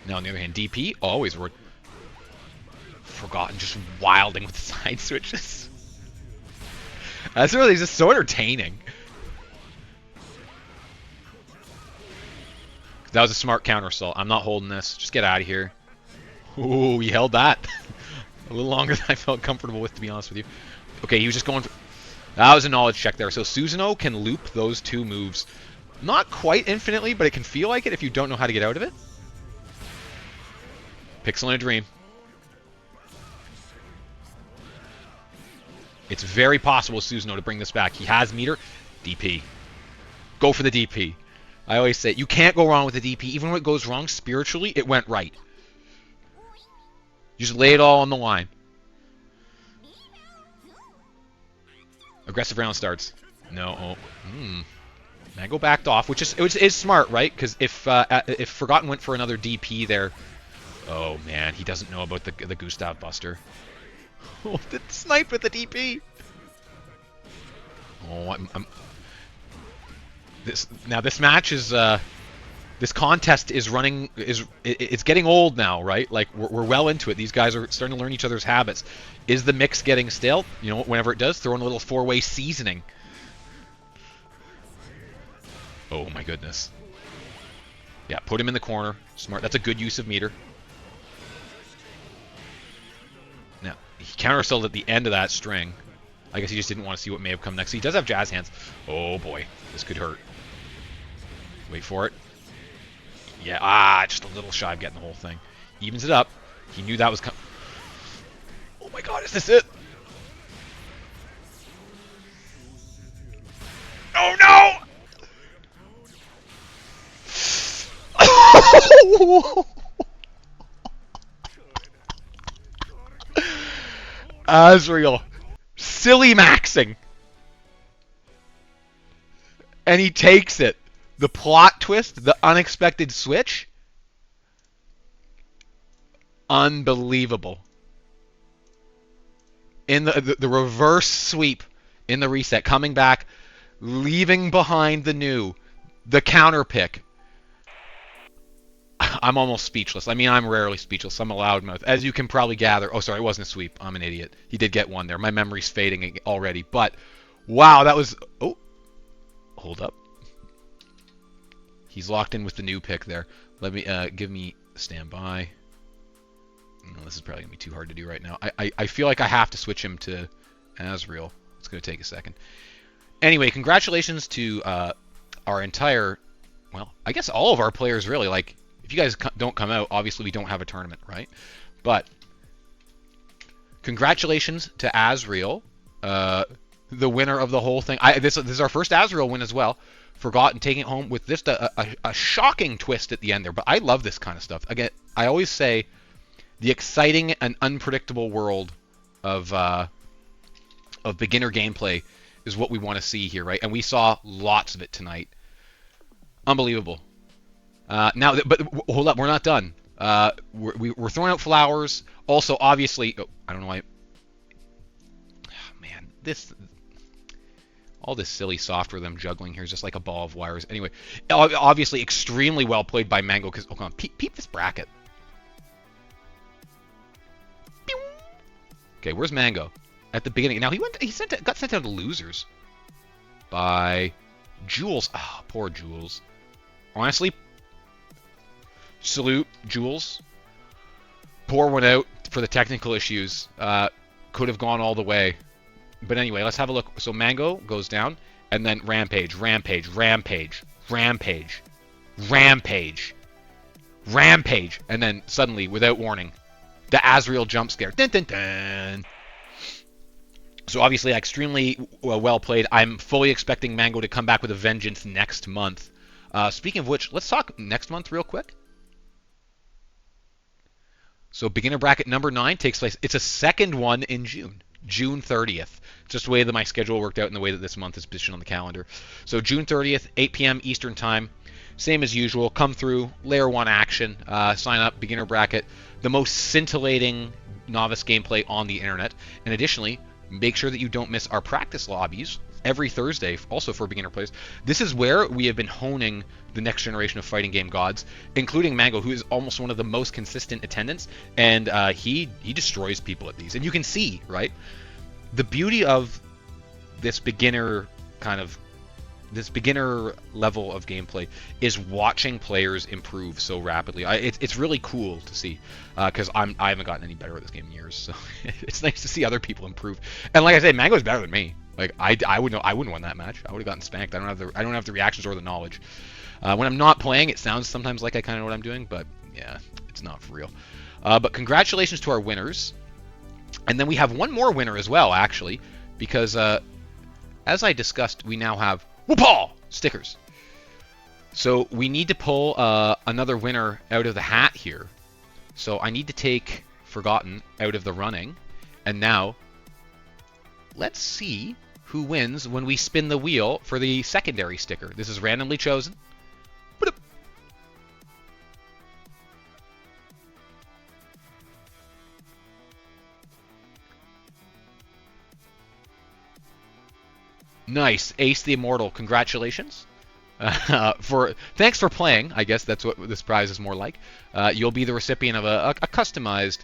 Now, on the other hand, DP, always rewarded. Forgotten, just wilding with side switches. That's really just so entertaining. That was a smart counter assault. I'm not holding this. Just get out of here. Ooh, he held that. A little longer than I felt comfortable with, to be honest with you. Okay, he was just going for... That was a knowledge check there. So Susanoo can loop those two moves. Not quite infinitely, but it can feel like it if you don't know how to get out of it. Pixel in a Dream. It's very possible Susanoo to bring this back. He has meter. DP. Go for the DP. I always say, you can't go wrong with the DP. Even when it goes wrong spiritually, it went right. You just lay it all on the line. Aggressive round starts. No. Oh. Mango backed off, which is smart, right? Because if Forgotten went for another DP there... Oh, man. He doesn't know about the Gustav Buster. Oh, the snipe with the DP. Oh, this match is this contest is running it's getting old now, right? Like we're well into it. These guys are starting to learn each other's habits. Is the mix getting stale? You know, whenever it does, throw in a little four-way seasoning. Oh my goodness. Yeah, put him in the corner. Smart. That's a good use of meter. Now, he counter-assaulted at the end of that string. I guess he just didn't want to see what may have come next. He does have jazz hands. Oh boy, this could hurt. Wait for it. Yeah, just a little shy of getting the whole thing. Evens it up. He knew that was coming. Oh my god, is this it? Oh no! Azrael. Silly maxing. And he takes it. The plot twist, the unexpected switch. Unbelievable. In the reverse sweep in the reset, coming back, leaving behind the new, the counter pick. I'm almost speechless. I mean, I'm rarely speechless. I'm a loudmouth. As you can probably gather. Oh, sorry, it wasn't a sweep. I'm an idiot. He did get one there. My memory's fading already. But, wow, that was... Oh, hold up. He's locked in with the new pick there. Let me... give me standby. No, this is probably going to be too hard to do right now. I feel like I have to switch him to Asriel. It's going to take a second. Anyway, congratulations to our entire... Well, I guess all of our players, really. Like, if you guys don't come out, obviously we don't have a tournament, right? But congratulations to Asriel, the winner of the whole thing. This is our first Asriel win as well. Forgotten taking it home with just a shocking twist at the end there. But I love this kind of stuff. Again, I always say the exciting and unpredictable world of beginner gameplay is what we want to see here, right? And we saw lots of it tonight. Unbelievable. Now, but hold up, we're not done. We're throwing out flowers. Also, obviously, I don't know why. Oh, man, all this silly software them juggling here is just like a ball of wires. Anyway, obviously, extremely well played by Mango. Because, oh, come on, peep this bracket. Okay, where's Mango? At the beginning. Now he got sent down to losers by Jules. Ah, oh, poor Jules. Honestly, salute Jules. Pour one out for the technical issues. Could have gone all the way. But anyway, let's have a look. So Mango goes down, and then Rampage, Rampage, Rampage, Rampage, Rampage, Rampage, and then suddenly, without warning, the Asriel jump scare. Dun, dun, dun. So obviously, extremely well played. I'm fully expecting Mango to come back with a vengeance next month. Speaking of which, let's talk next month real quick. So beginner bracket number 9 takes place. It's a second one in June. June 30th. Just the way that my schedule worked out and the way that this month is positioned on the calendar. So June 30th, 8 p.m. Eastern Time. Same as usual. Come through. Layer 1 action. Sign up. Beginner bracket. The most scintillating novice gameplay on the internet. And additionally, make sure that you don't miss our practice lobbies every Thursday, also for beginner players. This is where we have been honing the next generation of fighting game gods, including Mango, who is almost one of the most consistent attendants, and he destroys people at these. And you can see, right, the beauty of this beginner level of gameplay is watching players improve so rapidly. It's really cool to see, because I haven't gotten any better at this game in years, so it's nice to see other people improve. And like I said, Mango's better than me. Like I wouldn't win that match. I would have gotten spanked. I don't have the reactions or the knowledge. When I'm not playing, it sounds sometimes like I kind of know what I'm doing, but yeah, it's not for real. But congratulations to our winners. And then we have one more winner as well, actually, because as I discussed, we now have Whoopah stickers. So we need to pull another winner out of the hat here. So I need to take Forgotten out of the running. And now, let's see who wins when we spin the wheel for the secondary sticker. This is randomly chosen. Nice. Ace the Immortal. Congratulations. Thanks for playing. I guess that's what this prize is more like. You'll be the recipient of a customized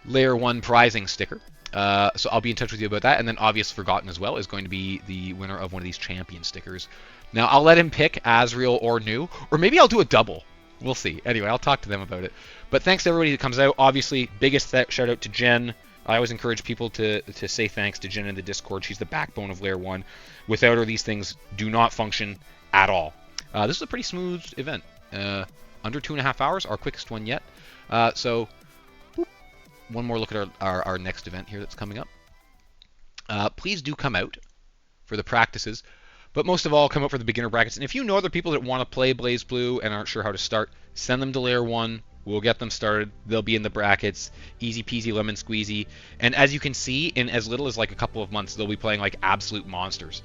Layer 1 prizing sticker. So I'll be in touch with you about that. And then Obvious Forgotten as well is going to be the winner of one of these champion stickers. Now, I'll let him pick Asriel or New. Or maybe I'll do a double. We'll see. Anyway, I'll talk to them about it. But thanks to everybody that comes out. Obviously, biggest shout out to Jen. I always encourage people to say thanks to Jen in the Discord. She's the backbone of Layer 1. Without her, these things do not function at all. This is a pretty smooth event. Under 2.5 hours, our quickest one yet. So, boop. One more look at our next event here that's coming up. Please do come out for the practices. But most of all, come out for the beginner brackets. And if you know other people that want to play BlazBlue and aren't sure how to start, send them to Layer 1. We'll get them started. They'll be in the brackets. Easy peasy lemon squeezy. And as you can see, in as little as like a couple of months, they'll be playing like absolute monsters.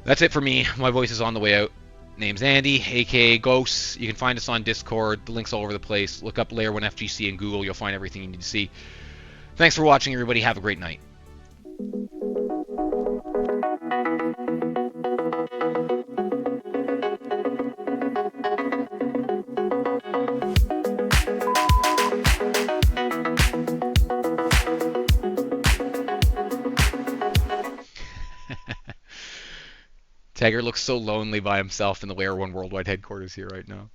That's it for me. My voice is on the way out. Name's Andy, aka Ghosts. You can find us on Discord. The link's all over the place. Look up Layer 1 FGC in Google. You'll find everything you need to see. Thanks for watching, everybody. Have a great night. Tagger looks so lonely by himself in the Layer 1 Worldwide headquarters here right now.